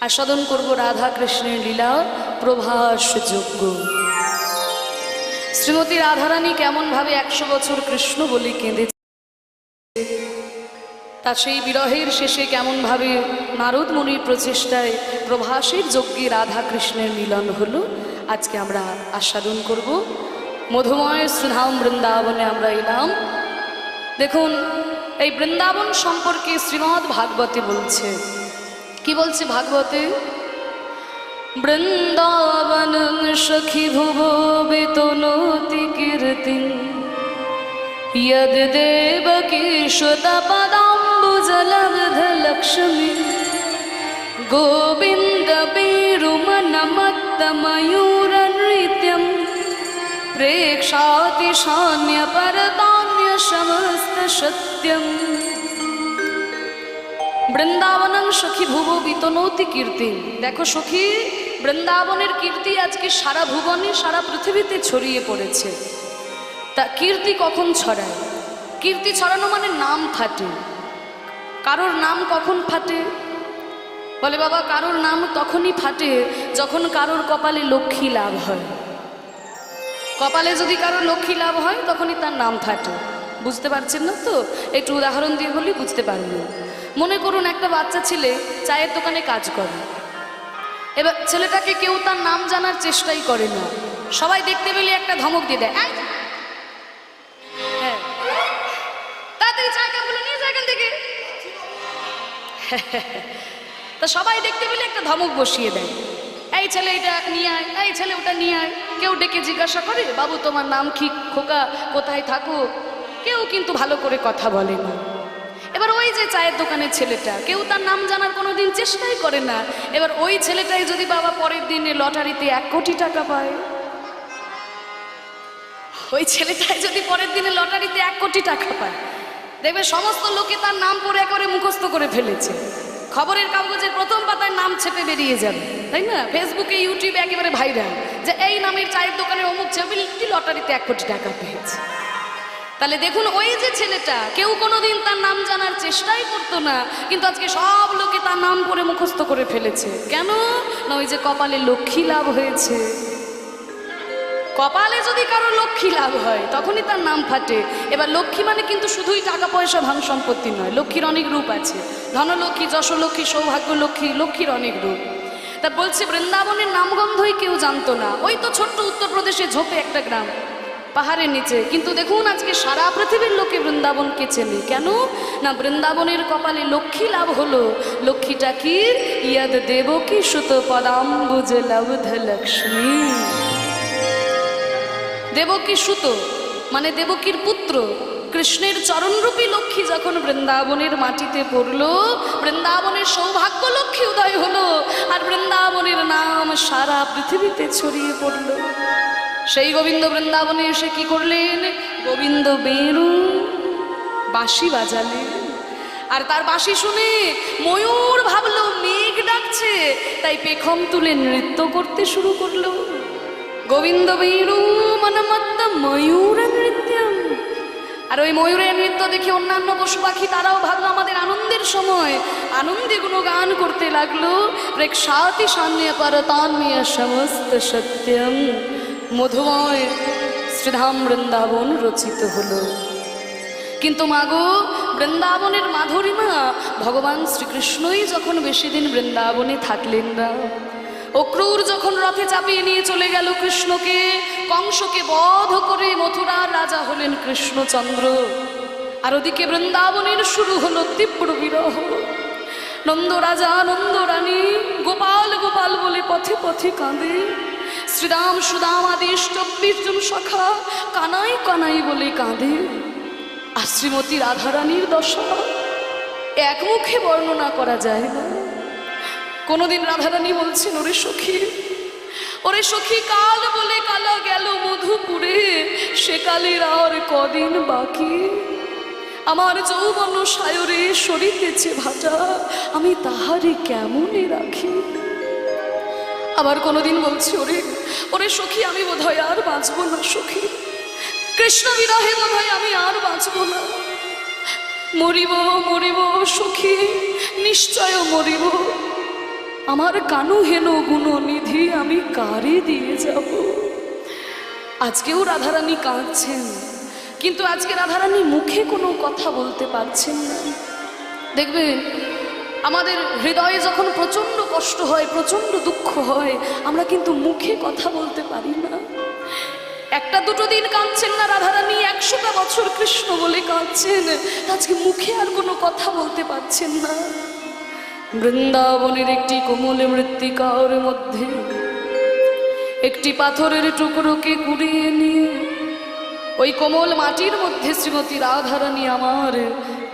আস্বাদন করব রাধা কৃষ্ণের লীলা প্রভাস যোগ্য। শ্রীমতী রাধারানী কেমনভাবে 100 বছর কৃষ্ণ বলে কেঁদেছে, তা সেই বিরহের শেষে কেমনভাবে নারদ মুনির প্রচেষ্টায় প্রভাসের যজ্ঞে রাধা কৃষ্ণের মিলন হলো, আজকে আমরা আস্বাদন করব। মধুময় শ্রীধাম বৃন্দাবনে আমরা এলাম। দেখুন, এই বৃন্দাবন সম্পর্কে শ্রীমদ্ ভাগবতে বলছে, কি বলছে ভাগবতে? বৃন্দাবনং সখী ভুবো বিতনোতি কীর্তিং यद् देवकी श्रुतपदाम्बुजलब्धलक्ष्मी गोविन्दपेरुमनमत्तमयूरनृत्यं प्रेक्षातिशान्यपरतान्यशमस्तसत्यम्। বৃন্দাবনং সখী ভুব বিতনৌতি কীর্তি। দেখো সখী, বৃন্দাবনের কীর্তি আজকে সারা ভুবনে, সারা পৃথিবীতে ছড়িয়ে পড়েছে। তা কীর্তি কখন ছড়ায়? কীর্তি ছড়ানো মানে নাম ফাটে। কারোর নাম কখন ফাটে? বলে বাবা, কারোর নাম তখনই ফাটে যখন কারোর কপালে লক্ষ্মী লাভ হয়। কপালে যদি কারোর লক্ষ্মী লাভ হয় তখনই তার নাম ফাটে। বুঝতে পারছেন না তো? একটু উদাহরণ দিয়ে বলি, বুঝতে পারবেন। মনে করুন একটা বাচ্চা ছেলে চায়ের দোকানে কাজ করে। এবার ছেলেটাকে কেউ তার নাম জানার চেষ্টাই করে না, সবাই দেখতে পেলে একটা ধমক দিয়ে দেয়, হ্যাঁ তাড়াতাড়ি চা কাপগুলো নিয়ে যায় এখান থেকে। তা সবাই দেখতে পেলে একটা ধমক বসিয়ে দেয়, এই ছেলে এটা নিয়ে আয়, এই ছেলে ওটা নিয়ে আয়। কেউ ডেকে জিজ্ঞাসা করে, বাবু তোমার নাম কি, খোকা কোথায় থাকো? কেউ কিন্তু ভালো করে কথা বলে না। এবার ওই যে চায়ের দোকানের ছেলেটা, কেউ তার নাম জানার কোনোদিন চেষ্টাই করে না। এবার ওই ছেলেটাই যদি বাবা পরের দিনে লটারিতে 1 কোটি টাকা পায়, ওই ছেলেটাই যদি পরের দিনে লটারিতে 1 কোটি টাকা পায়, দেখবে সমস্ত লোকে তার নাম পড়ে একেবারে মুখস্থ করে ফেলেছে। খবরের কাগজের প্রথম পাতায় নাম ছেপে বেরিয়ে যাবে, তাই না? ফেসবুকে, ইউটিউবে একেবারে ভাইরাল যে এই নামের চায়ের দোকানের অমুক ছেলেটি লটারিতে 1 কোটি টাকা পেয়েছে। তাহলে দেখুন, ওই যে ছেলেটা কেউ কোনোদিন তার নাম জানার চেষ্টাই করতো না, কিন্তু আজকে সব লোকে তার নাম পড়ে মুখস্থ করে ফেলেছে। কেন না? ওই যে কপালে লক্ষ্মী লাভ হয়েছে। কপালে যদি কারো লক্ষ্মী লাভ হয় তখনই তার নাম ফাটে। এবার লক্ষ্মী মানে কিন্তু শুধুই টাকা পয়সা ধন সম্পত্তি নয়, লক্ষ্মীর অনেক রূপ আছে। ধনলক্ষ্মী, যশলক্ষ্মী, সৌভাগ্য লক্ষ্মী, লক্ষ্মীর অনেক রূপ। তা বলছে বৃন্দাবনের নামগন্ধই কেউ জানতো না। ওই তো ছোট্ট উত্তরপ্রদেশে ঝোপে একটা গ্রাম, পাহাড়ের নিচে। কিন্তু দেখুন আজকে সারা পৃথিবীর লোকে বৃন্দাবনকে চেনে। কেন না? বৃন্দাবনের কপালে লক্ষ্মী লাভ হলো। লক্ষ্মীটা কি? ইয়াদ দেবকী সুত পদাম্বুজ লব্ধ লক্ষ্মী। দেবকী সুত মানে দেবকীর পুত্র কৃষ্ণের চরণরূপী লক্ষ্মী যখন বৃন্দাবনের মাটিতে পড়ল, বৃন্দাবনের সৌভাগ্য লক্ষ্মী উদয় হলো, আর বৃন্দাবনের নাম সারা পৃথিবীতে ছড়িয়ে পড়ল। সেই গোবিন্দ বৃন্দাবনে এসে কি করলেন? গোবিন্দ বেণু বাঁশি বাজালেন। আর তার বাঁশি শুনে ময়ূর ভাবলো মেঘ ডাকছে, তাই পেখম তুলে নৃত্য করতে শুরু করলো। গোবিন্দ বেণু মনমত্ত ময়ূর নৃত্যম। আর ওই ময়ূরের নৃত্য দেখে অন্যান্য পশু পাখি তারাও ভাবলো আমাদের আনন্দের সময়, আনন্দে গুণগান করতে লাগলো। প্রেক্ষাতি সান্যে পরতান্যে সমস্ত সত্যম। মধুময় শ্রীধাম বৃন্দাবন রচিত হলো। কিন্তু মাগো, বৃন্দাবনের মাধুরীমা ভগবান শ্রীকৃষ্ণই যখন বেশি দিন বৃন্দাবনে থাকলেন না, অক্রূর যখন রথে চাপিয়ে নিয়ে চলে গেল কৃষ্ণকে, কংসকে বধ করে মথুরার রাজা হলেন কৃষ্ণচন্দ্র, আর ওদিকে বৃন্দাবনের শুরু হলো তীব্র বিরহ। নন্দ রাজা, নন্দ রানী গোপাল গোপাল বলে পথে পথে কাঁদে। শ্রীরাম, সুদাম আদি 24 জন সখা কানাই কানাই বলে কাঁদে। আর শ্রীমতী রাধারানীর দশা এক মুখে বর্ণনা করা যায় না। কোনদিন রাধারানী বলছেন, ওরে সখী, ওরে সখী, কাল বলে কালা গেল মধুপুরে, সে কালের আর কদিন বাকি। আমার যৌবন সায়রে সরিতেছে ভাটা, আমি তাহারে কেমনে রাখি। আবার কোনোদিন বলছি, ওরে ওরে সখী, আমি বোধহয় আর বাঁচবো না সখী, কৃষ্ণ বিরহে বোধহয় আমি আর বাঁচবো না, মরিব মরিব সখী, নিশ্চয় মরিব। আমার কানু হেন গুণনিধি আমি কারে দিয়ে যাব। আজকেও রাধারানী কাঁদছেন, কিন্তু আজকে রাধারানী মুখে কোনো কথা বলতে পারছেন না। দেখবেন আমাদের হৃদয়ে যখন প্রচণ্ড কষ্ট হয়, প্রচণ্ড দুঃখ হয়, আমরা কিন্তু মুখে কথা বলতে পারি না। একটা দুটো দিন কাঁদছেন না রাধারানী, 100টা বছর কৃষ্ণ বলে কাঁদছেন, আজকে মুখে আর কোনো কথা বলতে পারছেন না। বৃন্দাবনের একটি কোমল মৃত্তিকার মধ্যে একটি পাথরের টুকরোকে কুড়িয়ে নিয়ে ওই কোমল মাটির মধ্যে শ্রীমতী রাধারানী আমার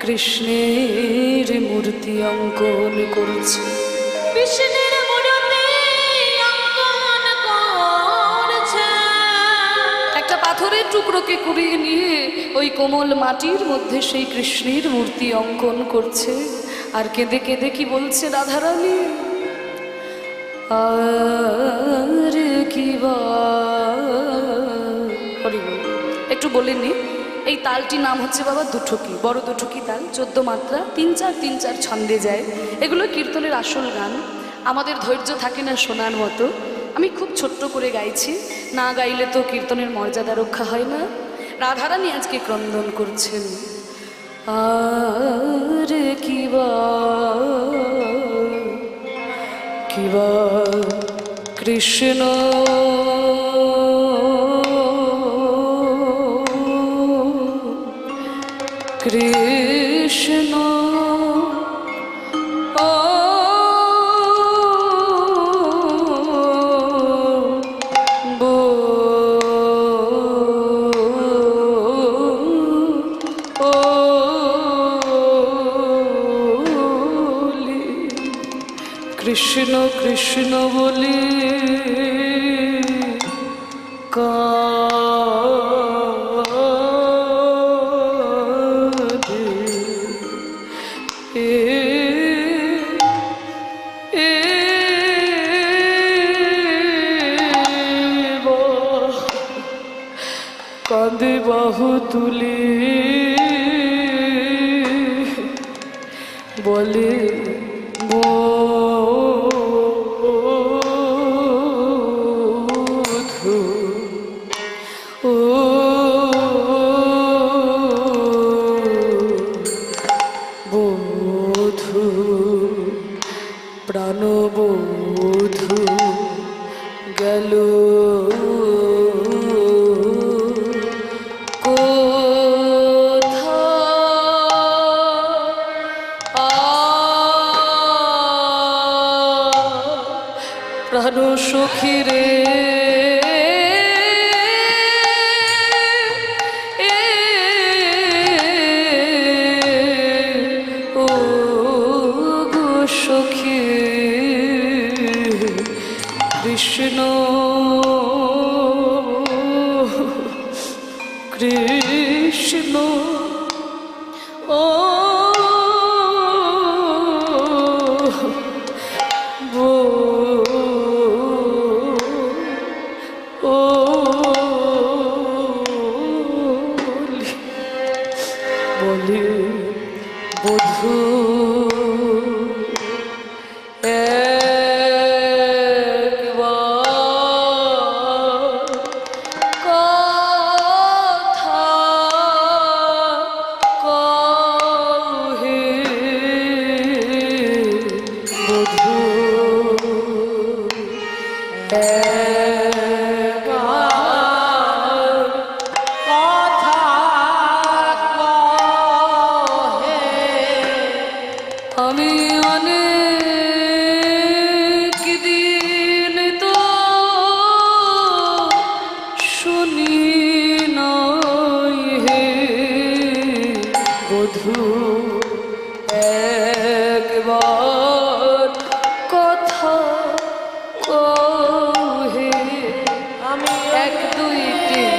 কৃষ্ণের মূর্তি অঙ্কন করছে। কৃষ্ণের মূর্তি অঙ্কন করছে। একটা পাথরের টুকরোকে কুড়িয়ে নিয়ে ওই কোমল মাটির মধ্যে সেই কৃষ্ণের মূর্তি অঙ্কন করছে। আর কেঁদে কেঁদে কি বলছে রাধারানী, আর কি একটু বলেনি। এই তালটির নাম হচ্ছে বাবা দুঠকি, বড় দুঠকি তাল, 14 মাত্রা, 3-4 ছন্দে যায়। এগুলো কীর্তনের আসল গান। আমাদের ধৈর্য থাকে না শোনার মতো, আমি খুব ছোট্ট করে গাইছি, না গাইলে তো কীর্তনের মর্যাদা রক্ষা হয় না। রাধারানী আজকে ক্রন্দন করছেন, আর কিবা কৃষ্ণ কৃষ্ণ কৃষ্ণ কৃষ্ণ বলি কাঁদে বাহু তুলি বলে প্রাণবোধু গেল প্রাণ সখী রে, ও গো সখী কৃষ্ণ কৃষ্ণ ও বলি বধূ আমি অনেক দিন তো শুনি নাই হে বধূ একবার কথা কহে। আমি 1 2 3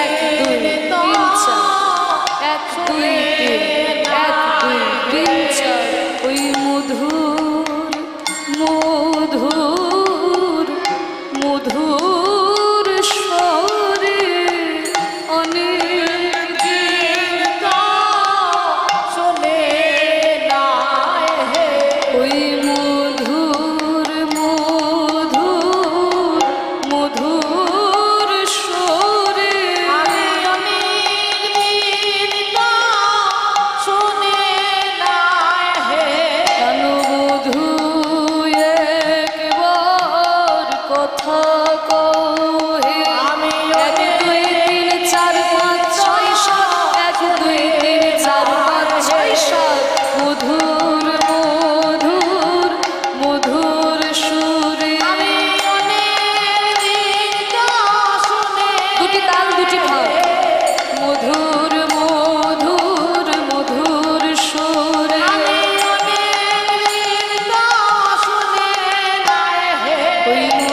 1 2 3 4 1 2 3 1 2 3 4 ওই মধুর মধুর মধুর স্বরে অনেক দিন চলে নাই হে। ওই মধুর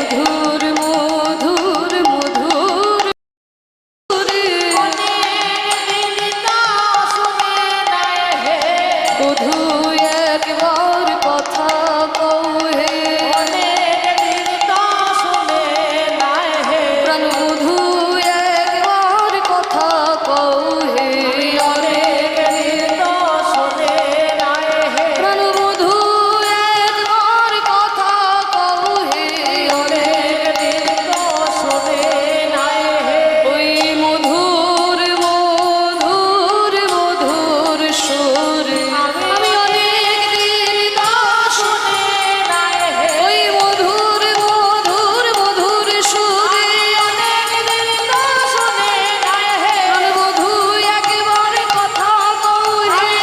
মধুর মধুর মধুর রে বধূ একবার কথা কও হে প্রাণ বধূ একবার কথা কও হে প্রাণ বধূ একবার কথা কও হে ওই মধুর মধুর মধুর সুর আমি অনেক দিন তা ওই মধুর মধুর মধুর সুরে প্রাণ বধূ একবার কথা কও হে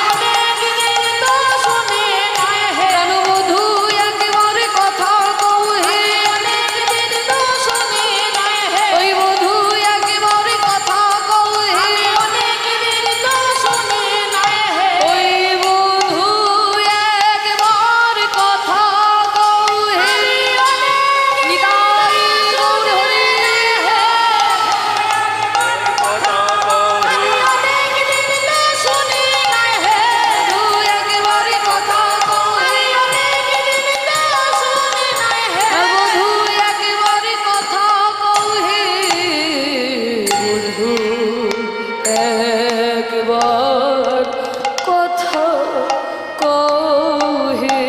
প্রাণ বধূ একবার কথা কও হে ওই বধূ একবার কথা কও হে ওই বধূ একবার কথা কও হে নিতাই গৌর হরি বধূ একবার কথা কও হে বধূ একবার কথা কও হে বধূ একবার কথা কও হে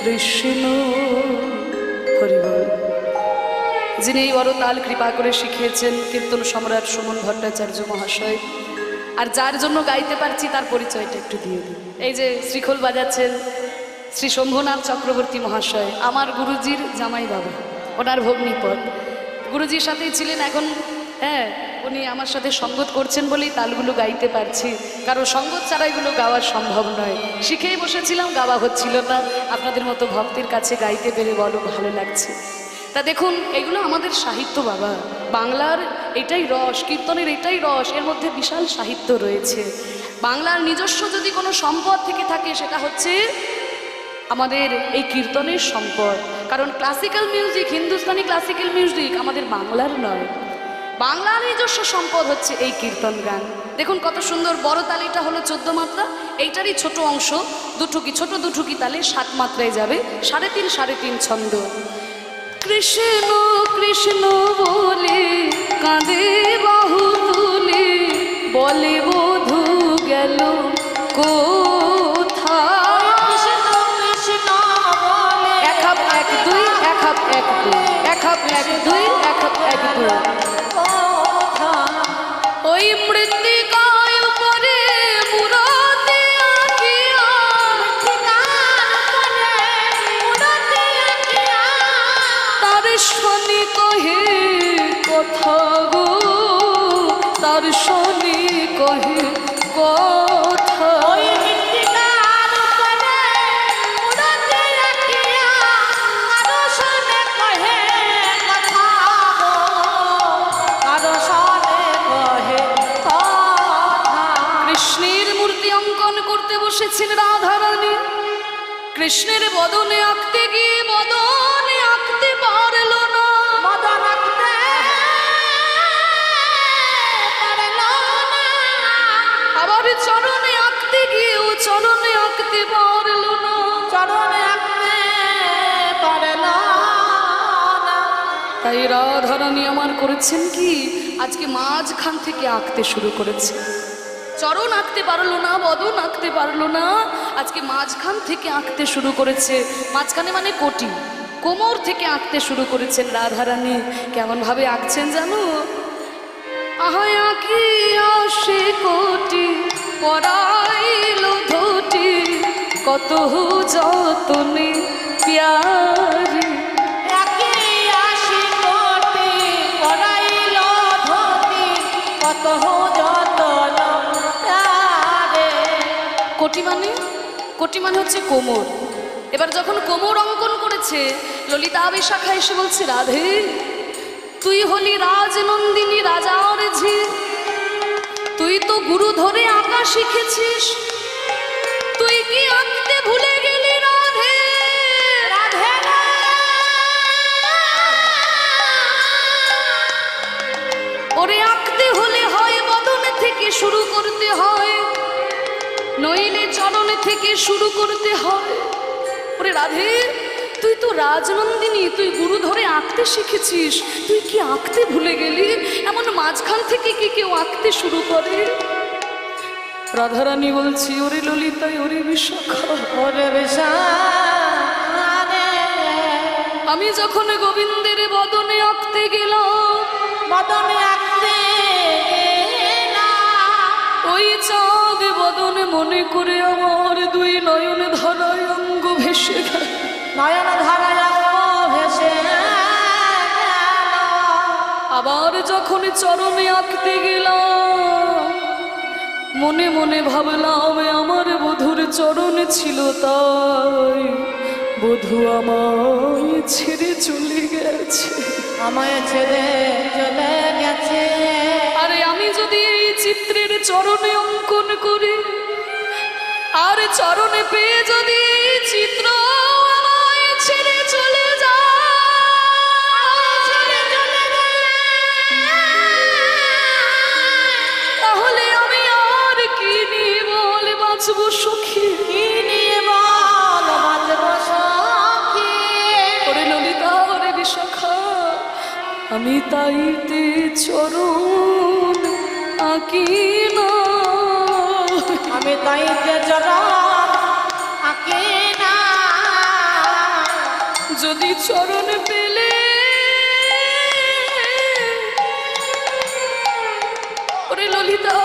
কৃষ্ণ হরি বল। যিনি এই বড় তাল কৃপা করে শিখিয়েছেন কীর্তন সম্রাট সুমন ভট্টাচার্য মহাশয়, আর যার জন্য গাইতে পারছি তার পরিচয়টা একটু দিয়ে দিই। এই যে শ্রীখোল বাজাচ্ছেন শ্রী শম্ভুনাথ চক্রবর্তী মহাশয়, আমার গুরুজির জামাই বাবা, ওনার ভগ্নিপদ। গুরুজির সাথেই ছিলেন, এখন হ্যাঁ উনি আমার সাথে সঙ্গত করছেন বলেই তালগুলো গাইতে পারছি, কারণ সঙ্গত ছাড়া এগুলো গাওয়া সম্ভব নয়। শিখেই বসেছিলাম, গাওয়া হচ্ছিল না। আপনাদের মতো ভক্তের কাছে গাইতে পেরে বলো ভালো লাগছে। তা দেখুন, এগুলো আমাদের সাহিত্য বাবা, বাংলার এটাই রস, কীর্তনের এটাই রস, এর মধ্যে বিশাল সাহিত্য রয়েছে। বাংলার নিজস্ব যদি কোনো সম্পদ থেকে থাকে সেটা হচ্ছে আমাদের এই কীর্তনের সম্পদ। কারণ classical music, Hindustani classical music আমাদের বাংলার নয়, বাংলার নিজস্ব সম্পদ হচ্ছে এই কীর্তন গান। দেখুন কত সুন্দর, বড় তালিটা হলো 14 মাত্রা, এইটারই ছোট অংশ দুঠুকি, ছোট দুঠুকি তালে 7 মাত্রায় যাবে, 3.5 3.5 ছন্দ। কৃষ্ণ কৃষ্ণ বলে কাঁদে বাহু তুলে, বলে বধূ গেল কোথায়। এক হাপ 1 2, এক হাপ 1 2, এক হাপ 1 2, এক হাপ 1 2। ওই মৃত্তিকায় উপরে মূরতি আঁকিয়া, তার শনি কহে কথা গো, তার শনি কহে কথা। কৃষ্ণের মূর্তি অঙ্কন করতে বসেছেন রাধারানী, কৃষ্ণের বদনে আঁকতে গিয়ে বদনে আঁকতে পারল না, আবার চরণে আঁকতে গিয়েও চরণে আঁকতে পারল না, তাই রাধারানী আমার করেছেন কি, আজকে মাঝখান থেকে আঁকতে শুরু করেছে। চরণ আঁকতে পারলো না, বদন আঁকতে পারলো না, আজকে মাঝখান থেকে আঁকতে শুরু করেছে। মাঝখানে মানে কোটি, কোমর থেকে আঁকতে শুরু করেছেন রাধারানী। কেমন ভাবে আঁকছেন জানো? আহায় আঁকি আসে কোটি, পরাইল ধুটি, কত যতনে প্যারি। কোটি মানে, কোটি মানে হচ্ছে কোমর। এবার যখন কোমর অঙ্কন করেছে, ললিতা বিশাখা এসে বলছে, রাধে তুই হলি রাজনন্দিনী রাজার ঝি, তুই তো গুরু ধরে আঁকা শিখেছিস, তুই কি আঁকতে ভুলে গেলি রাধে? রাধে থেকে শুরু করতে হয়। ওরে রাধে, তুই তো রাজনন্দিনী, তুই গুরু ধরে আঁকতে শিখেছিস, তুই কি আঁকতে ভুলে গেলি? এমন মাঝখান থেকে কি কেউ আঁকতে শুরু করে? রাধারানী বলছি, ওরে ললিতাই, ওরে বিশাখা, ওরে বিশাখা রে, আমি যখন গোবিন্দের বদনে আঁকতে গেলাম, বদনে আঁকতে গেলাম, ওই চাঁদ বদনে মনে করে আমার দুই নয়ন ধারায় অঙ্গ ভেসে গেল। নয়ন ধারায় ভেসে গেল। আবার যখন চরণে আঁকতে গেলাম, মনে মনে ভাবলাম আমার বধুর চরণ ছিল, তাই বধূ আমায় ছেড়ে চলে গেছে। আমায় ছেড়ে চলে গেছে। আরে আমি যদি এই চিত্রের চরণে অঙ্কন করি, আর চরণে পেয়ে যদি এই চিত্র আমায় ছেড়ে চলে তাহলে আমি আর কি নিয়ে বল বাঁচবো সখী? কি নিয়ে বল বাঁচবো সখী? ওরে ললিতা, ওরে বিশাখা, আমি তাইতে চরণ আঁকি না, আমি তাইতে চরণ আঁকি না। যদি চরণ পেলে ওরে ললিতা,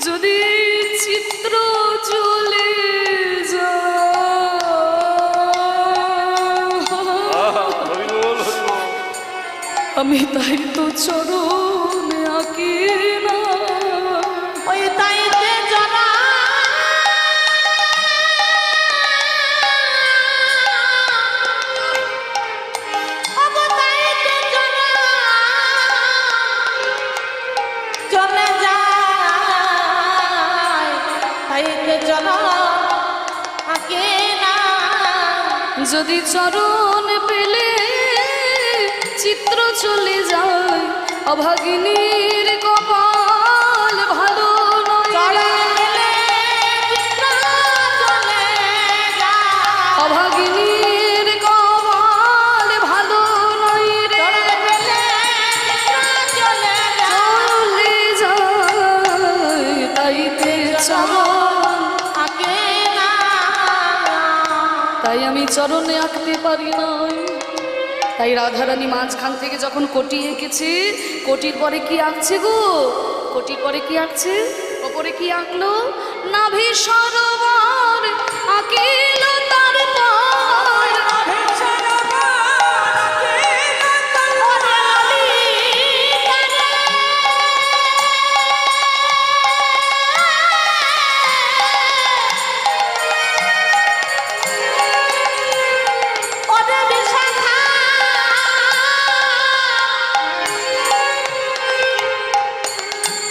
যদি চিত্র চলে আমি তাই তো চরণ আঁকি না। ওই তাইতে চরণ চলে যায়, তাইতে চরণ আঁকি না। যদি চরণ পেলে চিত্র চলে যায়, অভাগিনীর কপাল ভালো নয়। চরণ পেলে চিত্র চলে যায়, অভাগিনীর কপাল ভালো নয় রে। চরণ পেলে চিত্র চলে চলে যায় তাইতে চরণ, আঁকে না। তাই আমি চরণে আঁকতে পারি নাই। তাই রাধারানী মাঝখান থেকে যখন কোটি এঁকেছে, কোটির পরে কি আঁকছে গো? কোটির পরে কি আঁকছে? ওপরে কি আঁকলো? নাভি সরোবর আঁকিল তার পর,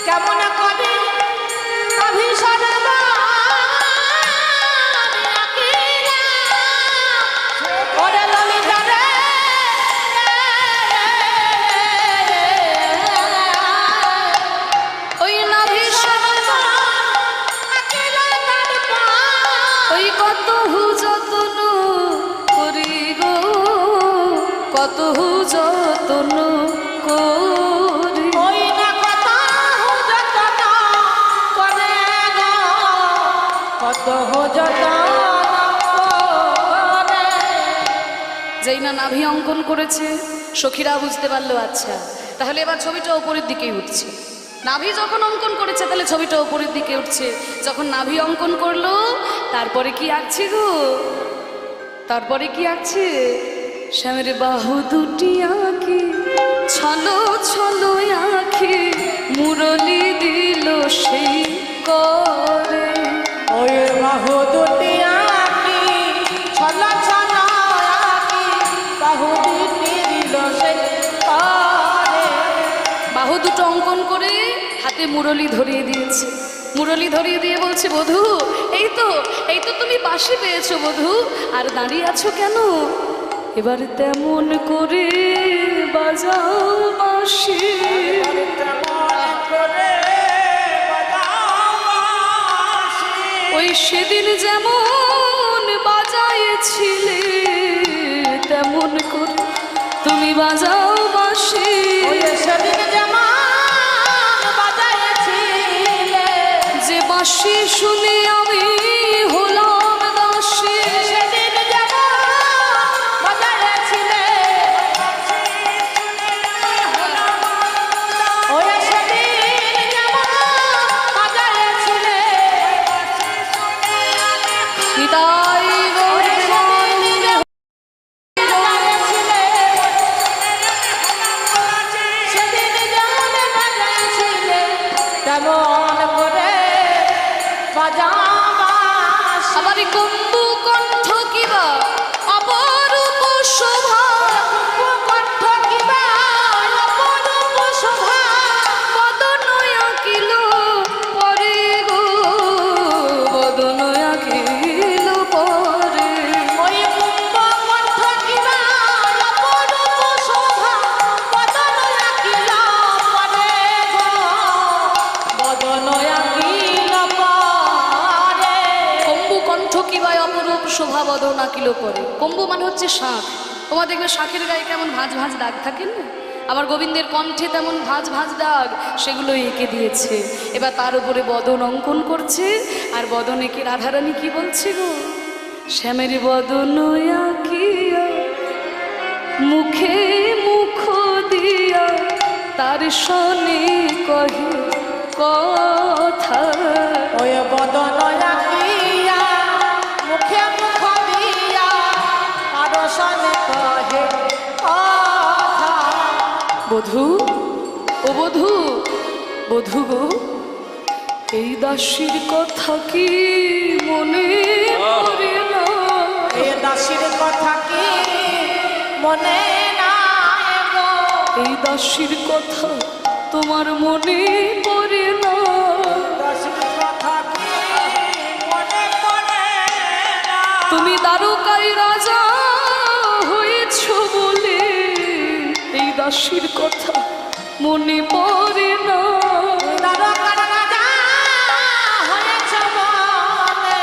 কেমন করে ওই নাভি সরোবর, ওই কত যত্ন করি গো, কত যত্ন করি। ওই না কথা যতন করে গো, কত যতন করে। যেই না নাভি অঙ্কন করেছে, সখীরা বুঝতে পারলো আচ্ছা তাহলে এবার ছবিটা ওপরের দিকেই উঠছে। নাভি যখন অঙ্কন করেছে তাহলে ছবিটা ওপরের দিকে উঠছে। যখন নাভি অঙ্কন করলো, তারপরে কি আঁকছে গো? তারপরে কি আঁকছে? শ্যামের বাহু দুটি আঁকি, ছলো ছলো আঁখি, মুরলি দিল সেই করে। ওই বাহু দুটি আঁকি, ছল ছল আঁকি, বাহু দুটি দিল সে করে। বাহু দুটো অঙ্কন করে হাতে মুরলি ধরিয়ে দিয়েছে। মুরলি ধরিয়ে দিয়ে বলছে, বধূ এই তো তুমি বাঁশি পেয়েছো বধূ, আর দাঁড়িয়ে আছো কেন? এবার তেমন করে বাজাও বাঁশি। ওই ওই সেদিন যেমন বাজাইছিলে তেমন করে তুমি বাজাও বাঁশি। ওই সেদিন যেমন বাজাইছিলে, যে বাঁশি শুনে আমি হলাম দাসী। সেদিন যেমন বাজাইছিলে, ওই সেদিন যেমন বাজাইছিলে, নিতাই গৌর প্রেমানন্দে বাজাইছিলে, সেদিন যেমন বাজাইছিলে তেমন করে বাজাবাসি। আবার কম্বু কণ্ঠ কিবা অপরূপ শোভা, কণ্ঠ কিবা অপরূপ শোভা, বদন আঁকিল পরে গো, বদন আঁকিল পরে। ওই কুম্ভ কণ্ঠ কিবা অপরূপ শোভা, বদন আঁকিল পরে গো, বদন আঁকিল পরে। কম্বু কণ্ঠ কিবা অপরূপ শোভা বদন আঁকিল পরে। কম্বু মানে হচ্ছে শাঁখ। তোমার দেখবে শাঁখের গায়ে কেমন ভাঁজ ভাঁজ দাগ থাকে না, আবার গোবিন্দের কণ্ঠে তেমন ভাঁজ ভাঁজ দাগ, সেগুলো এঁকে দিয়েছে। এবার তার উপরে বদন অঙ্কন করছে, আর বদন এঁকে রাধারানী কি বলছে গো, শ্যামের বদন আঁকিয়া মুখে মুখ দিয়া তার সনে কহে কথা। ওই বদন আঁকিয়া মুখে মুখ দিয়া কারো সনে কহে কথা। বধূ, ও বধূ, বধূ গো, এই দাসীর কথা কি মনে পড়ে না? এ দাসীর কথা কি মনে নাই গো, এই দাসীর কথা তোমার মনে পড়ে না? দাসীর কথা কি মনে পড়ে না। তুমি দ্বারকায় রাজা হয়েছ বলে এই দাসীর কথা মনে পড়ে না? দ্বারকার রাজা হয়েছ বলে,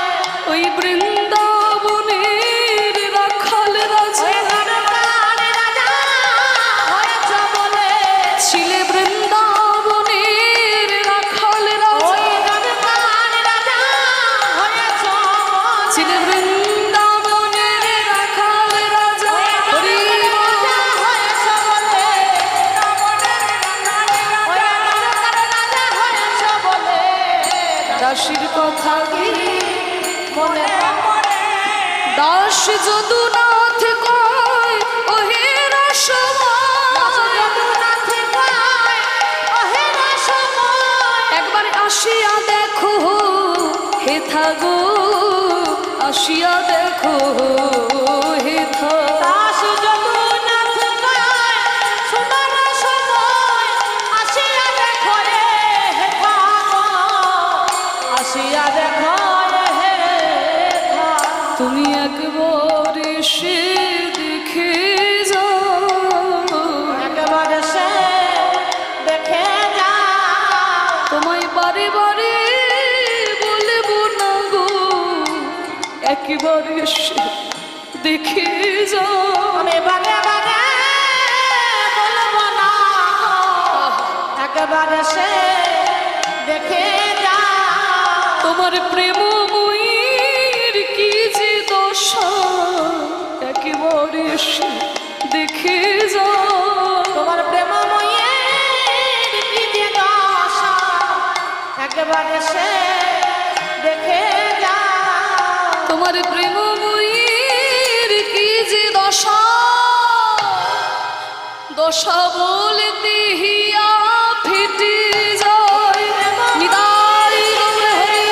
ওই বৃন্দাবনের রাখাল রাজা ওই দ্বারকার রাজা হয়েছ বলে, ছিলে বৃন্দাবনের রাখাল রাজা, ওই দ্বারকার রাজা হয়েছ বলে, ছিলে বৃন্দাবনের রাখাল রাজা। হরি বল। রাজা হয়েছ বলে, ওই দ্বারকার রাজা হয়েছ বলে, দাসীর কথা কি মনে পড়ে। দাস যদুনাথ কয় ওহে রসময়, যদুনাথে কয়, ওহে রসময়, একবার আসিয়া দেখো হে থাগো, আসিয়া দেখো হে থা। দাস যদুনাথ কয়, শোনো রসময়, আসিয়া দেখো রে হে থাগো, আসিয়া দেখো রে হে থাগো। তুমি একবার এসে দেখে যাও, একবার সে দেখে যাও, তোমায় বারে বারে বলবো না গো, একবার এসে দেখে যাও। আমি বারে বারে বলবো না গো, একবার সে দেখে যাও। তোমার প্রেমময়ীর কি যে দশা, একেবারে এসে দেখে যাও। তোমার প্রেমময়ের কি যে দশা, একবার সে দেখে যাও। তোমার প্রেমময়ীর কি যে দশা, দশা বলতে হিয়া ফেটে যায়। নিতাই গৌর হরি।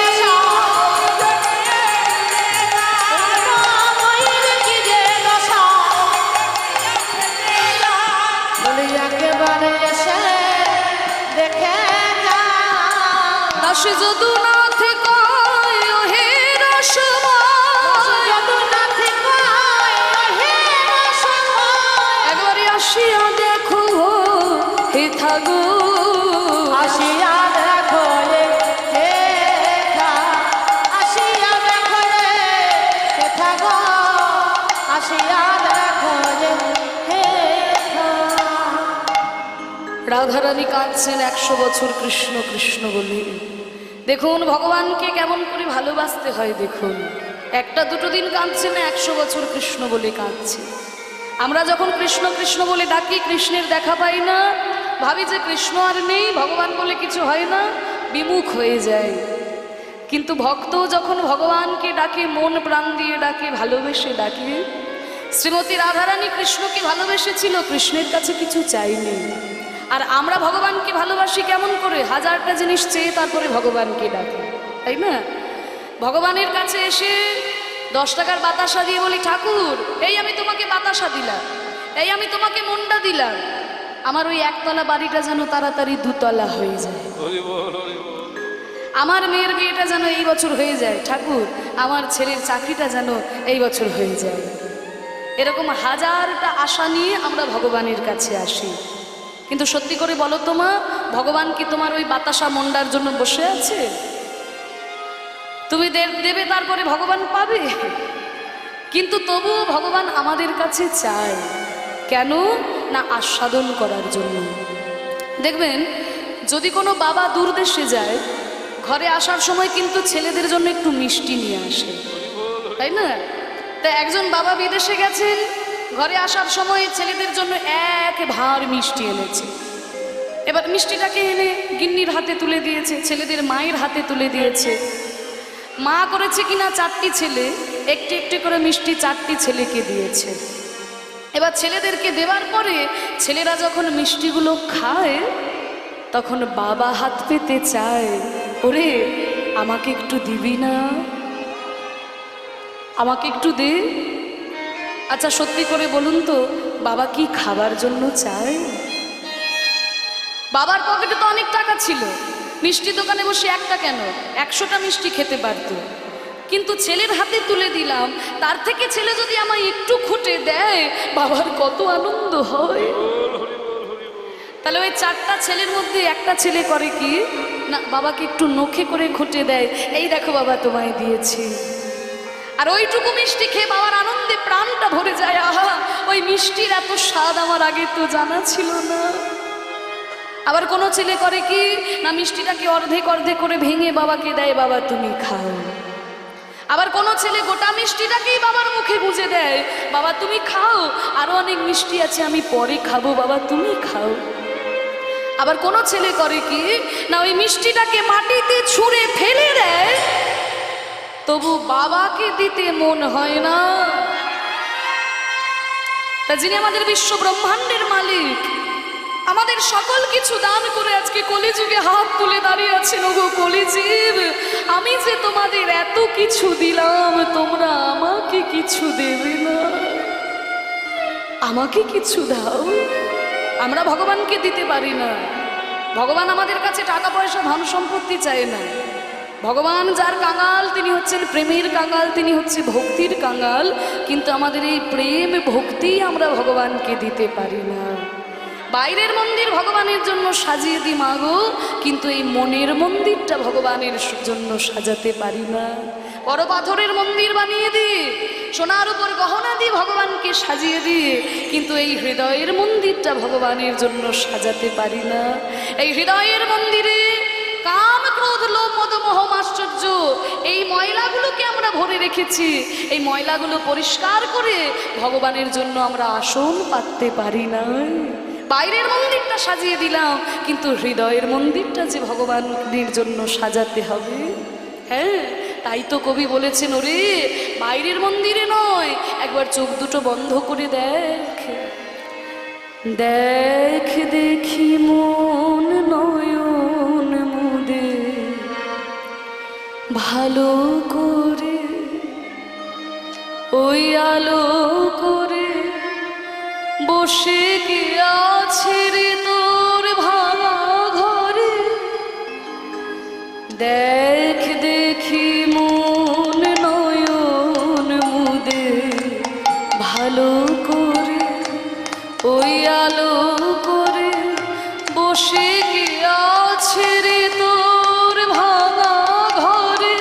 প্রেমময়ের কি যে দশা, বলি একবার সে দেখে যাও। দাস যদুনাথ কয় ওহে রসময়, যদুনাথ কয়, ওহে রসময়, একবারে আসিয়া দেখো হে থাগো, আসিয়া দেখো রে হে থা, আসিয়া রাধারানী কাঁদছেন 100 বছর কৃষ্ণ কৃষ্ণ বলে। দেখুন ভগবানকে কেমন করে ভালোবাসতে হয়। দেখুন একটা দুটো দিন কাঁদছে না, 100 বছর কৃষ্ণ বলে কাঁদছে। আমরা যখন কৃষ্ণ কৃষ্ণ বলে ডাকি, কৃষ্ণের দেখা পাই না, ভাবি যে কৃষ্ণ আর নেই, ভগবান বলে কিছু হয় না, বিমুখ হয়ে যায়। কিন্তু ভক্ত যখন ভগবানকে ডাকে, মন প্রাণ দিয়ে ডাকে, ভালোবেসে ডাকে, শ্রীমতী রাধারানী কৃষ্ণকে ভালোবেসেছিল, কৃষ্ণের কাছে কিছু চাইনি। আর আমরা ভগবানকে ভালোবাসি কেমন করে? 1000টা জিনিস চেয়ে তারপরে ভগবানকে ডাকি, তাই না? ভগবানের কাছে এসে 10 টাকার বাতাসা দিয়ে বলি, ঠাকুর এই আমি তোমাকে বাতাসা দিলাম, এই আমি তোমাকে মন্ডা দিলাম, আমার ওই একতলা বাড়িটা যেন তাড়াতাড়ি 2 তলা হয়ে যায়, আমার মেয়ের বিয়েটা যেন এই বছর হয়ে যায়, ঠাকুর আমার ছেলের চাকরিটা যেন এই বছর হয়ে যায়। এরকম 1000টা আশা নিয়ে আমরা ভগবানের কাছে আসি। কিন্তু সত্যি করে বলো তো মা, ভগবান কি তোমার ওই বাতাসা মন্ডার জন্য বসে আছে? তুমি দেবে তারপরে ভগবান পাবে? কিন্তু তবুও ভগবান আমাদের কাছে চায় কেন না? আস্বাদন করার জন্য। দেখবেন যদি কোনো বাবা দূর দেশে যায়, ঘরে আসার সময় কিন্তু ছেলেদের জন্য একটু মিষ্টি নিয়ে আসে, তাই না? তা একজন বাবা বিদেশে গেছেন, ঘরে আসার সময় ছেলেদের জন্য 1 ভাঁড় মিষ্টি এনেছে। এবার মিষ্টিটাকে এনে গিন্নির হাতে তুলে দিয়েছে, ছেলেদের মায়ের হাতে তুলে দিয়েছে। মা করেছে কিনা 4টি ছেলে, একটি একটি করে মিষ্টি 4টি ছেলেকে দিয়েছে। এবার ছেলেদেরকে দেওয়ার পরে ছেলেরা যখন মিষ্টিগুলো খায়, তখন বাবা হাত পেতে চায়, ওরে আমাকে একটু দিবি না, আমাকে একটু দে। আচ্ছা সত্যি করে বলুন তো, বাবা কি খাবার জন্য চায়? বাবার পকেটে তো অনেক টাকা ছিল, মিষ্টি দোকানে বসে একটা কেন 100টা মিষ্টি খেতে পারত। কিন্তু ছেলের হাতে তুলে দিলাম, তার থেকে ছেলে যদি আমায় একটু খুঁটে দেয়, বাবার কত আনন্দ হয়। তাহলে ওই 4টা ছেলের মধ্যে একটা ছেলে করে কি না, বাবাকে একটু নখে করে খুঁটে দেয়, এই দেখো বাবা তোমায় দিয়েছি। আর ওইটুকু মিষ্টি খেয়ে বাবার আনন্দে প্রাণটা ভরে যায়, আহা ওই মিষ্টির এত স্বাদ আমার আগে তো জানা ছিল না। আবার কোনো ছেলে করে কি না, মিষ্টিটাকে অর্ধেক অর্ধেক করে ভেঙে বাবাকে দেয়, বাবা তুমি খাও। আবার কোনো ছেলে গোটা মিষ্টিটাকেই বাবার মুখে গুঁজে দেয়, বাবা তুমি খাও, আরো অনেক মিষ্টি আছে আমি পরে খাবো, বাবা তুমি খাও। আবার কোনো ছেলে করে কি না, ওই মিষ্টিটাকে মাটিতে ছুঁড়ে ফেলে দেয়, তবু বাবাকে দিতে মন হয় না। তা যিনি আমাদের বিশ্ব ব্রহ্মাণ্ডের মালিক, আমাদের সকল কিছু দান করে আজকে কলিযুগে হাত তুলে দাঁড়িয়ে আছেন, ওগো কলিজীব আমি যে তোমাদের এত কিছু দিলাম, তোমরা আমাকে কিছু দেবে না, আমাকে কিছু দাও। আমরা ভগবানকে দিতে পারি না। ভগবান আমাদের কাছে টাকা পয়সা ধন সম্পত্তি চায় না। ভগবান যার কাঙাল, তিনি হচ্ছেন প্রেমের কাঙাল, তিনি হচ্ছে ভক্তির কাঙাল। কিন্তু আমাদের এই প্রেম ভক্তি আমরা ভগবানকে দিতে পারি না। বাইরের মন্দির ভগবানের জন্য সাজিয়ে দিই মাগো, কিন্তু এই মনের মন্দিরটা ভগবানের জন্য সাজাতে পারি না। বড় পাথরের মন্দির বানিয়ে দিই, সোনার উপর গহনা দিয়ে ভগবানকে সাজিয়ে দিয়ে, কিন্তু এই হৃদয়ের মন্দিরটা ভগবানের জন্য সাজাতে পারি না। এই হৃদয়ের মন্দিরে কাম ক্রোধ লোভ মদ মোহ আশ্চর্য এই ময়লাগুলোকে আমরা ভরে রেখেছি। এই ময়লাগুলো পরিষ্কার করে ভগবানের জন্য আমরা আসন পাততে পারি না। বাইরের মন্দিরটা সাজিয়ে দিলাম, কিন্তু হৃদয়ের মন্দিরটা যে ভগবানের জন্য সাজাতে হবে। হ্যাঁ, তাই তো কবি বলেছেন, ওরে বাইরের মন্দিরে নয়, একবার চোখ দুটো বন্ধ করে দেখ, দেখ দেখি মন নয়ন মুদে ভালো করে, ওই আলো করে বসে কে আছে রে তোর ভাঙা ঘরে। দেখ দেখি মন নয়ন মুদে ভালো করে, ওই আলো করে বসে কে আছে রে তোর ভাঙা ঘরে।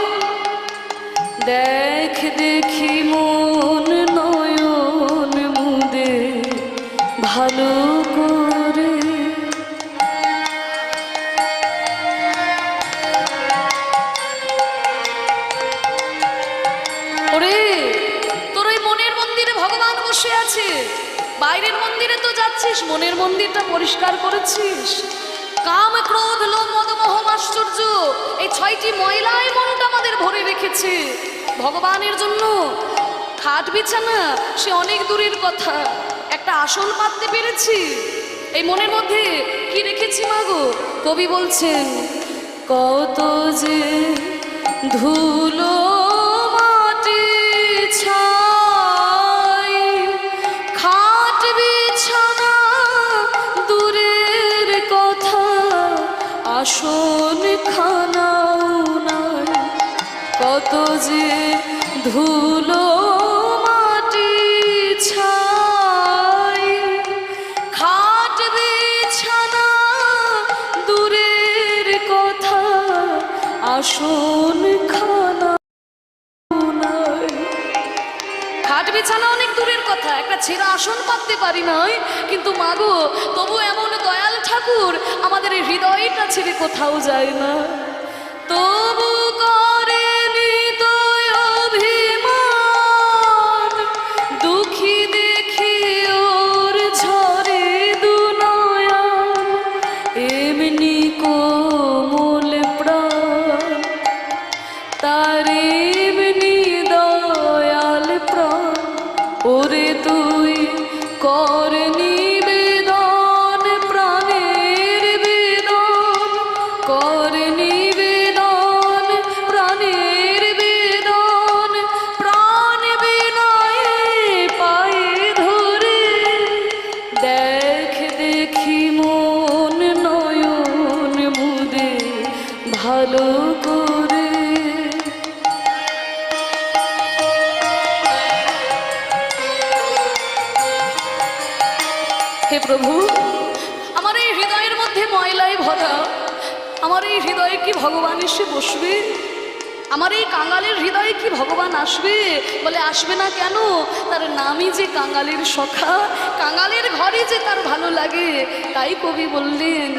দেখ দেখি মন নয়ন মুদে ভালো করে। বসে আছে। বাইরের মন্দিরে তো যাচ্ছিস, মনের মন্দিরটা পরিষ্কার করেছিস? কাম ক্রোধ লোভ মদ মোহ আশ্চর্য, এই 6টি ময়লায় মনটা আমাদের ভরে রেখেছে। ভগবানের জন্য খাট বিছানা সে অনেক দূরের কথা, একটা আসন পাততে পেরেছি। এই মনের মধ্যে কি রেখেছি মাগো? কবি বলছেন, কত যে ধুলো মাটি ছাই, খাট বিছানা দূরের কথা, আসন খানাও নাই। কত যে ধুলো মাটি ছাই, খাট বিছানা দূরের কথা, আসন খানা নাই। খাট বিছানা অনেক দূরের কথা, একটা ছেঁড়া আসন পাততে পারি নাই, কিন্তু মাগো তবু এমন দয়াল ঠাকুর আমাদের হৃদয়টা ছেড়ে কোথাও যায় না। তবু করেনি তো অভিমান, দুঃখী দেখি ওর ঝরে দুনয়ন, এমনি কোমল প্রাণ তার এমনি দয়াল প্রাণ। ওরে তুই কর নিবেদন, প্রাণের বেদন কর নিবেদন, প্রাণের বেদন, প্রাণ বিনয়ে পায়ে ধরে দেখ দেখি মন নয়ন মুদে ভালো করে। হে প্রভু, আমার এই হৃদয়ের মধ্যে ময়লায় ভরা, আমার এই হৃদয়ে কি ভগবান এসে বসবে? আমার এই কাঙালের হৃদয়ে কি ভগবান আসবে? বলে আসবে না কেন? তার নামই যে কাঙালের সখা, কাঙালের ঘরে যে তার ভালো লাগে। তাই কবি বললেন,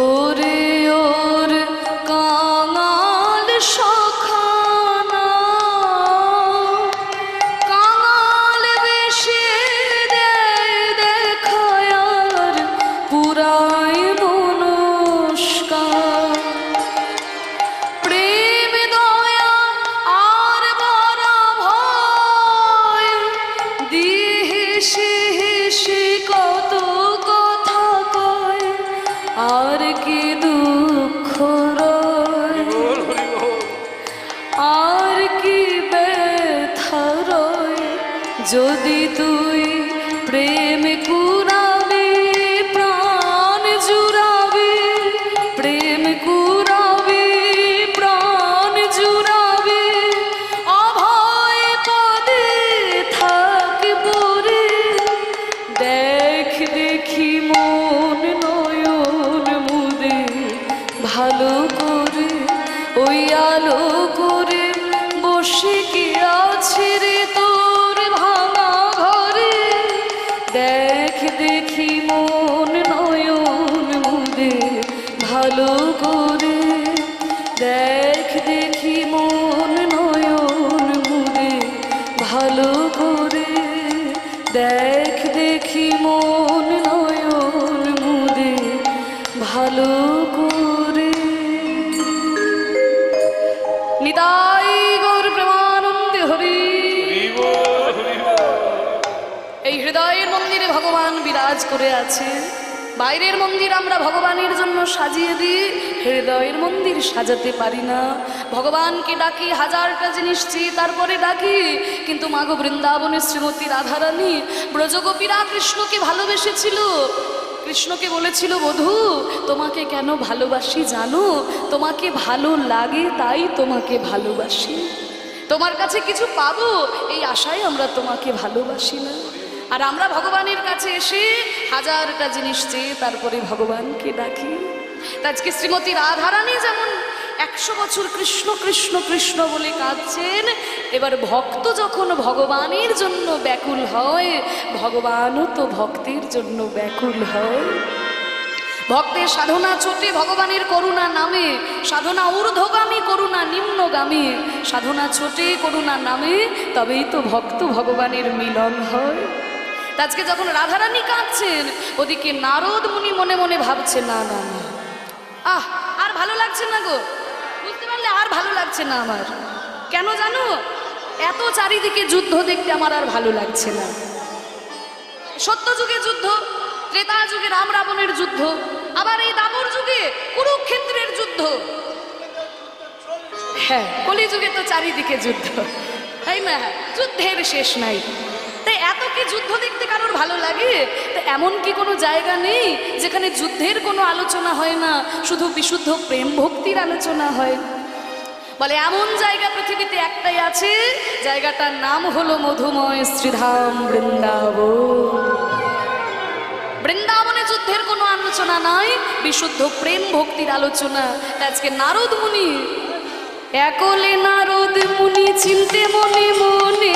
ওরে ওর কাঙাল সখা না, কাঙাল বেশে দেয় দেখায়ার পুরায় মনস্কার। প্রেম দয়া আর বড় ভয় দিয়ে হেসে হেসে কত কথা কয়, আর কি দুঃখ রয়, আর কি ব্যথা রয়, যদি তুই প্রেম কুড়াবি প্রাণ জুড়াবি, প্রেম কুড়াবি প্রাণ জুড়াবি, অভয় পদে থাক পরে দেখ দেখি মন নয়ন মুদে ভালো করে। ওই আলো করে বসে কি আছে রে তোর ভাঙা ঘরে, দেখ দেখি মন নয়ন মুদে ভালো করে, দেখ দেখি মন নয়ন মুদে ভালো করে, দেখ দেখি মন নয়ন মুদে ভালো করে। নিতাই গৌর প্রেমানন্দে হরি। এই হৃদয়ের মন্দিরে ভগবান বিরাজ করে আছে। বাইরের মন্দির আমরা ভগবানের জন্য সাজিয়ে দিই, হৃদয়ের মন্দির সাজাতে পারি না। ভগবানকে ডাকি, হাজারটা জিনিস চেয়ে তারপরে ডাকি, কিন্তু মাগো বৃন্দাবনের শ্রীমতী রাধারানী ব্রজগোপীরা কৃষ্ণকে ভালোবেসেছিল। কৃষ্ণকে বলেছিল, বধূ তোমাকে কেন ভালোবাসি জানো? তোমাকে ভালো লাগে তাই তোমাকে ভালোবাসি, তোমার কাছে কিছু পাবো এই আশায় আমরা তোমাকে ভালোবাসি না। আর আমরা ভগবানের কাছে এসে হাজারটা জিনিস চেয়ে তারপরে ভগবানকে ডাকি। আজকে শ্রীমতী রাধারানী যেমন 100 বছর কৃষ্ণ কৃষ্ণ কৃষ্ণ বলে কাঁদছেন, এবার ভক্ত যখন ভগবানের জন্য ব্যাকুল হয়, ভগবানও তো ভক্তের জন্য ব্যাকুল হয়। ভক্তের সাধনা ছোটে ভগবানের করুণা নামে, সাধনা ঊর্ধ্বগামী করুণা নিম্নগামী, সাধনা ছোটে করুণা নামে, তবেই তো ভক্ত ভগবানের মিলন হয়। তা আজকে যখন রাধারানী কাঁদছেন, ওদিকে নারদ মুনি মনে মনে ভাবছে না না না, আর ভালো লাগছে না গো, বুঝতে পারলে আর ভালো লাগছে না আমার। কেন জানো? এত চারিদিকে যুদ্ধ দেখতে আমার আর ভালো লাগছে না। সত্য যুগে যুদ্ধ, ত্রেতা যুগে রাম রাবণের যুদ্ধ, আবার এই দাপর যুগে কুরুক্ষেত্রের যুদ্ধ, হ্যাঁ কলি যুগে তো চারিদিকে যুদ্ধ, তাই না? যুদ্ধের শেষ নাই। তাই এত কি যুদ্ধ দেখতে কারোর ভালো লাগে? তো এমন কি কোনো জায়গা নেই যেখানে যুদ্ধের কোনো আলোচনা হয় না, শুধু বিশুদ্ধ প্রেম ভক্তির আলোচনা হয়? বলে এমন জায়গা পৃথিবীতে একটাই আছে, জায়গাটার নাম হলো মধুময় শ্রীধাম বৃন্দাবন। বৃন্দাবনে যুদ্ধের কোনো আলোচনা নাই, বিশুদ্ধ প্রেম ভক্তির আলোচনা। আজকে নারদ মুনি, একলে নারদ মুনি চিনতে মনে মনে,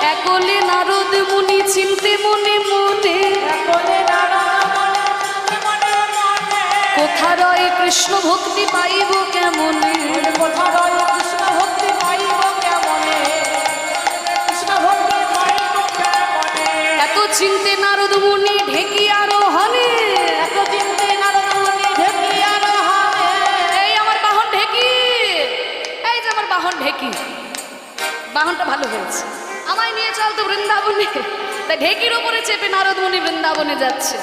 একলে নারদ মুনি চিনতে মনে মনে, কোথা রয় কৃষ্ণ ভক্তি পাইব কেমনে, কোথা রয় কৃষ্ণ ভক্তি পাইব কেমনে, কৃষ্ণ ভক্তি পাইব কেমনে। এত চিনতে নারদ মুনি ঢেকি আরোহণে, এত চিনতে নারদ মুনি ঢেকি আরোহণে। এই আমার বাহন ঢেকি, এই যে আমার বাহন ঢেকি, বাহনটা ভালো হয়েছে, আমায় নিয়ে চল তো বৃন্দাবনে। তাই ঢেকির ওপরে চেপে নারদ মুনি বৃন্দাবনে যাচ্ছে।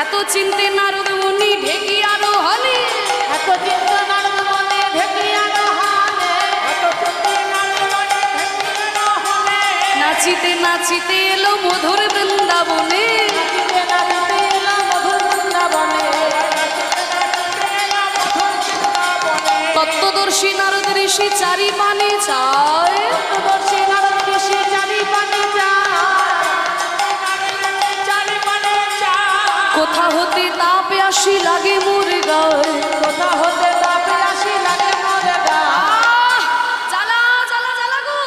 এত চিনতে নারদ মুনি ঢেকি আরোহণে, এত চিনতে নারদ মুনি ঢেকি আরোহণে, এত চিনতে নারদ মুনি ঢেকি আরোহণে। নাচিতে নাচিতে এলো মধুর বৃন্দাবনে, নাচিতে নাচিতে এলো মধুর বৃন্দাবনে, তত্ত্বদর্শী নারদ ঋষি চারি পানে চায়, তত্ত্বদর্শী নারদ ঋষি চারি পানে কোথা হতে তাপে আসি লাগে মোর গায়, কোথা হতে তাপে আসি লাগে মোর গায়। জ্বালা জ্বালা জ্বালা গো,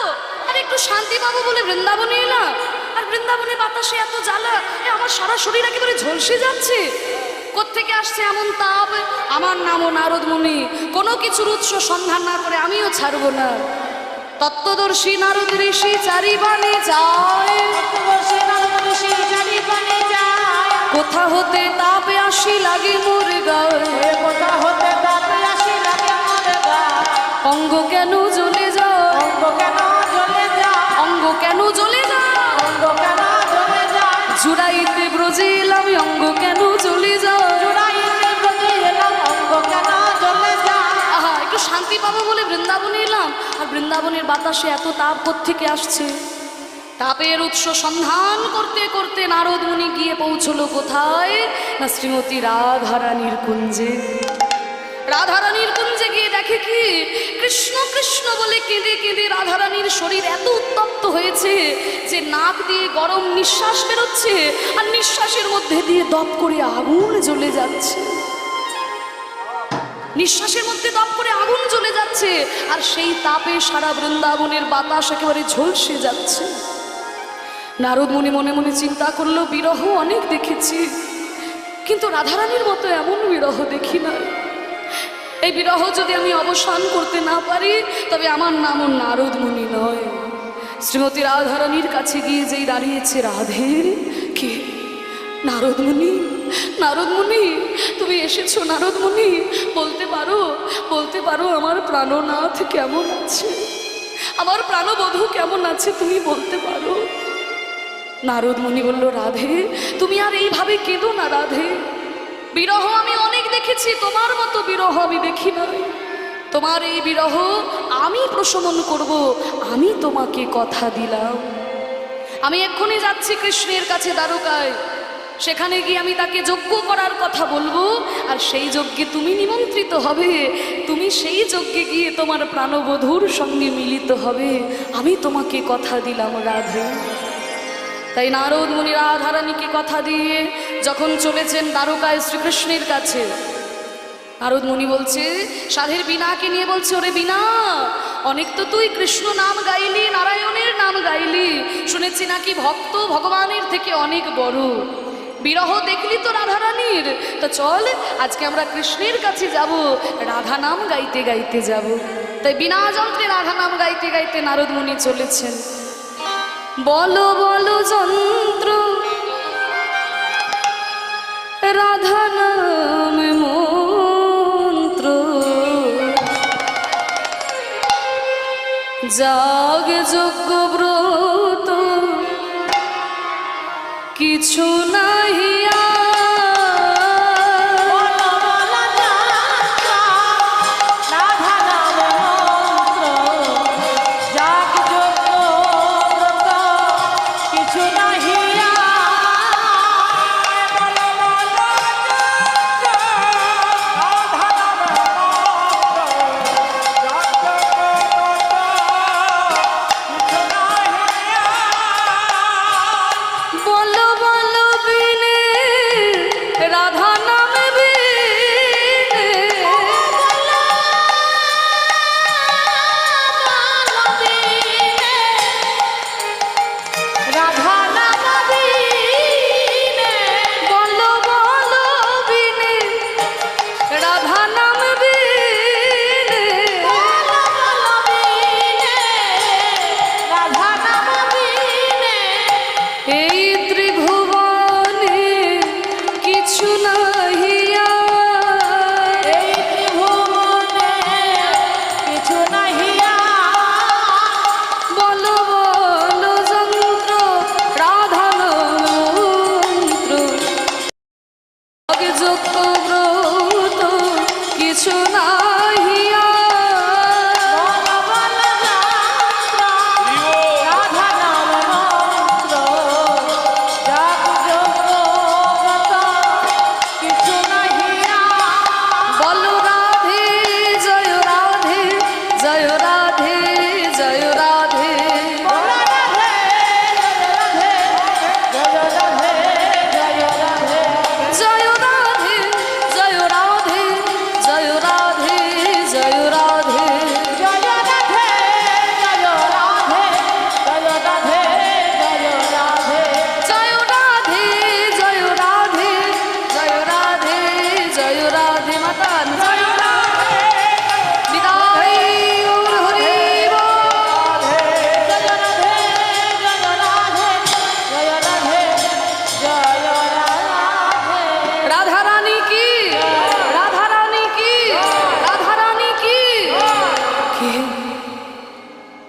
আর একটু শান্তি পাবো বলে বৃন্দাবনে এলাম, আর বৃন্দাবনের বাতাসে এত জ্বালা, আমার সারা শরীর একেবারে ঝলসে যাচ্ছে। কোত্থেকে আসছে এমন তাপ? আমার নামও নারদ মুনি, কোনো কিছুর উৎস সন্ধান না করে আমিও ছাড়বো না। তত্ত্বদর্শী নারদ ঋষি চারি বানে যায়, তত্ত্বদর্শী নারদ ঋষি চারি পানে যায়, কোথা হতে তাপে আসি লাগে মোর গায়, কোথা হতে তাপে আসি লাগে মোর গায়। অঙ্গ কেন জ্বলে যায়, অঙ্গ কেন জ্বলে যায়, অঙ্গ কেন জ্বলে যায়, অঙ্গ কেন জ্বলে যায়। জুড়াইতে ব্রজে এলাম অঙ্গ কেন জ্বলে যায়, জুড়াইতে ব্রজে এলাম অঙ্গ কেন জ্বলে যায়। আহা একটু শান্তি পাবো বলে বৃন্দাবনে এলাম, আর বৃন্দাবনের বাতাসে এত তাপ কোত্থেকে আসছে? তাপের উৎস সন্ধান করতে করতে নারদ মুনি গিয়ে পৌঁছলো কোথায়? না শ্রীমতী রাধারানীর কুঞ্জে। রাধারানীর কুঞ্জে গিয়ে দেখে কি, কৃষ্ণ কৃষ্ণ বলে কেঁদে কেঁদে রাধারানীর শরীর এত উত্তপ্ত হয়েছে যে নাক দিয়ে গরম নিঃশ্বাস বেরোচ্ছে, আর নিঃশ্বাসের মধ্যে দিয়ে দপ করে আগুন জ্বলে যাচ্ছে, নিঃশ্বাসের মধ্যে দপ করে আগুন জ্বলে যাচ্ছে, আর সেই তাপে সারা বৃন্দাবনের বাতাস একেবারে ঝলসে যাচ্ছে। নারদ মুনি মনে মনে চিন্তা করলো, বিরহ অনেক দেখেছি, কিন্তু রাধারানীর মতো এমন বিরহ দেখি না। এই বিরহ যদি আমি অবসান করতে না পারি, তবে আমার নামও নারদ মুনি নয়। শ্রীমতী রাধারানীর কাছে গিয়ে যেই দাঁড়িয়েছে রাধে, কে? নারদ মুনি, নারদ মুনি তুমি এসেছো? নারদ মুনি বলতে পারো, বলতে পারো আমার প্রাণনাথ কেমন আছে, আমার প্রাণবধূ কেমন আছে, তুমি বলতে পারো? নারদ মুনি বলল, রাধে তুমি আর এইভাবে কেঁদো না রাধে, বিরহ আমি অনেক দেখেছি, তোমার মতো বিরহ আমি দেখি নাই। তোমার এই বিরহ আমি প্রশমন করব, আমি তোমাকে কথা দিলাম। আমি এক্ষুনি যাচ্ছি কৃষ্ণের কাছে দ্বারকায়, সেখানে গিয়ে আমি তাকে যজ্ঞ করার কথা বলবো, আর সেই যজ্ঞে তুমি নিমন্ত্রিত হবে, তুমি সেই যজ্ঞে গিয়ে তোমার প্রাণবধূর সঙ্গে মিলিত হবে, আমি তোমাকে কথা দিলাম রাধে। তাই নারদ মুনি রাধারানীকে কথা দিয়ে যখন চলেছেন দ্বারকায় শ্রীকৃষ্ণের কাছে, নারদ মুনি বলছে, সাধের বীণাকে নিয়ে বলছে, ওরে বীণা, অনেক তো তুই কৃষ্ণ নাম গাইলি, নারায়ণের নাম গাইলি, শুনে শুনেছি নাকি ভক্ত ভগবানের থেকে অনেক বড়। বিরহ দেখলি তো রাধারানীর, তো চল আজকে আমরা কৃষ্ণের কাছে যাব, রাধা নাম গাইতে গাইতে যাব। তাই বিনা যন্ত্রে রাধা নাম গাইতে গাইতে নারদ মুনি চলেছেন। বলো বলো যন্ত্র রাধা নাম মন্ত্র, যাগ যজ্ঞ ব্রত কিছু নাহিয়া।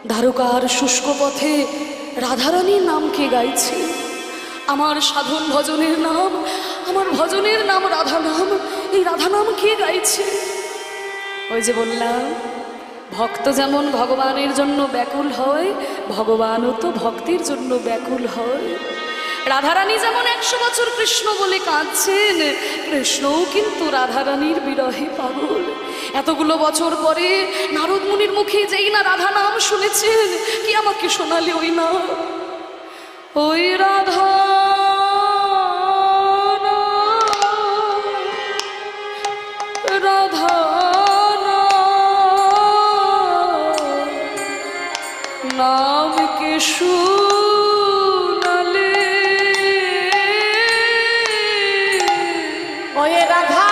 দ্বারকার শুষ্ক পথে রাধারানীর নাম কে গাইছে? আমার সাধন ভজনের নাম, আমার ভজনের নাম রাধা নাম। এই রাধা নাম কে গাইছে? ওই যে বললাম, ভক্ত যেমন ভগবানের জন্য ব্যাকুল হয়, ভগবানও তো ভক্তের জন্য ব্যাকুল হয়। রাধারানী যেমন 100 বছর কৃষ্ণ বলে কাঁদছেন, কৃষ্ণও কিন্তু রাধারানীর বিরহে পাগল। এতগুলো বছর পরে নারদ মুনির মুখে যেই না রাধা নাম শুনেছেন, কি আমাকে শোনালে ওই নাম, ওই রাধা রাধা নাম কে শুনালে, ওই রাধা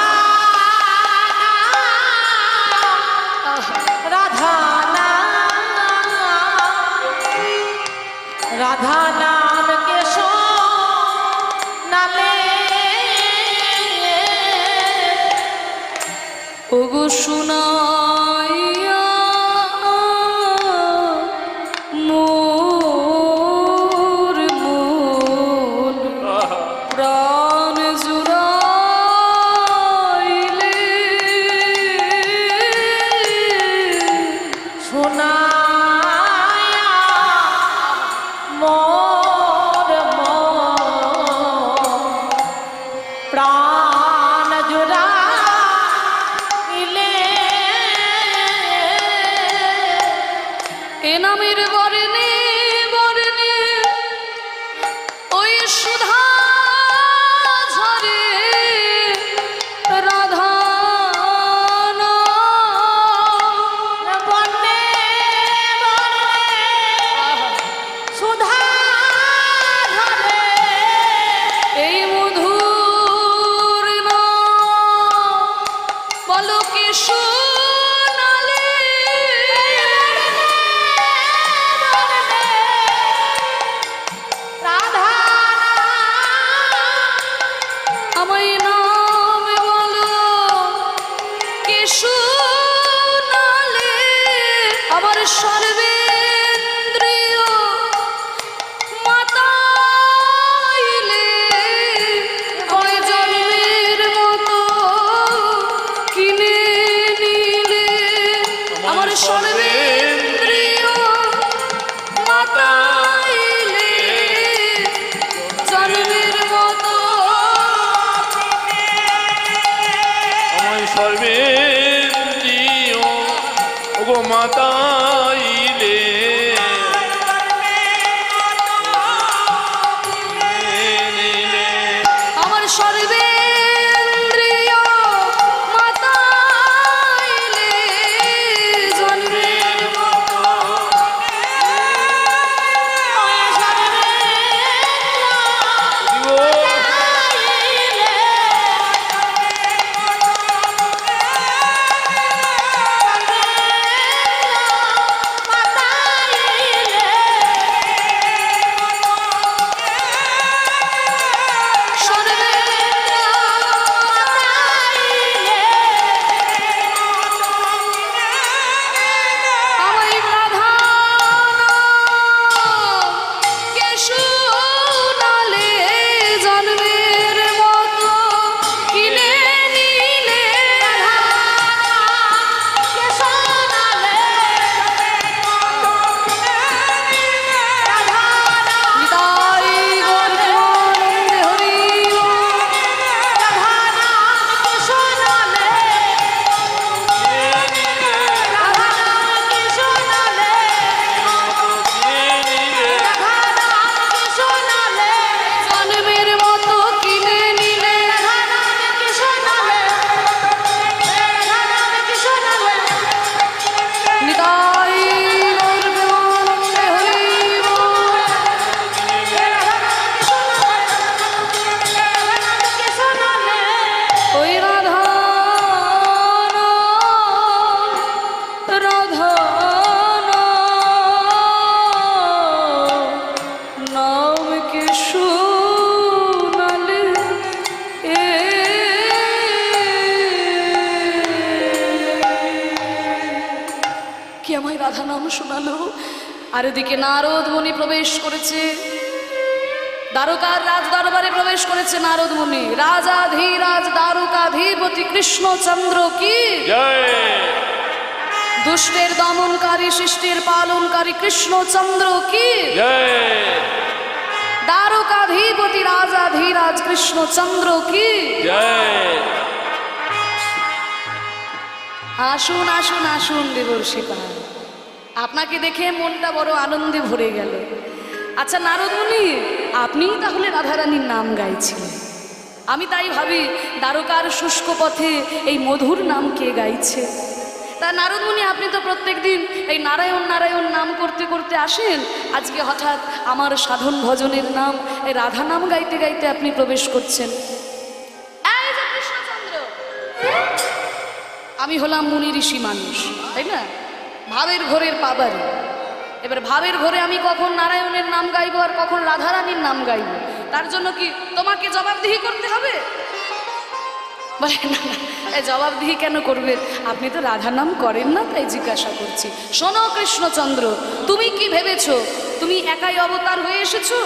রাধা রাধা নাম কে শুনালে, ওগো শুনাইয়া মোর মন প্রাণ জুড়াইলে, শোনায়া মোর প্রাণ জুড়াইলে, মাতাইলে নিলে আমার সর্বেন্দ্রিয় মাতাইলে জন্মের মতো আমায় রাধা কে শুনালে জন্মের মতো কিনে নিলে কে শুনালে নিতাই গৌর প্রেমানন্দে হরি জন্মের মতো কিনে নিলে নিতাই গৌর প্রেমানন্দে হরি ওই রাধা রাধা নাম কে শুনালে এ কি আমায় রাধা নাম শোনালো। আর এদিকে নারদ মুনি প্রবেশ করেছে, দ্বারকার রাজ দরবারে প্রবেশ করেছে নারদ মুনি। রাজাধীরাজ দ্বারকাধীপতি কৃষ্ণচন্দ্র কি জয় দুষ্টের দমনকারী সৃষ্টির পালনকারী কৃষ্ণচন্দ্র কি জয় দ্বারকাধীপতি রাজাধীরাজ কৃষ্ণচন্দ্র কি জয় আসুন আসুন আসুন দেবর্ষি পাল, আপনাকে দেখে মনটা বড় আনন্দে ভরে গেল। আচ্ছা নারদ মুনি, আপনিই তাহলে রাধারানীর নাম গাইছিলেন। আমি তাই ভাবি দ্বারকার শুষ্ক পথে এই মধুর নাম কে গাইছে। তা নারদ মুনি, আপনি তো প্রত্যেক দিন এই নারায়ণ নারায়ণ নাম করতে করতে আসেন, আজকে হঠাৎ আমার সাধন ভজনের নাম এই রাধা নাম গাইতে গাইতে আপনি প্রবেশ করছেন। এই যে কৃষ্ণচন্দ্র, আমি হলাম মুনি ঋষি মানুষ, তাই না? ভাবের ঘোরের পাবারি। এবার ভাবের ঘোরে আমি কখন নারায়ণের নাম গাইবো আর কখন রাধারানীর নাম গাইবো, তার জন্য কি তোমাকে জবাবদিহি করতে হবে? বলে না না, এই জবাবদিহি কেন করবেন? আপনি তো রাধা নাম করেন না, তাই জিজ্ঞাসা করছি। শোনো কৃষ্ণচন্দ্র, তুমি কি ভেবেছো তুমি একাই অবতার হয়ে এসেছো?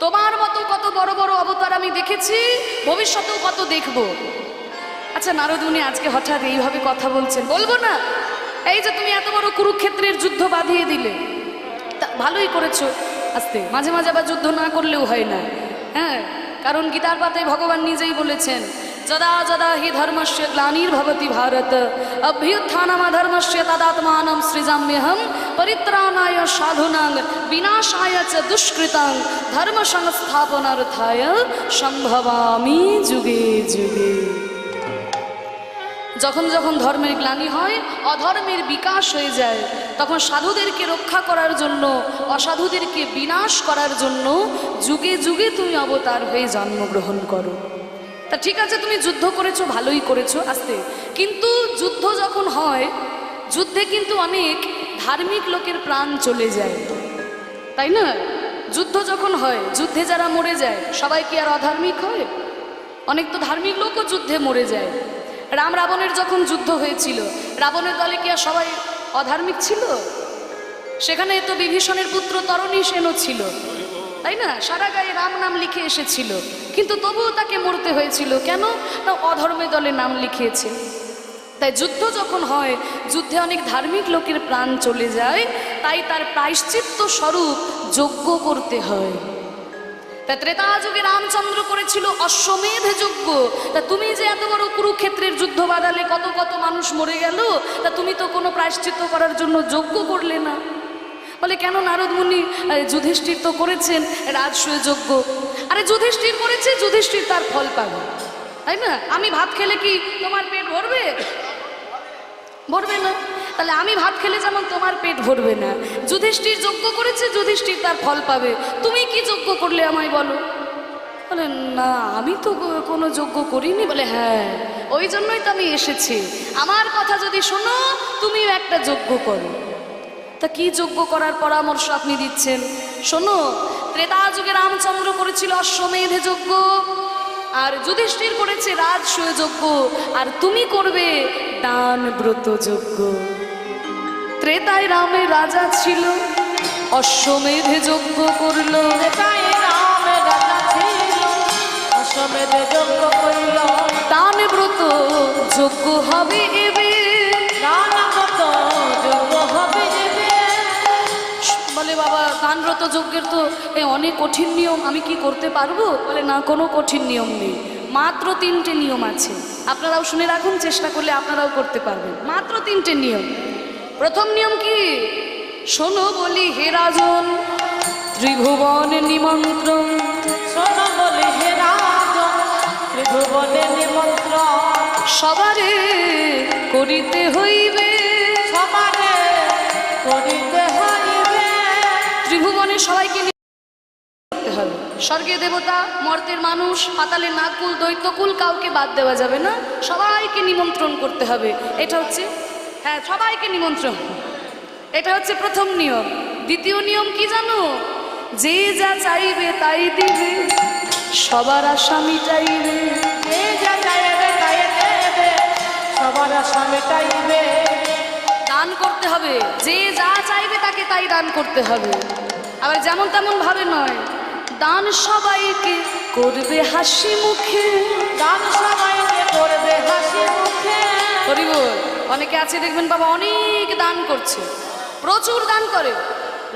তোমার মতো কত বড় বড় অবতার আমি দেখেছি, ভবিষ্যতেও কত দেখবো। আচ্ছা নারদ মুনি, আজকে হঠাৎ এইভাবে কথা বলছেন, বলবো না? এই যে তুমি এত বড় কুরুক্ষেত্রের যুদ্ধ বাঁধিয়ে দিলে, ভালোই করেছো। আস্তে মাঝে মাঝে আবার যুদ্ধ না করলেও হয় না, হ্যাঁ, কারণ গীতার পাতায় ভগবান নিজেই বলেছেন, যদা যদা হি ধর্মস্য গ্লানির্ভবতি ভারত অভ্যুত্থানমধর্মস্য তদাত্মানম সৃজাম্যহম পরিত্রাণায় সাধুনাং বিনাশায় চ দুষ্কৃতাং ধর্ম সংস্থাপনার্থায় সম্ভবামি যুগে যুগে। যখন যখন ধর্মের গ্লানি হয়, অধর্মের বিকাশ হয়ে যায়, তখন সাধুদেরকে রক্ষা করার জন্য, অসাধুদেরকে বিনাশ করার জন্য যুগে যুগে তুমি অবতার হয়ে জন্মগ্রহণ করো। তা ঠিক আছে, তুমি যুদ্ধ করেছো, ভালোই করেছো, আস্তে। কিন্তু যুদ্ধ যখন হয়, যুদ্ধে কিন্তু অনেক ধার্মিক লোকের প্রাণ চলে যায়, তাই না? যুদ্ধ যখন হয়, যুদ্ধে যারা মরে যায় সবাই কি আর অধার্মিক হয়? অনেক তো ধার্মিক লোকও যুদ্ধে মরে যায়। রাম রাবণের যখন যুদ্ধ হয়েছিল, রাবণের দলে কি আর সবাই অধার্মিক ছিল? সেখানে তো বিভীষণের পুত্র তরণী সেনও ছিল, তাই না? সারা গায়ে রাম নাম লিখে এসেছিল, কিন্তু তবুও তাকে মরতে হয়েছিল। কেন? না, অধর্মের দলে নাম লিখিয়েছে। তাই যুদ্ধ যখন হয়, যুদ্ধে অনেক ধার্মিক লোকের প্রাণ চলে যায়, তাই তার প্রায়শ্চিত্ত স্বরূপ যজ্ঞ করতে হয়। তা ত্রেতা যুগে রামচন্দ্র করেছিল অশ্বমেধ যজ্ঞ। তা তুমি যে এত বড় কুরুক্ষেত্রের যুদ্ধ বাঁধালে, কত কত মানুষ মরে গেল, তা তুমি তো কোনো প্রায়শ্চিত্ত করার জন্য যজ্ঞ করলে না। বলে কেন নারদ মুনি, যুধিষ্ঠির তো করেছেন রাজসূয় যজ্ঞ। আরে যুধিষ্ঠির করেছে, যুধিষ্ঠির তার ফল পাবে, তাই না? আমি ভাত খেলে কি তোমার পেট ভরবে? ভরবে না। তাহলে আমি ভাত খেলে যেমন তোমার পেট ভরবে না, যুধিষ্ঠির যজ্ঞ করেছে, যুধিষ্ঠির তার ফল পাবে। তুমি কি যজ্ঞ করলে আমায় বলো? বলে না, আমি তো কোনো যজ্ঞ করিনি। বলে হ্যাঁ, ওই জন্যই তো আমি এসেছি। আমার কথা যদি শোনো, তুমিও একটা যজ্ঞ করো। তা কি যজ্ঞ করার পরামর্শ আপনি দিচ্ছেন? শোনো, ত্রেতা যুগে রামচন্দ্র করেছিল অশ্বমেধ যজ্ঞ, আর যুধিষ্ঠির করেছে রাজসূয় যজ্ঞ, আর তুমি করবে দান ব্রত যজ্ঞ। ত্রেতায় রামের রাজা ছিল, অশ্বমেধ যজ্ঞ করলো। ত্রেতায় রামের রাজা ছিল, অশ্বমেধ যজ্ঞ করিল। দান ব্রত যজ্ঞ হবে এবে, দান ব্রত যজ্ঞ হবে এবে। বলে বাবা, দানব্রত যজ্ঞের তো অনেক কঠিন নিয়ম, আমি কি করতে পারবো? বলে না, কোনো কঠিন নিয়ম নেই, মাত্র 3টে নিয়ম আছে। আপনারাও শুনে রাখুন, চেষ্টা করলে আপনারাও করতে পারবেন। মাত্র 3টে নিয়ম। প্রথম নিয়ম কি? শোনো বলি হে রাজন, ত্রিভুবন নিমন্ত্রণ। শোনো বলি হে রাজন, ত্রিভুবনে নিমন্ত্রণ। সবারে করিতে হইবে, সবারে করিতে হইবে। ত্রিভুবনে সবাইকে করতে হবে। স্বর্গে দেবতা, মর্তের মানুষ, পাতালে নাগকুল, দৈত্যকুল, কাউকে বাদ দেওয়া যাবে না, সবাইকে নিমন্ত্রণ করতে হবে। এটা হচ্ছে, হ্যাঁ, সবাইকে নিমন্ত্রণ। এটা হচ্ছে প্রথম নিয়ম। দ্বিতীয় নিয়ম কি জানো? যে যা চাইবে তাই দিবে, সবার আশা মিটাইবে। যে যা চাইবে তাই দেবে, সবার আশা মিটাইবে। দান করতে হবে, যে যা চাইবে তাকে তাই দান করতে হবে। আবার যেমন তেমন ভাবে নয়, দান সবাইকে করবে হাসি মুখে। দান সবাইকে করবে হাসি মুখে। করিব। অনেকে আছে দেখবেন বাবা, অনেক দান করছে, প্রচুর দান করে,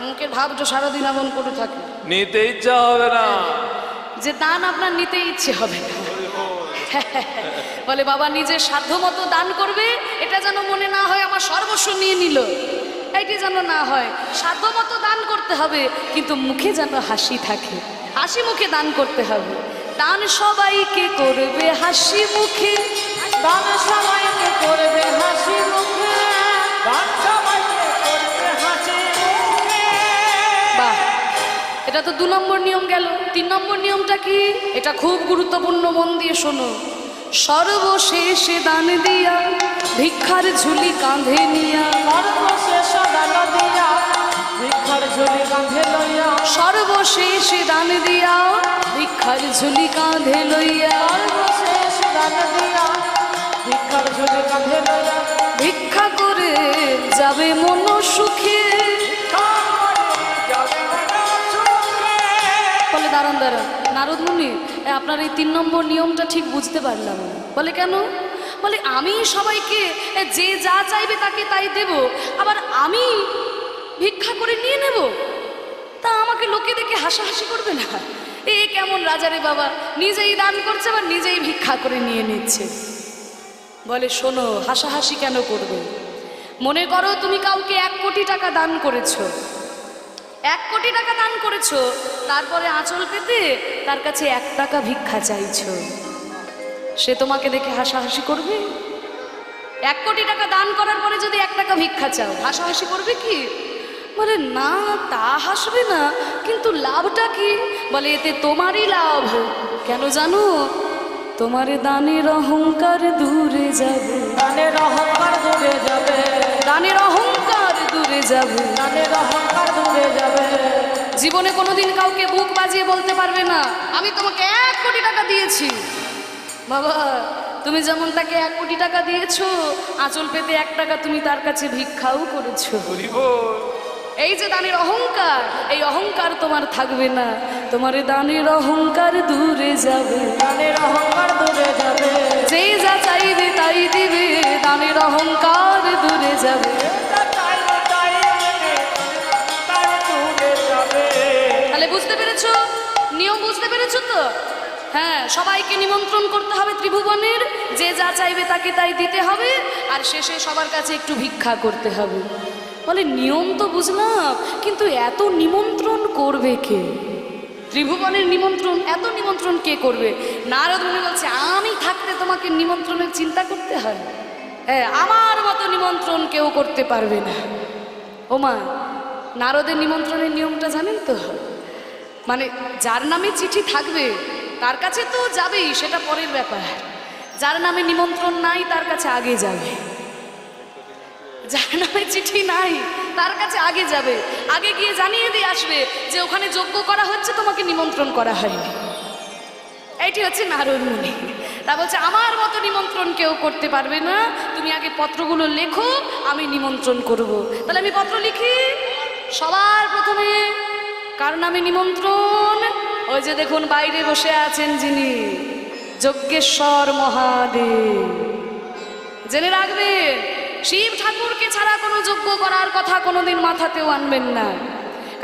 মুখের ভাবটা সারাদিন এমন করে থাকে, নিতে ইচ্ছা হবে না, যে দান আপনার নিতে ইচ্ছে হবে না। বলে বাবা, নিজের সাধ্য মতো দান করবে, এটা যেন মনে না হয় আমার সর্বস্ব নিয়ে নিল, এইটি যেন না হয়। সাধ্য মতো দান করতে হবে, কিন্তু মুখে যেন হাসি থাকে, হাসি মুখে দান করতে হবে। দান সবাইকে করবে হাসি মুখে। দান সবাইকে করবে হাসি মুখে। দান সবাইকে করবে হাসি মুখে। বাহ, এটা তো 2 নম্বর নিয়ম গেল। 3 নম্বর নিয়মটা কি? এটা খুব গুরুত্বপূর্ণ, মন দিয়ে শোনো। সর্বশেষে দান দিয়া, ভিক্ষার ঝুলি কাঁধে নিয়া। সর্বশেষ দান দিয়া, ভিক্ষার ঝুলি কাঁধে লইয়া। সর্বশেষে দান দিয়া, ভিক্ষার ঝুলি কাঁধে লইয়া। সর্বশেষ দান দিয়া, ভিক্ষার ঝুলি কাঁধে লইয়া। ভিক্ষা করে যাবে মন সুখে। বলে দাঁড়ান দাঁড়ান নারদ মুনি, আপনার এই 3 নম্বর নিয়মটা ঠিক বুঝতে পারলাম না। বলে কেন? বলে আমি সবাইকে যে যা চাইবে তাকে তাই দেব, আবার আমি ভিক্ষা করে নিয়ে নেব, তা আমাকে লোকে দেখে হাসাহাসি করবে না? এ কেমন রাজারে বাবা, নিজেই দান করছে আবার নিজেই ভিক্ষা করে নিয়ে নিচ্ছে। বলে শোনো, হাসাহাসি কেন করবে? মনে করো তুমি কাউকে 1 কোটি টাকা দান করেছো, 1 কোটি টাকা দান করেছো, তারপরে আঁচল পেতে তার কাছে 1 টাকা ভিক্ষা চাইছো, সে তোমাকে দেখে হাসাহাসি করবে? 1 কোটি টাকা দান করার পরে যদি 1 টাকা ভিক্ষা চাও, হাসাহাসি করবে কি? বলে না, তা হাসবে না, কিন্তু লাভটা কি? বলে এতে তোমারই লাভ। কেন জানো? তোমার দানের অহংকার দূরে যাবে। দানের অহংকার দূরে যাবে। দানের অহংকার দূরে যাবে। দানের অহংকার দূরে যাবে। জীবনে কোনোদিন কাউকে বুক বাজিয়ে বলতে পারবে না আমি তোমাকে 1 কোটি টাকা দিয়েছি। বাবা, তুমি যেমন তাকে 1 কোটি টাকা দিয়েছো, আঁচল পেতে 1 টাকা তুমি তার কাছে ভিক্ষাও করেছো। এই যে দানের অহংকার, এই অহংকার তোমার থাকবে না, তোমার দানের অহংকার দূরে যাবে। দানের অহংকার দূরে যাবে। যে যা চাইবে তাই দিবে, দানের অহংকার দূরে যাবে। তাহলে বুঝতে পেরেছো? নিয়ম বুঝতে হ্যাঁ, সবাইকে নিমন্ত্রণ করতে হবে ত্রিভুবনের, যে যা চাইবে তাকে তাই দিতে হবে, আর শেষে সবার কাছে একটু ভিক্ষা করতে হবে। বলে নিয়ম তো বুঝলাম, কিন্তু এত নিমন্ত্রণ করবে কে? ত্রিভুবনের নিমন্ত্রণ, এত নিমন্ত্রণ কে করবে? নারদ মুনি বলছে আমি থাকতে তোমাকে নিমন্ত্রণের চিন্তা করতে হয়? হ্যাঁ, আমার মতো নিমন্ত্রণ কেউ করতে পারবে না। ওমা, নারদের নিমন্ত্রণের নিয়মটা জানেন তো? মানে যার নামে চিঠি থাকবে তার কাছে তো যাবেই, সেটা পরের ব্যাপার। যার নামে নিমন্ত্রণ নাই তার কাছে আগে যাবে, যার নামে চিঠি নাই তার কাছে আগে যাবে, আগে গিয়ে জানিয়ে দিয়ে আসবে যে ওখানে যজ্ঞ করা হচ্ছে, তোমাকে নিমন্ত্রণ করা হয়নি। এইটি হচ্ছে নারদ মুনি। তা বলছে আমার মতো নিমন্ত্রণ কেউ করতে পারবে না, তুমি আগে পত্রগুলো লেখো, আমি নিমন্ত্রণ করব। তাহলে আমি পত্র লিখি। সবার প্রথমে কার নামে নিমন্ত্রণ? ওই যে দেখুন বাইরে বসে আছেন যিনি, যজ্ঞেশ্বর মহাদেব। জেনে রাখবেন, শিব ঠাকুরকে ছাড়া কোনো যজ্ঞ করার কথা কোনোদিন মাথাতেও আনবেন না,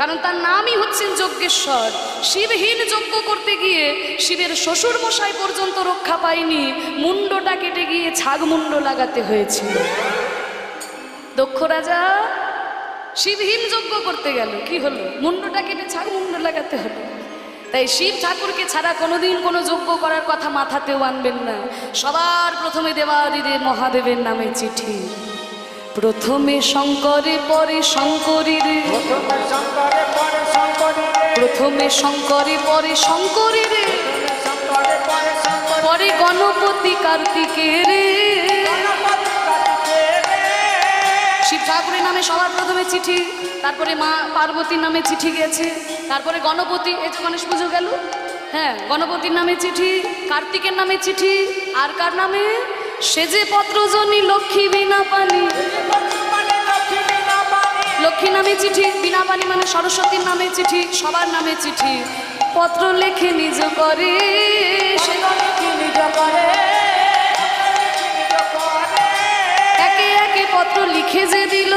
কারণ তার নামই হচ্ছেন যজ্ঞেশ্বর। শিবহীন যজ্ঞ করতে গিয়ে শিবের শ্বশুর মশাই পর্যন্ত রক্ষা পায়নি, মুন্ডটা কেটে গিয়ে ছাগ মুন্ড লাগাতে হয়েছিল। দক্ষ রাজা শিবহীন যজ্ঞ করতে গেল, কি হলো? মুন্ডটা কেটে ছাগ মুন্ড লাগাতে হলো। তাই শিব ঠাকুরকে ছাড়া কোনোদিন কোনো যজ্ঞ করার কথা মাথাতেও আনবেন না। সবার প্রথমে দেবাদিদেব মহাদেবের নামে চিঠি। প্রথমে শঙ্করে পরে শঙ্করী রে, প্রথমে শঙ্করে পরে শঙ্করী রে, পরে গণপতি কার্তিকে রে। শিব ঠাকুরের নামে সবার প্রথমে চিঠি, তারপরে মা পার্বতীর নামে চিঠি গেছে, তারপরে গণপতি, এই তো গণেশ পুজো গেল, হ্যাঁ গণপতির নামে চিঠি, কার্তিকের নামে চিঠি, আর কার নামে? সেজে পত্রজনী লক্ষ্মী বিনা পানি, লক্ষ্মী নামে চিঠি, বিনা পানি মানে সরস্বতীর নামে চিঠি, সবার নামে চিঠি। পত্র লেখে নিজ করে, একে একে পত্র লিখে যে দিল,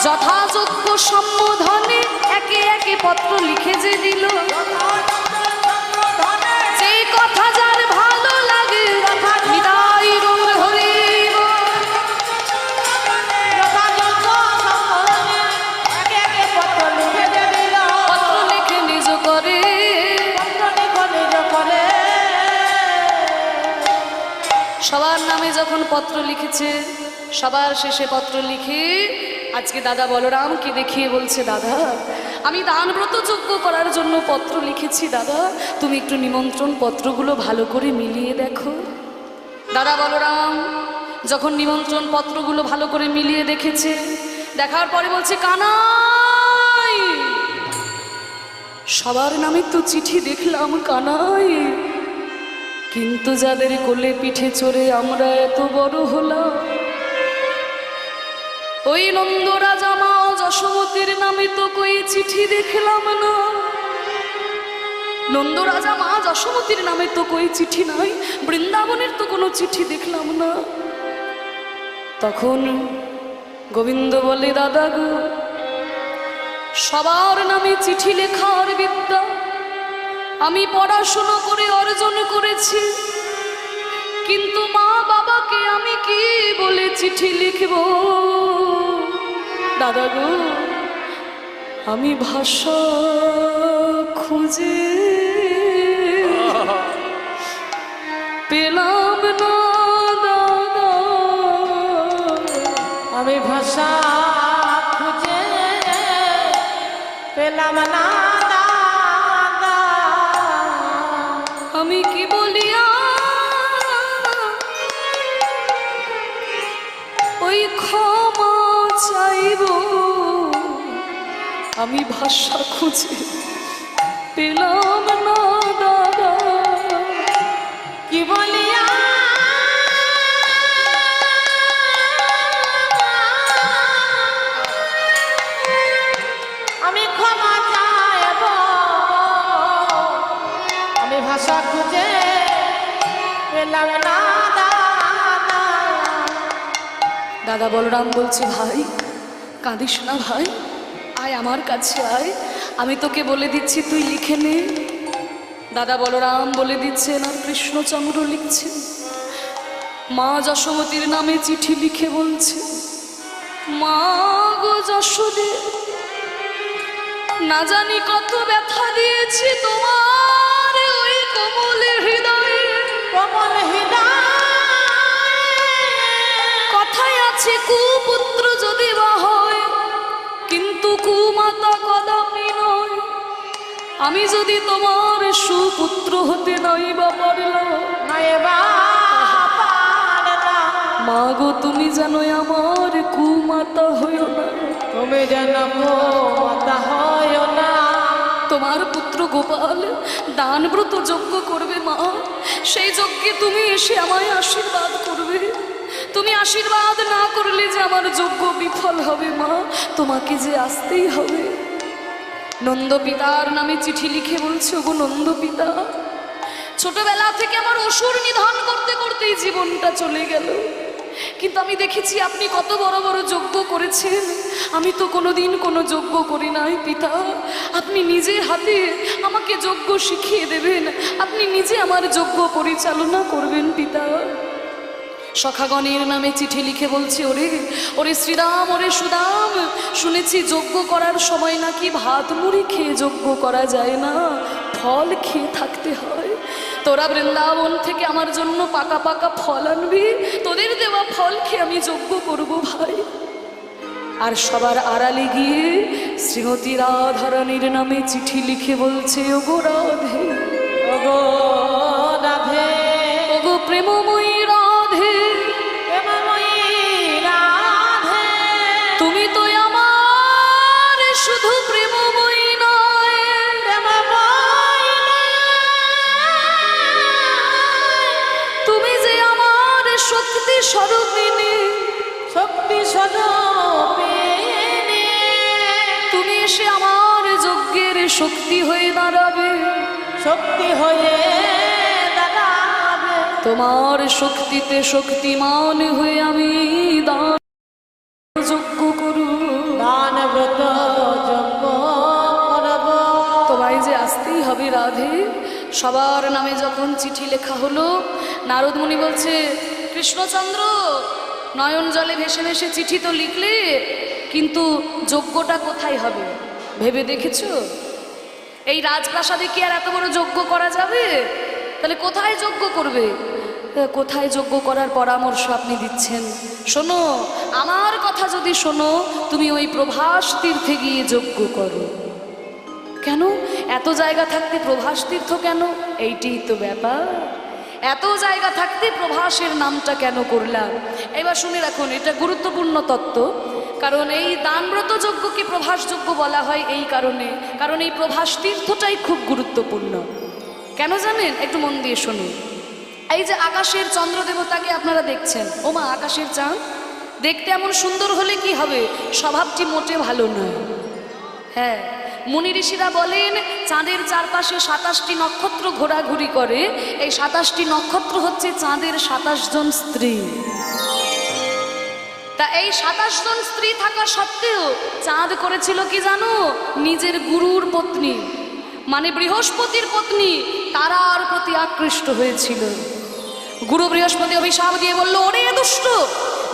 যথাযোগ্য সম্বোধনে একে একে পত্র লিখে যে দিল। যেই কথা যার ভালো লাগে নিতাই গৌর হরি বল। পত্র লিখে নিজ করে, সবার নামে যখন পত্র লিখেছে, সবার শেষে পত্র লিখে আজকে দাদা বলরামকে দেখিয়ে বলছে, দাদা আমি দানব্রত যজ্ঞ করার জন্য পত্র লিখেছি, দাদা তুমি একটু নিমন্ত্রণ পত্রগুলো ভালো করে মিলিয়ে দেখো। দাদা বলরাম যখন নিমন্ত্রণ পত্রগুলো ভালো করে মিলিয়ে দেখেছে, দেখার পরে বলছে, কানাই সবার নামে তো চিঠি দেখলাম কানাই, কিন্তু যাদের কোলে পিঠে চড়ে আমরা এত বড় হলাম, ওই নন্দ রাজা মা যশোমতীর নামে তো কই চিঠি দেখলাম না। নন্দ রাজা মা যশোমতীর নামে তো কই চিঠি নাই, বৃন্দাবনের তো কোনো চিঠি দেখলাম না। তখন গোবিন্দ বলে, দাদা গো, সবার নামে চিঠি লেখার বিদ্যা আমি পড়াশুনো করে অর্জন করেছি, কিন্তু মা বাবাকে আমি কি বলে চিঠি লিখব? দাদা গো, আমি ভাষা খুঁজে পেলাম না দাদা, আমি ভাষা খুঁজে পেলাম না দাদা, আমি কি বলিয়া ওই ক্ষমা চাইব? আমি ভাষা খুঁজে পেলাম না দাদা, কি বলিয়া আমি ক্ষমা চাইব? আমি ভাষা খুঁজে পেলাম না দাদা। দাদা বলরাম বলছে, ভাই কাঁদিস না ভাই, আয় আমার কাছে আয়, আমি তোকে বলে দিচ্ছি তুই লিখে নে। দাদা বলরাম বলে দিচ্ছেন আর কৃষ্ণচন্দ্র লিখছেন, মা যশোমতীর নামে চিঠি লিখে বলছে, মা গো যশোদে, না জানি কত ব্যথা দিয়েছি তোমার ওই কোমল হৃদয়ে। কমল হৃদয় কথায় আছে কুপুত্র যদি বা হয়, কিন্তু কুমাতা কদাপি নয়। আমি যদি তোমার সুপুত্র হতে নাই বা পারলাম, নয় বা পারলাম। মা গো তুমি জানো আমার কুমাতা হইও না। তুমি যেন মাতা হয় না। তোমার পুত্র গোপাল দানব্রত যজ্ঞ করবে মা, সেই যজ্ঞে তুমি এসে আমায় আশীর্বাদ করবে। তুমি আশীর্বাদ না করলে যে আমার যজ্ঞ বিফল হবে মা, তোমাকে যে আসতেই হবে। নন্দ পিতার নামে চিঠি লিখে বলছে, ওগো নন্দ পিতা, ছোটবেলা থেকে আমার অসুর নিধন করতে করতেই জীবনটা চলে গেল, কিন্তু আমি দেখেছি আপনি কত বড় বড় যজ্ঞ করেছেন, আমি তো কোনোদিন কোনো যজ্ঞ করি নাই পিতা। আপনি নিজে হাতে আমাকে যজ্ঞ শিখিয়ে দেবেন, আপনি নিজে আমার যজ্ঞ পরিচালনা করবেন পিতা। সখাগণের নামে চিঠি লিখে বলছে, ওরে ওরে শ্রীরাম, ওরে সুদাম, শুনেছি যজ্ঞ করার সময় নাকি ভাত মুড়ি খেয়ে যজ্ঞ করা যায় না, ফল খেয়ে থাকতে হয়। তোরা বৃন্দাবন থেকে আমার জন্য পাকা পাকা ফল আনবি, তোদের দেওয়া ফল খেয়ে আমি যজ্ঞ করব ভাই। আর সবার আড়ালে গিয়ে শ্রীমতী রাধারানীর নামে চিঠি লিখে বলছে, ওগো রাধে, ওগো রাধে, ওগো প্রেমময়ী রাধে, প্রেমময়ী রাধে, তুমি তো আমার শুধু প্রেমময়ী নয়, প্রেমময়ী তুমি যে আমার শক্তি স্বরূপিণী। শক্তি স্বরূপিণী, তুমি এসে আমার যজ্ঞের শক্তি হয়ে দাঁড়াবে, শক্তি হয়ে দাঁড়াবে। তোমার শক্তিতে শক্তিমান হয়ে আমি দান যজ্ঞ করু। দান ব্রত যজ্ঞ করব। তোমায় যে আসতেই হবে রাধে। সবার নামে যখন চিঠি লেখা হলো, নারদ মুনি বলছে, কৃষ্ণচন্দ্র নয়ন জলে ভেসে ভেসে চিঠি তো লিখলে, কিন্তু যজ্ঞটা কোথায় হবে ভেবে দেখেছো? এই রাজপ্রাসাদে কি আর এত বড় যজ্ঞ করা যাবে? তাহলে কোথায় যজ্ঞ করবে? কোথায় যজ্ঞ করার পরামর্শ আপনি দিচ্ছেন? শোনো, আমার কথা যদি শোনো, তুমি ওই প্রভাস তীর্থে গিয়ে যজ্ঞ করো। কেন এত জায়গা থাকতে প্রভাস তীর্থ কেন? এইটাই তো ব্যাপার, এত জায়গা থাকতে প্রভাসের নামটা কেন করলাম? এবার শুনে রাখুন, এটা গুরুত্বপূর্ণ তত্ত্ব। কারণ এই দানব্রত যজ্ঞকে প্রভাস যজ্ঞ বলা হয় এই কারণে, কারণ এই প্রভাস তীর্থটাই খুব গুরুত্বপূর্ণ। কেন জানেন? একটু মন দিয়ে শুনুন। এই যে আকাশের চন্দ্র দেবতাকে আপনারা দেখছেন, ও মা আকাশের চাঁদ দেখতে এমন সুন্দর হলে কি হবে? স্বভাবটি মোটে ভালো নয়। হ্যাঁ, মুনি ঋষিরা বলেন চাঁদের চারপাশে 27টি নক্ষত্র ঘোরাঘুরি করে, এই 27টি নক্ষত্র হচ্ছে চাঁদের 27 জন স্ত্রী। তা এই 27 জন স্ত্রী থাকা সত্ত্বেও চাঁদ করেছিল কি জানো? নিজের গুরুর পত্নী মানে বৃহস্পতির পত্নী তারার প্রতি আকৃষ্ট হয়েছিল। গুরু বৃহস্পতি অভিশাপ দিয়ে বলল, ওরে দুষ্ট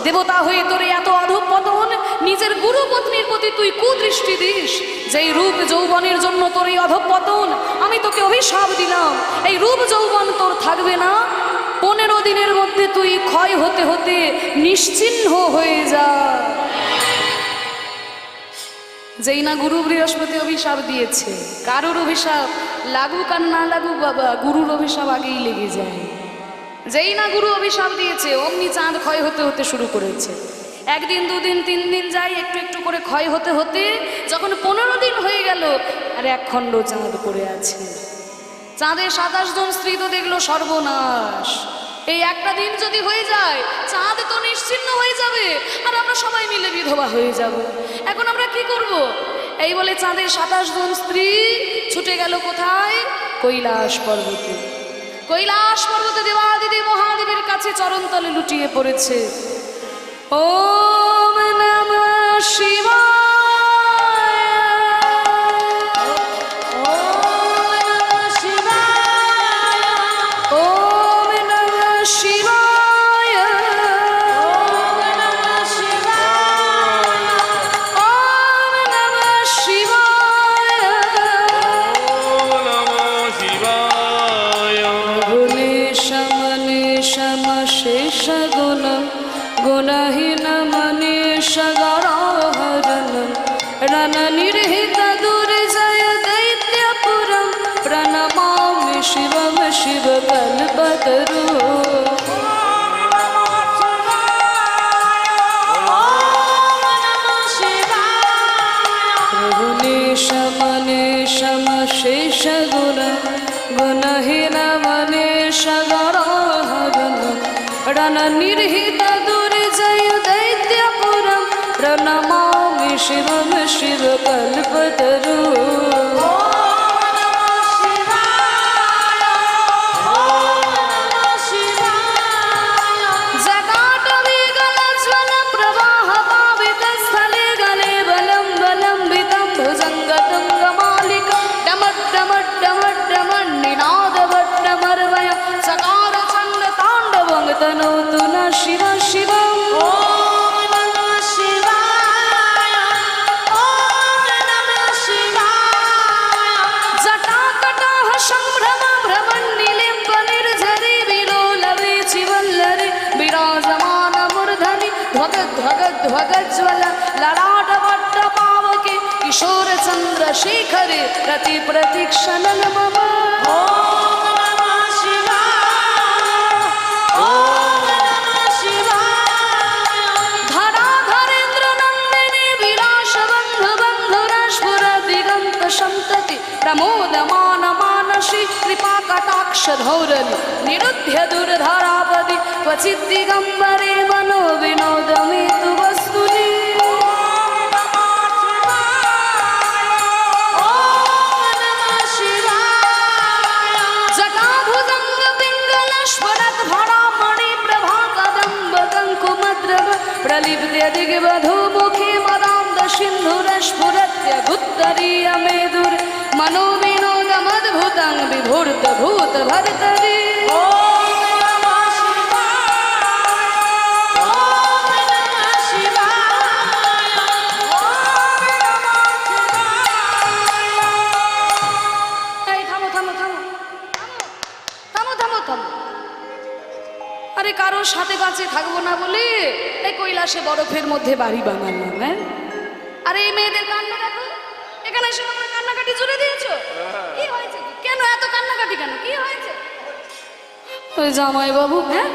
দেবতা হয়ে তোরে এত অধঃপতন, নিজের গুরু পত্নীর প্রতি তুই কুদৃষ্টি দিস, যেই রূপ যৌবনের জন্য তোর এই অধঃপতন, আমি তোকে অভিশাপ দিলাম, এই রূপ যৌবন তোর থাকবে না, 15 দিনের মধ্যে তুই ক্ষয় হতে হতে নিশ্চিহ্ন হয়ে যা। যেই না গুরু বৃহস্পতি অভিশাপ দিয়েছে, কারোর অভিশাপ লাগুক আর না লাগুক বাবা, গুরুর অভিশাপ আগেই লেগে যায়। যেই না গুরু অভিশাপ দিয়েছে, অমনি চাঁদ ক্ষয় হতে হতে শুরু করেছে। 1 দিন 2 দিন 3 দিন যায়, একটু একটু করে ক্ষয় হতে হতে যখন 15 দিন হয়ে গেল, আর 1 খণ্ড চাঁদ পড়ে আছে। চাঁদের 27 জন স্ত্রী তো দেখলো সর্বনাশ, এই একটা দিন যদি হয়ে যায় চাঁদ তো নিশ্চিহ্ন হয়ে যাবে, আর আমরা সবাই মিলে বিধবা হয়ে যাব। এখন আমরা কি করব? এই বলে চাঁদের 27 জন স্ত্রী ছুটে গেল কোথায়? কৈলাস পর্বতে। কৈলাস পর্বতে দেবাদিদেব মহাদেবের কাছে চরণতলে লুটিয়ে পড়েছে। ওম নমঃ শিবায়, ওম নমঃ শিবায়, रणनिर्हित दुर्जय दैत्यपुरं प्रणमामि शिवं शिवकल्पतरु शेषगुण गुणहीन मनीष गणहरण रणनिर्हित दुर्जय दैत्यपुरं प्रणमामि शिवं शिवकल्पतरु जटाटवीगलज्वल प्रवाह पावितस्थले गले बलं बलम्बितं भुजङ्गतुङ्गमालिका डमड्डमड्डमड्डमन्निनादवड्डमर्वय सकार चण्ड ताण्डवं तनोतु न शिव शिवम् जटाकटाः सम्भ्रम भ्रमन्निलिम्ब निर्झरि विलोलवीचिवल्लरि विराजमानमूर्धनि ध्वगध्वगध्वगज्वल ललाटवड्डपावके किशोरचन्द्रशेखरे प्रतिप्रतीक्षणं मम धराधरेन्द्रनन्दिनी विलासबन्धुबन्धुरास्फुरदिगन्तसन्तति प्रमोदमान मानसी कृपाकटाक्षधौरनि निरुध्य दुर्धरापदि क्वचिद्दिगम्बरे मनो विनोदमेतु वस्तुनि प्रलिप्य दिग्बधूमुखे मदान्ध सिन्धुरस्फुरत्य भुत्तरीयमेदुर् मनो विनोदमद्भुतं विभूर्तभूत भर्तरि আরে কারোর সাথে কাছে থাকবো না বলে এই কৈলাসে বরফের মধ্যে বাড়ি বানালাম। হ্যাঁ, আরে এই মেয়েদের কান্না দেখো, এখানে এসে তোমরা কান্নাকাটি জুড়ে দিয়েছো। কি হয়েছে? কেন এত কান্নাকাটি কেন? কি হয়েছে? ওই জামাই বাবু, হ্যাঁ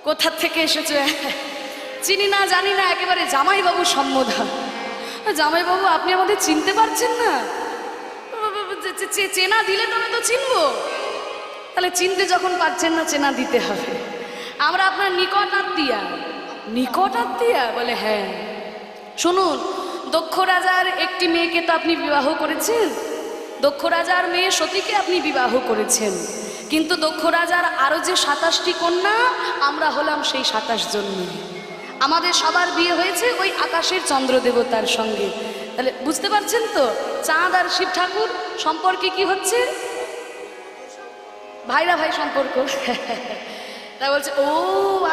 কোথা থেকে এসেছো? চিনি না জানি না, একেবারে জামাই বাবু সম্বোধন। জামাই বাবু, আপনি আমাদের চিনতে পারছেন না? চেনা দিলে তবে তো চিনবো। তাহলে চিনতে যখন পারছেন না, চেনা দিতে হবে। আমরা আপনার নিকট আত্মীয়া। নিকট আত্মীয়া? বলে হ্যাঁ। শুনুন, দক্ষ রাজার একটি মেয়েকে তো আপনি বিবাহ করেছেন। দক্ষ রাজার মেয়ে সতীকে আপনি বিবাহ করেছেন, কিন্তু দক্ষ রাজার আরও যে 27টি কন্যা, আমরা হলাম সেই 27 জন মেয়ে। আমাদের সবার বিয়ে হয়েছে ওই আকাশের চন্দ্র দেবতার সঙ্গে। তাহলে বুঝতে পারছেন তো চাঁদ আর শিব ঠাকুর সম্পর্কে কি হচ্ছে? ভাইরা ভাই সম্পর্ক। তা বলছে ও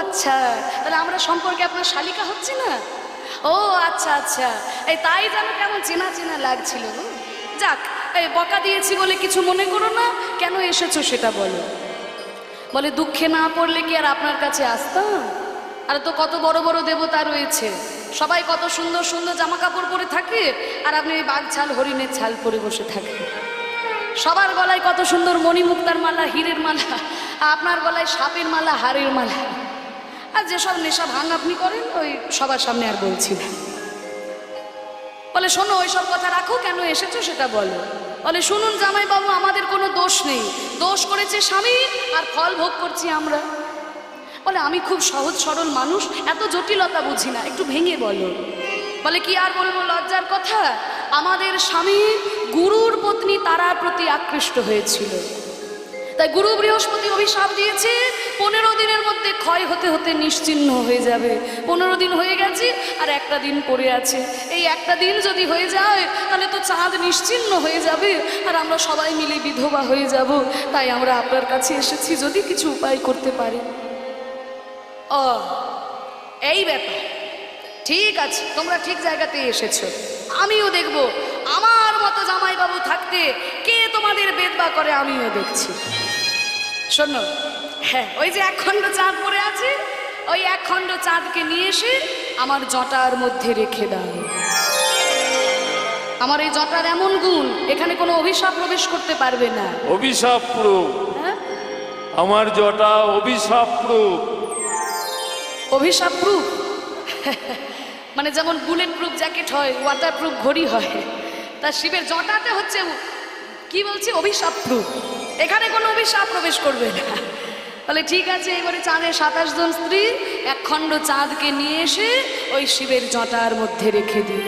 আচ্ছা, তাহলে আমরা সম্পর্কে আপনার শালিকা হচ্ছে না? ও আচ্ছা আচ্ছা, এই তাই যেন কেমন চেনা চেনা লাগছিল। যাক, এই বকা দিয়েছি বলে কিছু মনে করো না। কেন এসেছো সেটা বলো। বলে দুঃখে না পড়লে কি আর আপনার কাছে আসতাম? আর তো কত বড় বড় দেবতা রয়েছে, সবাই কত সুন্দর সুন্দর জামা কাপড় পরে থাকে, আর আপনি ওই বাঘ ছাল হরিণের ছাল পরে বসে থাকেন। সবার গলায় কত সুন্দর মণিমুক্তার মালা, হীরের মালা, আপনার গলায় সাপের মালা, হাড়ের মালা। আর যেসব নেশা ভাঙ আপনি করেন, ওই সবার সামনে আর বলছি না। বলে শোনো, ওইসব কথা রাখো, কেন এসেছো সেটা বলো। বলে শুনুন জামাইবাবু, আমাদের কোনো দোষ নেই, দোষ করেছে স্বামী আর ফল ভোগ করছি আমরা। বলে আমি খুব সহজ সরল মানুষ, এত জটিলতা বুঝি না, একটু ভেঙে বলো। বলে কি আর বলবো, লজ্জার কথা, আমাদের স্বামী গুরুর পত্নী তারার প্রতি আকৃষ্ট হয়েছিল। তাই গুরু বৃহস্পতি অভিশাপ দিয়েছে 15 দিনের মধ্যে ক্ষয় হতে হতে নিশ্চিহ্ন হয়ে যাবে। 15 দিন হয়ে গেছে আর একটা দিন পড়ে আছে। এই একটা দিন যদি হয়ে যায় তাহলে তো চাঁদ নিশ্চিহ্ন হয়ে যাবে আর আমরা সবাই মিলে বিধবা হয়ে যাব। তাই আমরা আপনার কাছে এসেছি, যদি কিছু উপায় করতে পারি। ও এই ব্যাপার, ঠিক আছে, তোমরা ঠিক জায়গাতে এসেছো। আমিও দেখব আমার মতো জামাইবাবু থাকতে কে তোমাদের বেদবা করে, আমিও দেখছি। শোনো, হ্যাঁ, ওই যে 1 খণ্ড চাঁদ পড়ে আছে, ওই 1 খণ্ড চাঁদকে নিয়ে এসে আমার জটার মধ্যে রেখে দাও। আমার এই জটার এমন গুণ, এখানে কোনো অভিশাপ প্রবেশ করতে পারবে না। অভিশাপ প্রুফ, হ্যাঁ, আমার জটা অভিশাপ প্রুফ। অভিশাপ প্রুফ মানে যেমন বুলেট প্রুফ জ্যাকেট হয়, ওয়াটার প্রুফ ঘড়ি হয়, তা শিবের জটাতে হচ্ছে কি বলছি, অভিশাপ প্রুফ। এখানে কোনো অভিশাপ প্রবেশ করবে না। তাহলে ঠিক আছে, এবারে চাঁদের 27 জন স্ত্রী এক খণ্ড চাঁদকে নিয়ে এসে ওই শিবের জটার মধ্যে রেখে দিল।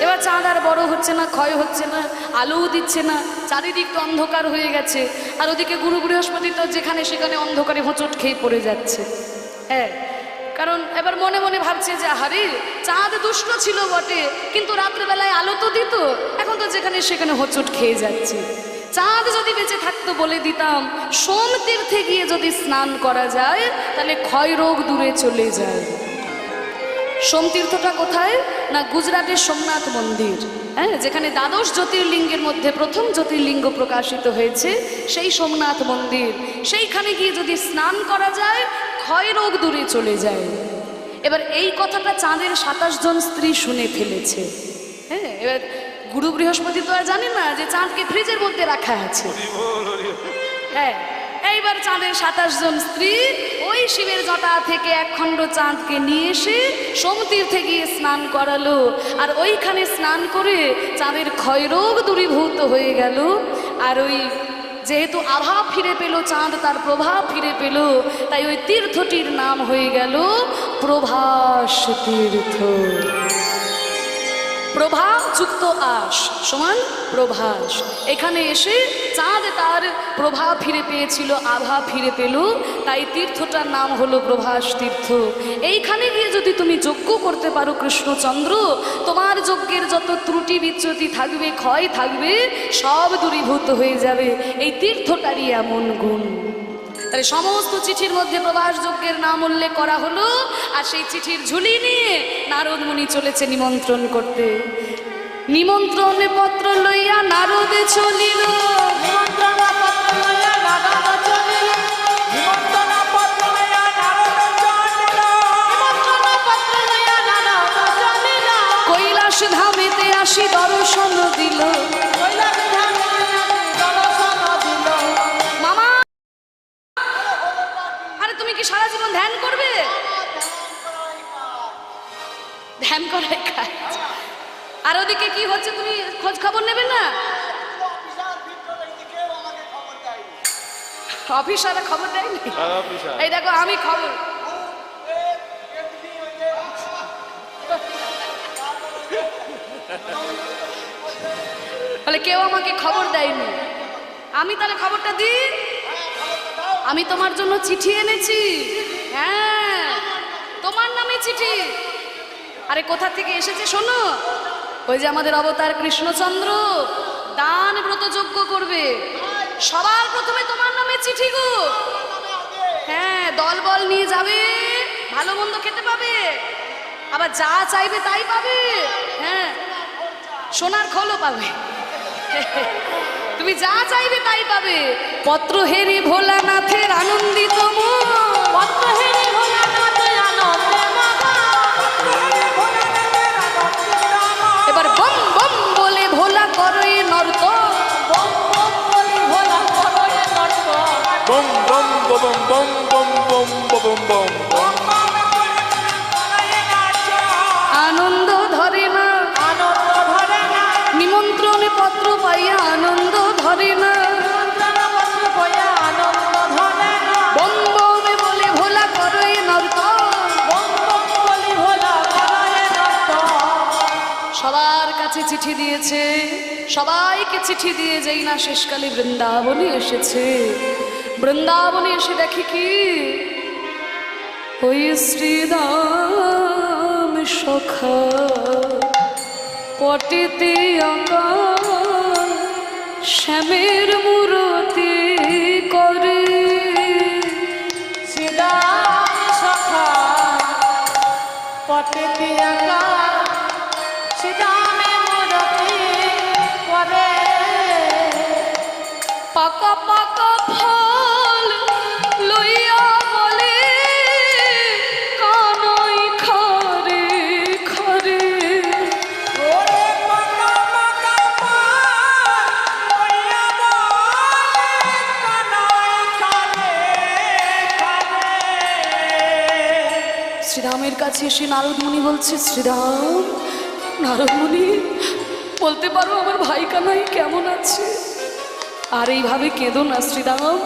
এবার চাঁদ আর বড় হচ্ছে না, ক্ষয় হচ্ছে না, আলোও দিচ্ছে না, চারিদিক তো অন্ধকার হয়ে গেছে। আর ওদিকে গুরু বৃহস্পতি তো যেখানে সেখানে অন্ধকারে হোঁচট খেয়ে পড়ে যাচ্ছে। হ্যাঁ, কারণ এবার মনে মনে ভাবছে যে আরে চাঁদ দুষ্ট ছিল বটে, কিন্তু রাত্রেবেলায় আলো তো দিত, এখন তো যেখানে সেখানে হোঁচট খেয়ে যাচ্ছে। চাঁদ যদি বেঁচে থাকতো বলে দিতাম সোম তীর্থে গিয়ে যদি স্নান করা যায় তাহলে ক্ষয় রোগ দূরে চলে যায়। সোমতীর্থটা কোথায় না, গুজরাটের সোমনাথ মন্দির। হ্যাঁ, যেখানে দ্বাদশ জ্যোতির্লিঙ্গের মধ্যে প্রথম জ্যোতির্লিঙ্গ প্রকাশিত হয়েছে, সেই সোমনাথ মন্দির। সেইখানে গিয়ে যদি স্নান করা যায় ক্ষয় রোগ দূরে চলে যায়। এবার এই কথাটা চাঁদের 27 জন স্ত্রী শুনে ফেলেছে। হ্যাঁ, এবার গুরু বৃহস্পতি তো আর জানে না যে চাঁদকে ফ্রিজের মধ্যে রাখা আছে। হ্যাঁ, এইবার চাঁদের 27 জন স্ত্রী ওই শিবের জটা থেকে এক খণ্ড চাঁদকে নিয়ে এসে সোমতীর্থে গিয়ে স্নান করালো। আর ওইখানে স্নান করে চাঁদের ক্ষয়রোগ দূরীভূত হয়ে গেল। আর ওই যেহেতু আভা ফিরে পেল চাঁদ, তার প্রভাব ফিরে পেল, তাই ওই তীর্থটির নাম হয়ে গেল প্রভাস তীর্থ। প্রভা যুক্ত আস সমান প্রভাস। এখানে এসে চাঁদ তার প্রভা ফিরে পেয়েছিল, আভা ফিরে পেল, তাই তীর্থটার নাম হলো প্রভাস তীর্থ। এইখানে গিয়ে যদি তুমি যজ্ঞ করতে পারো কৃষ্ণচন্দ্র, তোমার যজ্ঞের যত ত্রুটি বিচ্যুতি থাকবে, ক্ষয় থাকবে, সব দূরীভূত হয়ে যাবে। এই তীর্থটারই এমন গুণ। তাহলে সমস্ত চিঠির মধ্যে প্রভাস যজ্ঞের নাম উল্লেখ করা হলো। আর সেই চিঠির ঝুলি নিয়ে নারদ মুনি চলেছে নিমন্ত্রণ করতে। নিমন্ত্রণ পত্র লইয়া নারদ চলিল, নিমন্ত্রণ পত্র লইয়া নারদ চলিল, নিমন্ত্রণ পত্র লইয়া নারদ চলিল, নিমন্ত্রণ পত্র লইয়া নারদ চলিল। কৈলাস ধামেতে আসি দর্শন দিল। কৈলাস ধামেতে দর্শন দিল। মামা, আরে তুমি কি সারা জীবন ধ্যান করবে? ধ্যান করাই কাজ। আর ওদিকে কি হচ্ছে তুমি খোঁজ খবর নেবে না? অফিসাররা খবর দেয়নি? এই দেখো আমি খবর, বলে কেউ আমাকে খবর দেয়নি, আমি তাহলে খবরটা দিই। আমি তোমার জন্য চিঠি এনেছি। হ্যাঁ, তোমার নামে চিঠি। আরে কোথা থেকে এসেছে শোনো, ওই যে আমাদের অবতার কৃষ্ণচন্দ্র দান ব্রত যজ্ঞ করবে, সবার প্রথমে তোমার নামে চিঠি গো। হ্যাঁ, দল বল নিয়ে যাবে, ভালো মন্দ খেতে পাবে, আবার যা চাইবে তাই পাবে। হ্যাঁ, সোনার খোলও পাবে, তুমি যা চাইবে তাই পাবে। পত্র হেরি ভোলানাথের আনন্দিত মন, পত্র হেরি ভোলানাথের আনন্দে মগন, এবার বম বম বলে ভোলা করে নর্ত, বম বম বলি ভোলা করে নর্ত, বম বম বম বম বম বম বম বম বম। আনন্দ ধরে না, আনন্দ ধরে না, নিমন্ত্রণে পত্র পাইয়া আনন্দ ধরে না, নিমন্ত্রণ পত্র পাইয়া আনন্দ ধরে না, বম বমে বলে ভোলা করে নর্ত। বম বম বলি ভোলা করে নর্ত। সবার কাছে চিঠি দিয়েছে, সবাইকে চিঠি দিয়ে যেই না শেষকালে বৃন্দাবনে এসেছে। বৃন্দাবনে এসে দেখে কি ওই শ্রীরাম সখা পটেতে আঁকা শ্যামের মূরতি করে। শ্রীরাম সখা পটে দিয়াকা শ্রীরামে মূরতি করে। পাকা পাকা ফল লইয়া বলে কানাই খরে খরে। ওরে কাছে এসে নারদ মুনি বলছে, শ্রীরাম, নারদ মুনি বলতে পারো আমার ভাই কানাই কেমন আছে? আর এইভাবে কেঁদো না শ্রীরাম,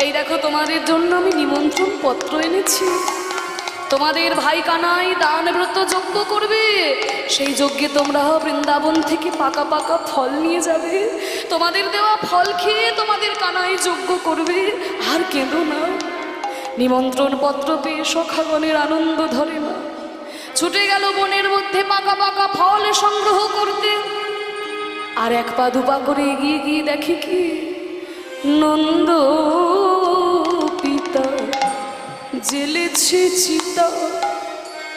এই দেখো তোমাদের জন্য আমি নিমন্ত্রণ পত্র এনেছি। তোমাদের ভাই কানাই দান ব্রত যজ্ঞ করবে, সেই যজ্ঞে তোমরা বৃন্দাবন থেকে পাকা পাকা ফল নিয়ে যাবে, তোমাদের দেওয়া ফল খেয়ে তোমাদের কানাই যজ্ঞ করবে। আর কেঁদো না। নিমন্ত্রণ পত্র পেয়ে সখাগণের আনন্দ ধরে না, ছুটে গেল বনের মধ্যে পাকা পাকা ফল সংগ্রহ করতে। আর এক পা দুপা করে এগিয়ে গিয়ে দেখে কি, নন্দ পিতা জেলেছে চিতা,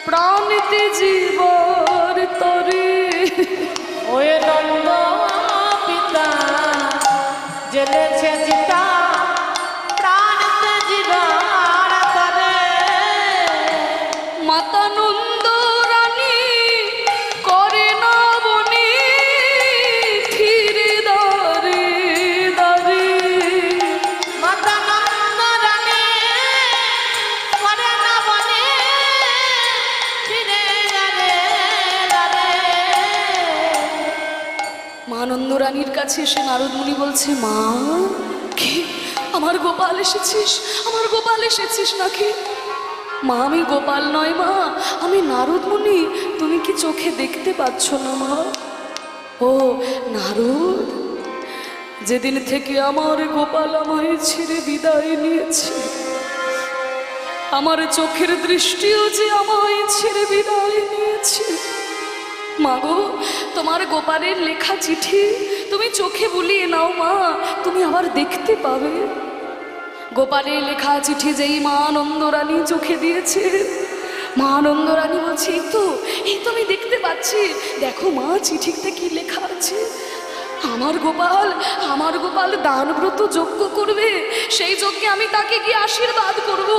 প্রাণীতে জীবর তরে। ওয়ে নন্দ পিতা জেলেছে চিতা, প্রাণতে জীবন করে। মাতা নন্দ রানী করে না বনে ফিরে দাঁড়ে দাঁড়ে। মাতা নন্দ রানী করে না বনে ফিরে যাবে যাবে। মা নন্দ রানীর কাছে এসে নারদ মুনি বলছে, মা কি আমার গোপাল এসেছিস? আমার গোপাল এসেছিস নাকি? মা আমি গোপাল নয় মা, আমি নারদ মুনি, তুমি কি চোখে দেখতে পাচ্ছ না মা? ও নারদ, যেদিন থেকে আমার গোপাল আমায় ছেড়ে বিদায় নিয়েছে, আমার চোখের দৃষ্টিও যে আমায় ছেড়ে বিদায় নিয়েছে। মাগো, তোমার গোপালের লেখা চিঠি তুমি চোখে বুলিয়ে নাও মা, তুমি আবার দেখতে পাবে। গোপালের লেখা চিঠি যেই মা নন্দরানী চোখে দিয়েছে, মা নন্দরানী বলছে, এই তো আমি দেখতে পাচ্ছি, দেখো মা চিঠিতে কি লেখা আছে। আমার গোপাল দানব্রত যজ্ঞ করবে, সেই যজ্ঞে আমি তাকে গিয়ে আশীর্বাদ করব।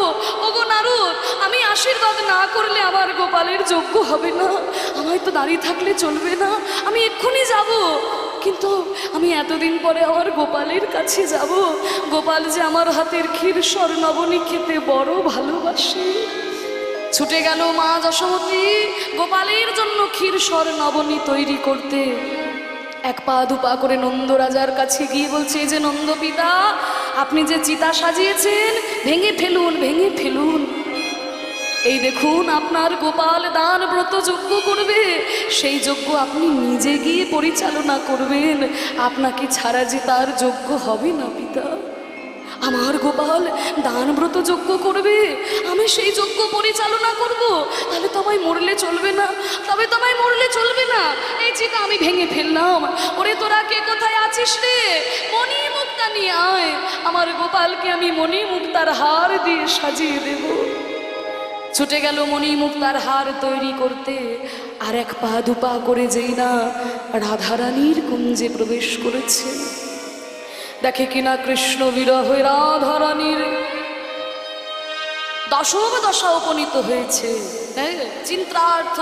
ওগো নারদ, আমি আশীর্বাদ না করলে আমার গোপালের যজ্ঞ হবে না, আমায় তো দাঁড়িয়ে থাকলে চলবে না, আমি এক্ষুনি যাব। কিন্তু আমি এতদিন পরে আমার গোপালের কাছে যাব, গোপাল যে আমার হাতের ক্ষীর স্বর্ণবনী খেতে বড় ভালোবাসে। ছুটে গেল মা যশোমতী গোপালের জন্য ক্ষীর স্বর্ণবনী তৈরি করতে। এক পা দুপা করে নন্দ রাজার কাছে গিয়ে বলছে, এই যে নন্দ পিতা, আপনি যে চিতা সাজিয়েছেন ভেঙে ফেলুন, ভেঙে ফেলুন। এই দেখুন আপনার গোপাল দান ব্রত যজ্ঞ করবে, সেই যজ্ঞ আপনি নিজে গিয়ে পরিচালনা করবেন, আপনাকে ছাড়া যে তার যজ্ঞ হবে না পিতা। আমার গোপাল দান ব্রত যজ্ঞ করবে, আমি সেই যজ্ঞ পরিচালনা করব, তাহলে তো আমায় মরলে চলবে না, তবে তো আমায় মরলে চলবে না। এই চিতা আমি ভেঙে ফেললাম। ওরে তোরা কে কোথায় আছিস রে? মণি মুক্তা নিয়ে আয়, আমার গোপালকে আমি মণি মুক্তার হার দিয়ে সাজিয়ে দেব। ছুটে গেল মণি মুক্তার হার তৈরি করতে। আর এক পা দুপা করে যেই না রাধারানীর কুঞ্জে প্রবেশ করেছে, দেখে কিনা কৃষ্ণ বিরহে রাধারানীর দশম দশা উপনীত হয়েছে। চিন্তার্থ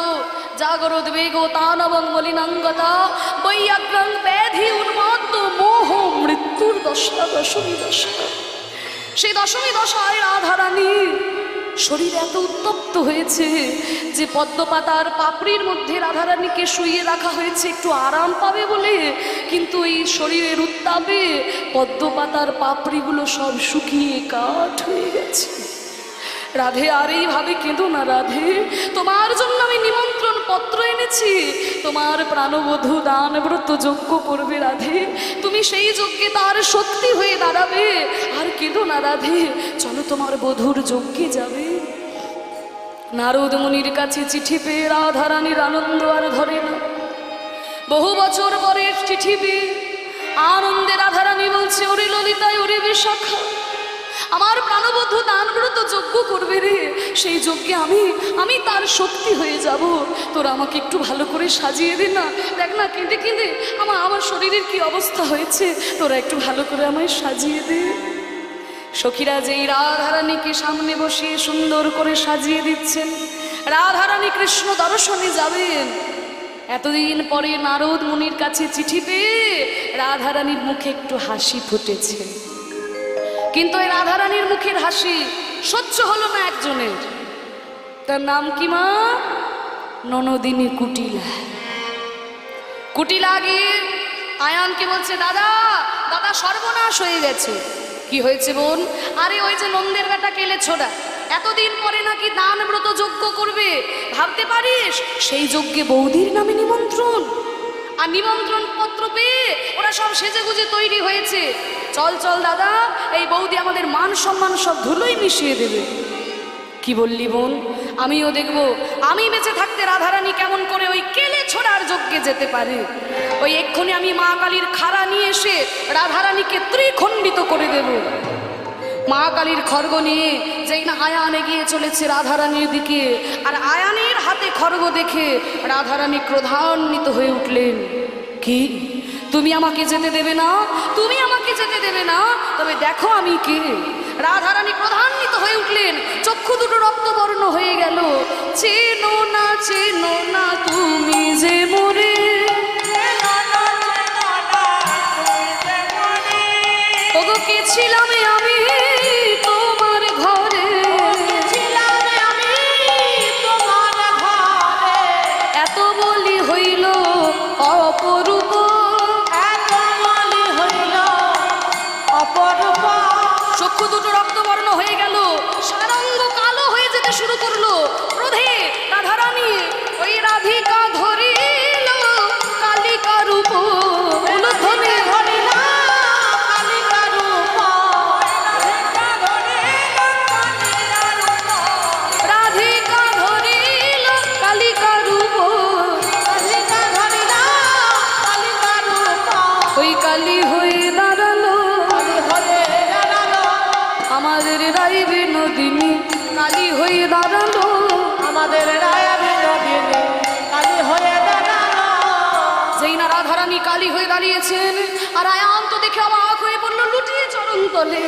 জাগরোদ বেগ তানবং মলিনাঙ্গতা বৈয়াগ্রং ব্যাধি উন্মত্ত মোহ মৃত্যুর দশা, দশমী দশা। সেই দশমী দশায় রাধারানী শরীর এত উত্তপ্ত হয়েছে যে পদ্মপাতার পাপড়ির মধ্যে রাধারানীকে শুইয়ে রাখা হয়েছে একটু আরাম পাবে বলে, কিন্তু এই শরীরের উত্তাপে পদ্মপাতার পাপড়িগুলো সব শুকিয়ে কাঠ হয়ে গেছে। রাধে, আর এইভাবে কেঁদো না রাধে, তোমার জন্য আমি নিমন্ত্রণ পত্র এনেছি, তোমার প্রাণবধূ দান ব্রত যজ্ঞ করবে রাধে, তুমি সেই যজ্ঞে তার শক্তি হয়ে দাঁড়াবে। আর কেঁদো না রাধে, চলো তোমার বধূর যজ্ঞে যাবে। নারদ মুনির কাছে চিঠি পেয়ে রাধারানীর আনন্দ আর ধরে না। বহু বছর পরে চিঠি পেয়ে আনন্দে রাধারানী বলছে, ওরে ললিতায়, ওরে বিশাখা, আমার প্রাণবধূ দানব্রত যজ্ঞ করবে রে, সেই যজ্ঞে আমি তার শক্তি হয়ে যাব, তোরা আমাকে একটু ভালো করে সাজিয়ে দে না। দেখ না কেঁদে কেঁদে আমার শরীরের কি অবস্থা হয়েছে, তোরা একটু ভালো করে আমায় সাজিয়ে দে। সখীরা যেই রাধারানীকে সামনে বসিয়ে সুন্দর করে সাজিয়ে দিচ্ছেন, রাধারানী কৃষ্ণ দর্শনে যাবেন, এতদিন পরে নারদ মুনির কাছে চিঠি পেয়ে রাধারানীর মুখে একটু হাসি ফুটেছে। কিন্তু এই রাধারানীর মুখের হাসি সহ্য হলো না একজনের। তার নাম কি মা? ননদিনী কুটিলা। কুটিলা গিয়ে আয়ানকে বলছে, দাদা দাদা সর্বনাশ হয়ে গেছে। কি হয়েছে বোন? আরে ওই যে নন্দের বেটা কেলে ছোড়া এতদিন পরে নাকি দান ব্রত যজ্ঞ করবে, ভাবতে পারিস সেই যজ্ঞে বৌদির নামে নিমন্ত্রণ, আর নিমন্ত্রণ পত্র পেয়ে ওরা সব সেজেগুজে তৈরি হয়েছে। চল চল দাদা, এই বৌদি আমাদের মান সম্মান সব ধুলোই মিশিয়ে দেবে। কি বললি বোন? আমিও দেখব আমি বেঁচে থাকতে রাধারানী কেমন করে ওই কেলে ছোড়ার যজ্ঞে যেতে পারে। ওই এক্ষুনি আমি মা কালীর খাড়া নিয়ে এসে রাধারানীকে ত্রিখণ্ডিত করে দেব। মা কালীর খড়গ নিয়ে যেই না আয়ান এগিয়ে চলেছে রাধারানীর দিকে, আর আয়ানের হাতে খড়গ দেখে রাধারানী ক্রোধান্বিত হয়ে উঠলেন। কি তুমি আমাকে যেতে দেবে না? তুমি আমাকে যেতে দেবে না? তবে দেখো আমি কে। রাধারানী ক্রোধান্বিত হয়ে উঠলেন, চক্ষু দুটো রক্তবর্ণ হয়ে গেল। চেনো না তুমি যে মোরে, ওগো কে ছিলাম আমি তোমার ঘরে, এত বলি হইল অপরূপ, চক্ষু দুটো রক্তবর্ণ হয়ে গেল, সারাঙ্গ কালো হয়ে যেতে শুরু করলো। ক্রোধে রাধারানী ওই রাধিকা ধরিল কালিকা রূপ, উলুধ্বনি রাধিকা ধরিল কালিকা রূপ, ওই কালী হয়ে দাঁড়ালো আমাদের রায় বিনোদিনী, কালী হয়ে দাঁড়ালো আমাদের রায় বিনোদিনী, কালী হয়ে দাঁড়ালো। যেই না রাধারানী কালী হয়ে দাঁড়িয়েছেন, আর আয়ান তো দেখে অবাক হয়ে পড়ল লুটিয়ে চরণ তলে।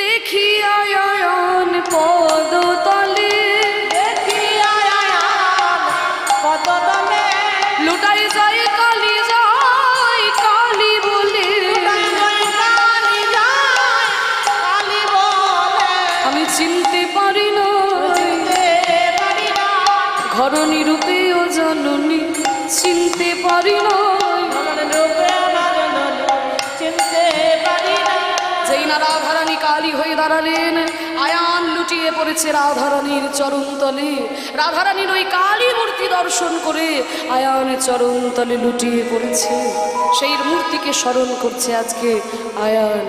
দেখি আয়ান পদ তলে, পদতলে লুটাই যায় কালী, যায় কালী বলে। আমি চিনতে পারি না ঘরণী রূপে ও জননী, চিনতে পারি না। যেই না রাধারানী কালী হয়ে দাঁড়ালেন, আয়ান লুটিয়ে পড়েছে রাধারানীর চরণ তলে। রাধারানীর ওই কালী মূর্তি দর্শন করে আয়ান চরণ তলে লুটিয়ে পড়েছে, সেই মূর্তিকে স্মরণ করছে আজকে আয়ান।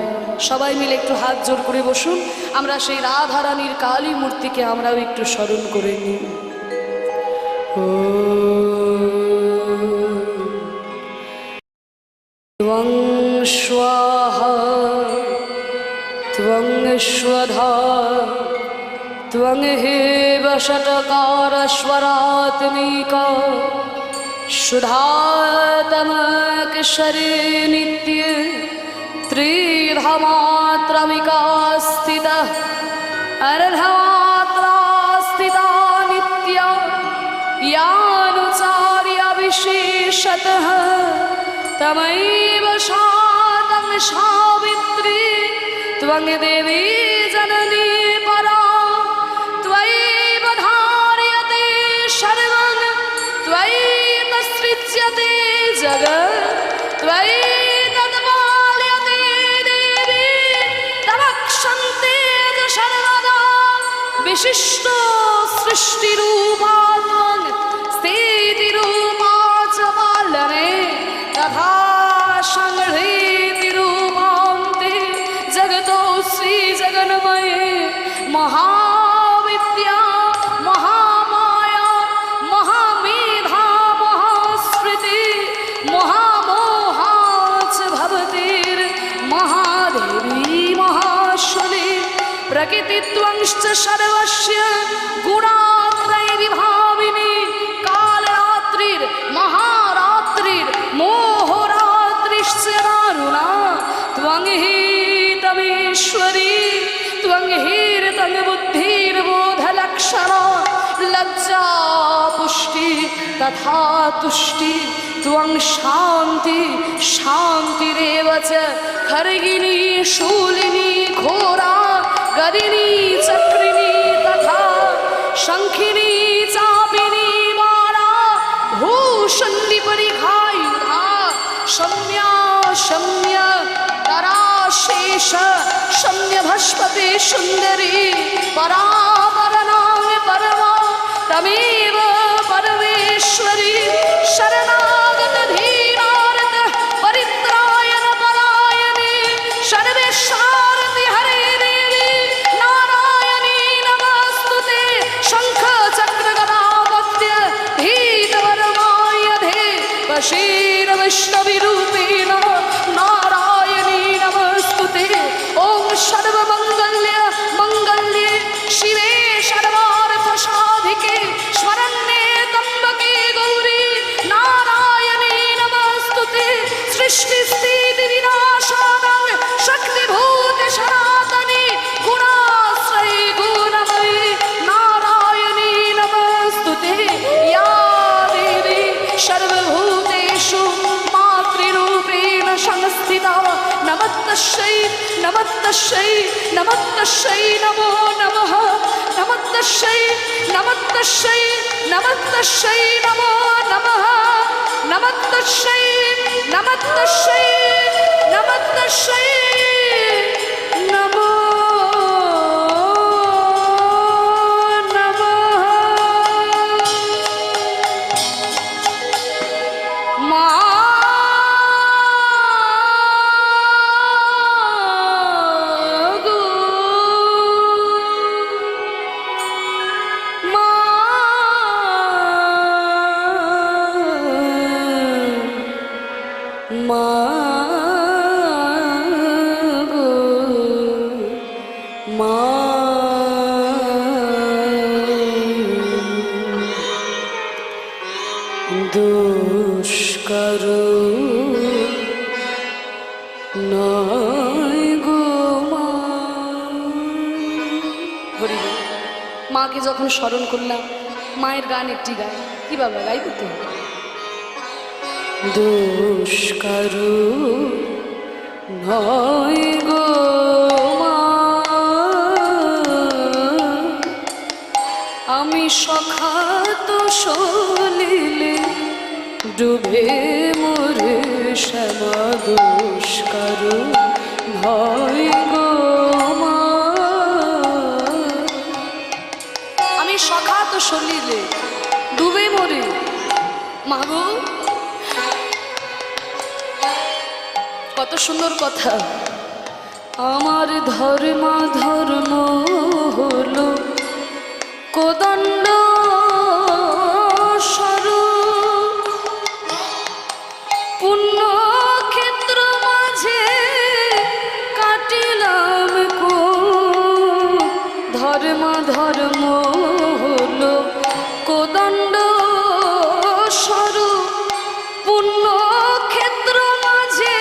সবাই মিলে একটু হাত জোর করে বসুন, আমরা সেই রাধারানীর কালী মূর্তিকে আমরাও একটু স্মরণ করে নিই। ত্বং স্বাহা ত্বং স্বধা ত্বং হেব ষটকারস্বরাত্মিকা সুধাতমকেশরে নিত্য ত্রিধামাত্রমিকা স্থিতা अर्धमात्रा स्थिता नित्या यानुचार्य विशेषतः तमैव शातं सावित्री त्वं देवी जननी परा त्वयैव धार्यते सर्वं त्वयि तत्सृज्यते जगत् त्वयि तद्पाल्यते देवी तवक्षन्ते सर्वदा विशिष्ट सृष्टिरूपात्मक स्थितिरूपा च पालने तथा संहृतिरूपान्ते जगतो श्री जगन्मये महाविद्या महामाया महामेधा महास्मृति महामोहा च भवतीर् महादेवी महाश्वली प्रकृतित्वंश्च सर्वस्य गुणात्रय विभाविनी कालरात्रिर् महारात्रिर् मोहरात्रिश्च दारुणा त्वं हि तमेश्वरी त्वं हीर्तं बुद्धिर्बोधलक्षणा लज्जा पुष्टि तथा तुष्टि त्वं शान्ति शान्तिरेव च खर्गिनी शूलिनी घोरा गदिनी चक्रिणी तथा शंखिनी चापिनी माला भूषण्डि परिघायुधा शम्या शम्य तराशेष शम्य भस्पति सुंदरी परापरनां परमा तमेव परमेश्वरी शरणागत धीरारत परित्रायण पलायने सर्वेशारति हरे देवी नारायणी नमस्तुते शंख चक्र गदापत्य भीतवरमायधे वशीर विष्णुरूपेण नारायणी नमस्तुते ओम सर्वमंगल्य मंगल्ये शिवे सर्वार्थ साधिके स्मरण्ये त्र्यंबके गौरी नारायणी नमस्तुते सृष्टि स्थिति विनाशानां शक्तिभूत सनातनी गुणाश्रयी गुणमयी नारायणी नमस्तुते या देवी सर्वभूतेषु मातृरूपेण संस्थिता नमस्तस्यै नमस्तस्यै नमस्तस्यै नमो नमः नमस्तस्यै नमस्तस्यै नमस्तस्यै नमो नमः नमस्तस्यै नमस्तस्यै नमस्तस्यै नमो দুষ্করো নয় গো মা। হরি বল। মাকে যখন স্মরণ করলাম মায়ের গান একটি গায় কি বাবা গাইব তো দুষ্করো নয় গো মা আমি সখাত সলিলে ডুবে মোরে শ্যামা দুষ্করো ভয় গো মা আমি সখাত সলিলে ডুবে মোরে মাগো কত সুন্দর কথা আমার ধর্মা ধর্ম হলো কোদণ্ড স্বরূপ পুণ্য ক্ষেত্র মাঝে কাটিলাম কো ধর্ম ধর্ম হলো কোদণ্ড স্বরূপ পুণ্য ক্ষেত্র মাঝে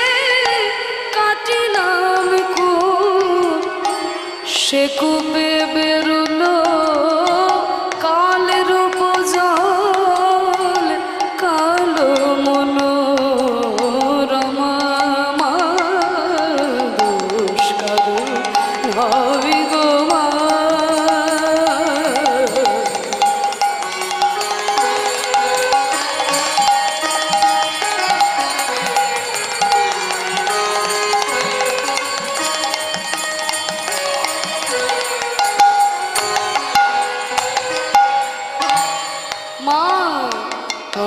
কাটিলাম কো সে কূপে বেরুলো কালের উপজল কালো মনোরমা মা দুষ্করো নয় গো মা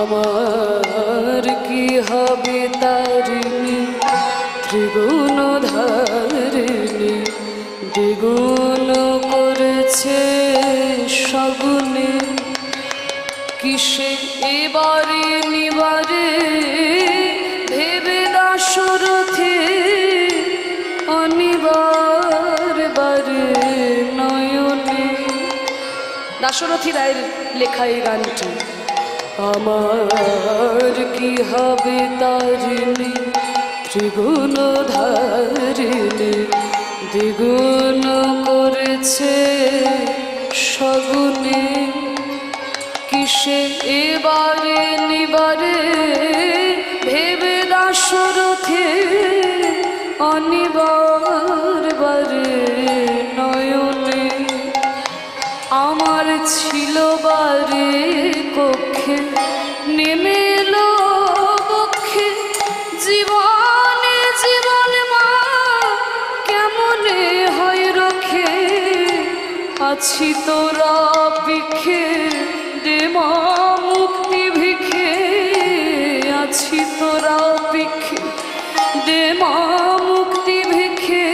আমার কি হবে তারিণী ত্রিগুণ ধারিণী দ্বিগুণ করেছে সগুণে কিসে এবারে নিবারে ভেবে দাশরথে অনিবার বারে নয়নে দাশরথী রায়ের লেখা এই গানটি আমার কি হবে তারিণী ত্রিগুণ ধারিণী দ্বিগুণ করেছে সগুণে কিসে এবারে নিবারে ভেবে দাশরথে অনিবার বারে নয়নে আমার ছিল আছি তোরা ভিক্ষে দে মা মুক্তি ভিক্ষে, আছি তোরা ভিক্ষে দে মা মুক্তি ভিক্ষে,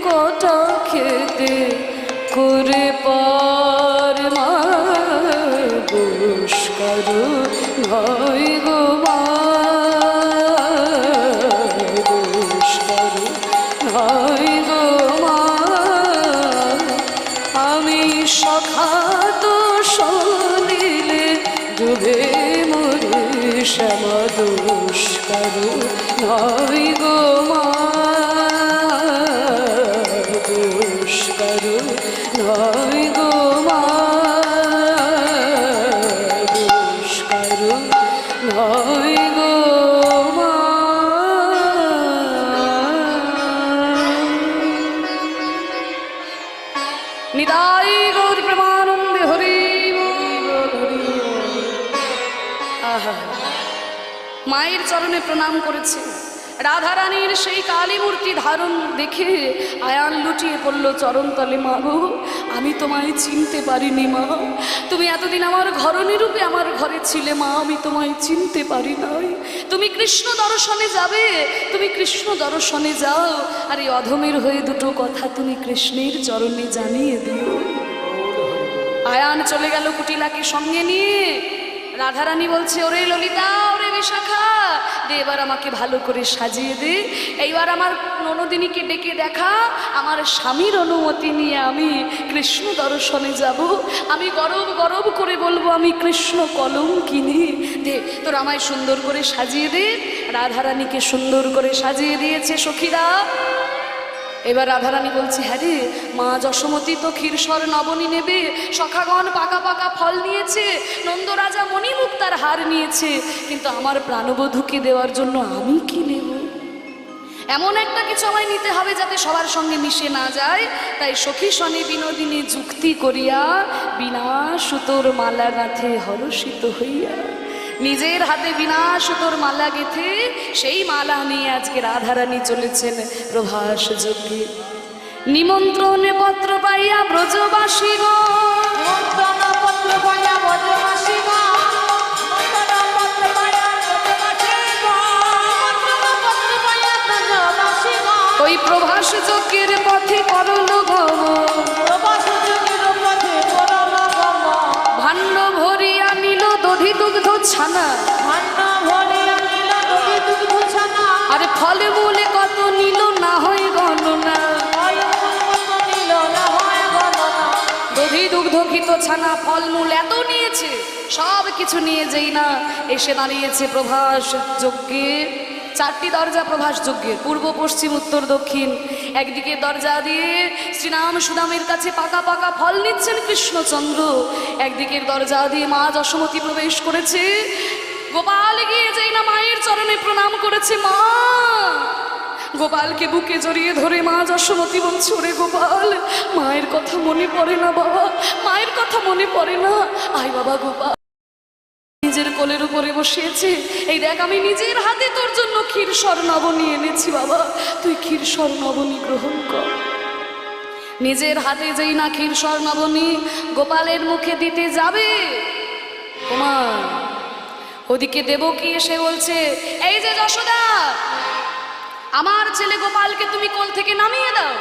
কটা খেতে করে পার মা দোষ করো ভাই গো মা, দোষ করো ভাই গো মা, আমি সখা তো শোনিলে ডুবে মরে শ্যামা, দোষ করো ভাই গো মা, দোষ করো ভাই গো মা, দোষ করো ভাই গো মা। নিতাই গৌর প্রেমানন্দে হরি বল, হরি বল। আহা, মায়ের চরণে প্রণাম করেছে। রাধারানীর সেই কালী মূর্তি ধারণ দেখে আয়ান লুটিয়ে পড়ল চরণতলে। মা গো, আমি তোমায় চিনতে পারিনি মা, তুমি এতদিন আমার ঘরণী রূপে আমার ঘরে ছিলে মা, আমি তোমায় চিনতে পারি নাই। তুমি কৃষ্ণ দর্শনে যাবে, তুমি কৃষ্ণ দর্শনে যাও, আর এই অধমের হয়ে দুটো কথা তুমি কৃষ্ণের চরণে জানিয়ে দিও। আয়ান চলে গেল কুটিলাকে সঙ্গে নিয়ে। রাধারানী বলছে, ওরে ললিতা, ওরে বিশাখা, দে এবার আমাকে ভালো করে সাজিয়ে দে, এইবার আমার ননদিনীকে ডেকে দেখা, আমার স্বামীর অনুমতি নিয়ে আমি কৃষ্ণ দর্শনে যাব, আমি গরব গরব করে বলবো আমি কৃষ্ণ কলঙ্কিনী, দে তোর আমায় সুন্দর করে সাজিয়ে দে। রাধারানীকে সুন্দর করে সাজিয়ে দিয়েছে সখীরা। এবার রাধারানী বলছে, হ্যাঁ রে মা যশোমতী তো ক্ষীরসর নবনী নেবে, সখাগণ পাকা পাকা ফল নিয়েছে, নন্দরাজা মণিমুক্তার হার নিয়েছে, কিন্তু আমার প্রাণবধূকে দেওয়ার জন্য আমি কি নেব? এমন একটা কিছু আমায় নিতে হবে যাতে সবার সঙ্গে মিশে না যায়। তাই সখী সনে বিনোদিনী যুক্তি করিয়া বিনা সুতোর মালা গাঁথে হরষিত হইয়া নিজের হাতে বিনা সুতোর মালা গেঁথে সেই মালা নিয়ে আজকে রাধারানী চলেছেন প্রভাস যজ্ঞে। নিমন্ত্রণে পত্র পাইয়া ব্রজবাসীগণ, নিমন্ত্রণ পত্র পাইয়া ব্রজবাসীগণ, নিমন্ত্রণ পত্র পাইয়া ব্রজবাসীগণ, নিমন্ত্রণ পত্র পাইয়া ব্রজবাসীগণ, ওই প্রভাস যজ্ঞের পথে করল গমন, প্রভাস যজ্ঞের পথে করল গমন, ভাণ্ড ভরিয়া নিল দধি দুগ্ধ ছানা, ভাণ্ড ভরিয়া নিল দধি দুগ্ধ ছানা, আর ফলে মূলে কত নিল না হয় গণনা, দধি দুগ্ধ ঘিত ছানা ফলমূল এত নিয়েছে, সব কিছু নিয়ে যেই না এসে দাঁড়িয়েছে প্রভাস যজ্ঞে। চারটি দরজা প্রভাস যজ্ঞের, পূর্ব পশ্চিম উত্তর দক্ষিণ। একদিকে দরজা দিয়ে শ্রীরাম সুদামের কাছে পাকা পাকা ফল নিচ্ছেন কৃষ্ণচন্দ্র, একদিকের দরজা দিয়ে মা যশোমতী প্রবেশ করেছে। গোপাল গিয়ে যেই না মায়ের চরণে প্রণাম করেছে, মা গোপালকে বুকে জড়িয়ে ধরে মা যশোমতী বলছে, ওরে গোপাল, মায়ের কথা মনে পড়ে না বাবা, মায়ের কথা মনে পড়ে না, আয় বাবা গোপাল। নিজের কোলের উপরে বসিয়েছে, এই দেখ আমি নিজের হাতে তোর জন্য ক্ষীরসর নবনী এনেছি বাবা, তুই ক্ষীরসর নবনী গ্রহণ কর। নিজের হাতে যেই না ক্ষীরসর নবনী গোপালের মুখে দিতে যাবে, ওমা ওদিকে দেবকী এসে বলছে, এই যে যশোদা, আমার ছেলে গোপালকে তুমি কোল থেকে নামিয়ে দাও,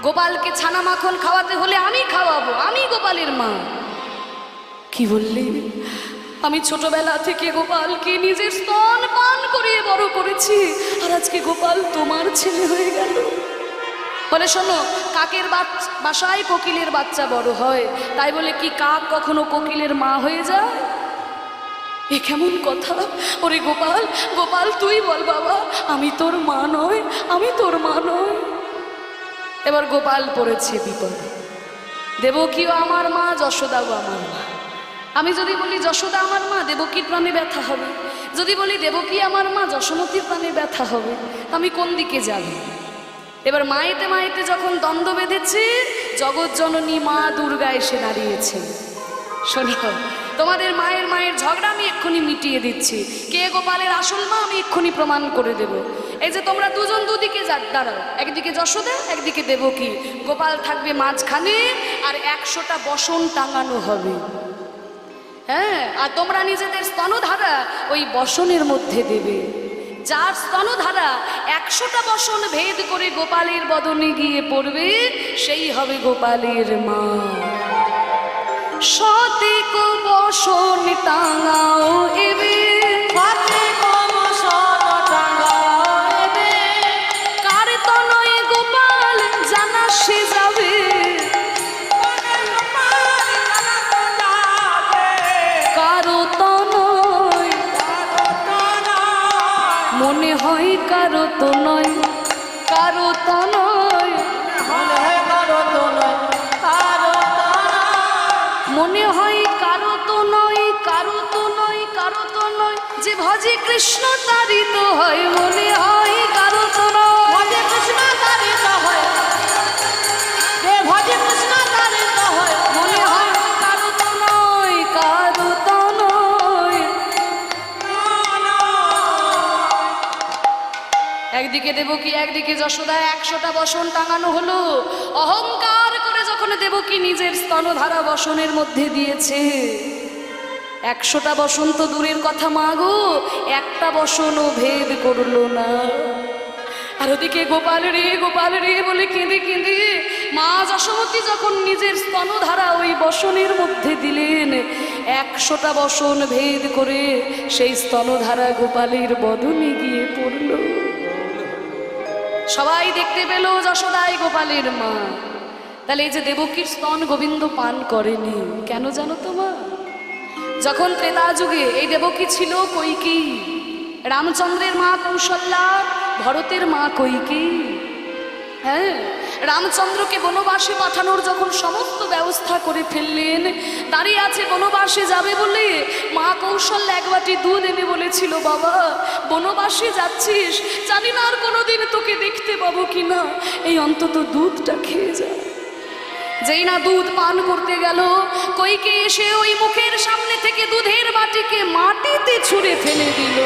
গোপালকে ছানা মাখন খাওয়াতে হলে আমি খাওয়াবো, আমি গোপালের মা। কি বললি? আমি ছোটবেলা থেকে গোপালকে নিজের স্তন পান করিয়ে বড় করেছি, আর আজকে গোপাল তোমার ছেলে হয়ে গেল। বলে শোনো, কাকের বাসায় কোকিলের বাচ্চা বড় হয়, তাই বলে কি কাক কখনো কোকিলের মা হয়ে যায়? এ কেমন কথা? ওরে গোপাল, গোপাল তুই বল বাবা, আমি তোর মা নয়, আমি তোর মা নয়। এবার গোপাল পড়েছে বিপদে। দেবকীও আমার মা, যশোদাও আমার মা। আমি যদি বলি যশোদা আমার মা, দেবকীর প্রাণে ব্যথা হবে, যদি বলি দেবকী আমার মা, যশোমতীর প্রাণে ব্যথা হবে, আমি কোন দিকে যাব? এবার মায়েতে মায়েতে যখন দ্বন্দ্ব বেঁধেছে, জগৎ জননী মা দুর্গা এসে দাঁড়িয়েছে। শোনো, তোমাদের মায়ের মায়ের ঝগড়া আমি এক্ষুনি মিটিয়ে দিচ্ছি। কে গোপালের আসল মা আমি এক্ষুনি প্রমাণ করে দেব। এই যে তোমরা দুজন দুদিকে দাঁড়াও, একদিকে যশোদা একদিকে দেবকী, গোপাল থাকবে মাঝখানে, আর 100টা বসন টাঙানো হবে। হ্যাঁ, আর তোমরা নিজেদের স্তনধারা ওই বসনের মধ্যে দেবে। যার স্তনধারা 100টা বসন ভেদ করে গোপালের বদনে গিয়ে পড়বে, সেই হবে গোপালের মা। শতেক বসন টাঙাও এবে, কার তনয় গোপাল জানা সে যাবে, কারো তনয় মনে হয় কারো তো নয়, কারো তনয় মনে হয় কারো তো নয়, কারো তো নয়, কারো তো নয়, যে ভজে কৃষ্ণ তারই তো হয়, মনে হয় কারো তো নয়, ভজে কৃষ্ণ তারিত হয়, যে ভজে কৃষ্ণ তারিত হয়, মনে হয় কারো তো নয়, কারো তো নয়। একদিকে দেবকী একদিকে যশোদা 100টা বসন টাঙানো হলো। অহংকার করে যখন দেবকী নিজের স্তনধারা বসনের মধ্যে দিয়েছে, 100টা বসন তো দূরের কথা মা গো, একটা বসনও ভেদ করলো না। আর ওদিকে গোপাল রে বলে কেঁদে কেঁদে মা যশোমতী যখন নিজের স্তনধারা ওই বসনের মধ্যে দিলেন, 100টা বসন ভেদ করে সেই স্তনধারা গোপালের বদনে গিয়ে পড়ল। সবাই দেখতে পেল যশোদাই গোপালের মা। তাহলে এই যে দেবকীর স্তন গোবিন্দ পান করেনি কেন জানো তো মা? যখন ত্রেতা যুগে এই দেবকী ছিল কৈকেয়ী, রামচন্দ্রের মা কৌশল্যা, ভরতের মা কৈকেয়ী। হ্যাঁ, রামচন্দ্রকে বনবাসে পাঠানোর যখন সমস্ত ব্যবস্থা করে ফেললেন, দাঁড়িয়ে আছে বনবাসে যাবে বলে, মা কৌশল্যা 1 বাটি দুধ এনে বলেছিল, বাবা বনবাসে যাচ্ছিস, জানি না আর কোনোদিন তোকে দেখতে পাবো কিনা, এই অন্তত দুধটা খেয়ে যা। যেই না দুধ পান করতে গেল, কৈকেয়ী এসে ওই মুখের সামনে থেকে দুধের বাটিকে মাটিতে ছুঁড়ে ফেলে দিল।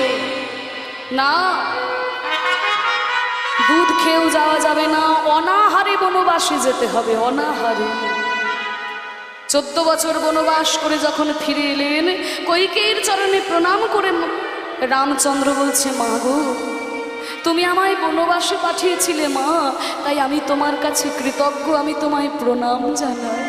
না, দুধ খেয়েও যাওয়া যাবে না, অনাহারে বনবাসে যেতে হবে, অনাহারে। 14 বছর বনবাস করে যখন ফিরে এলেন, কৈকেয়ীর চরণে প্রণাম করে রামচন্দ্র বলছে, মা গো তুমি আমায় বনবাসে পাঠিয়েছিলে মা, তাই আমি তোমার কাছে কৃতজ্ঞ, আমি তোমায় প্রণাম জানাই।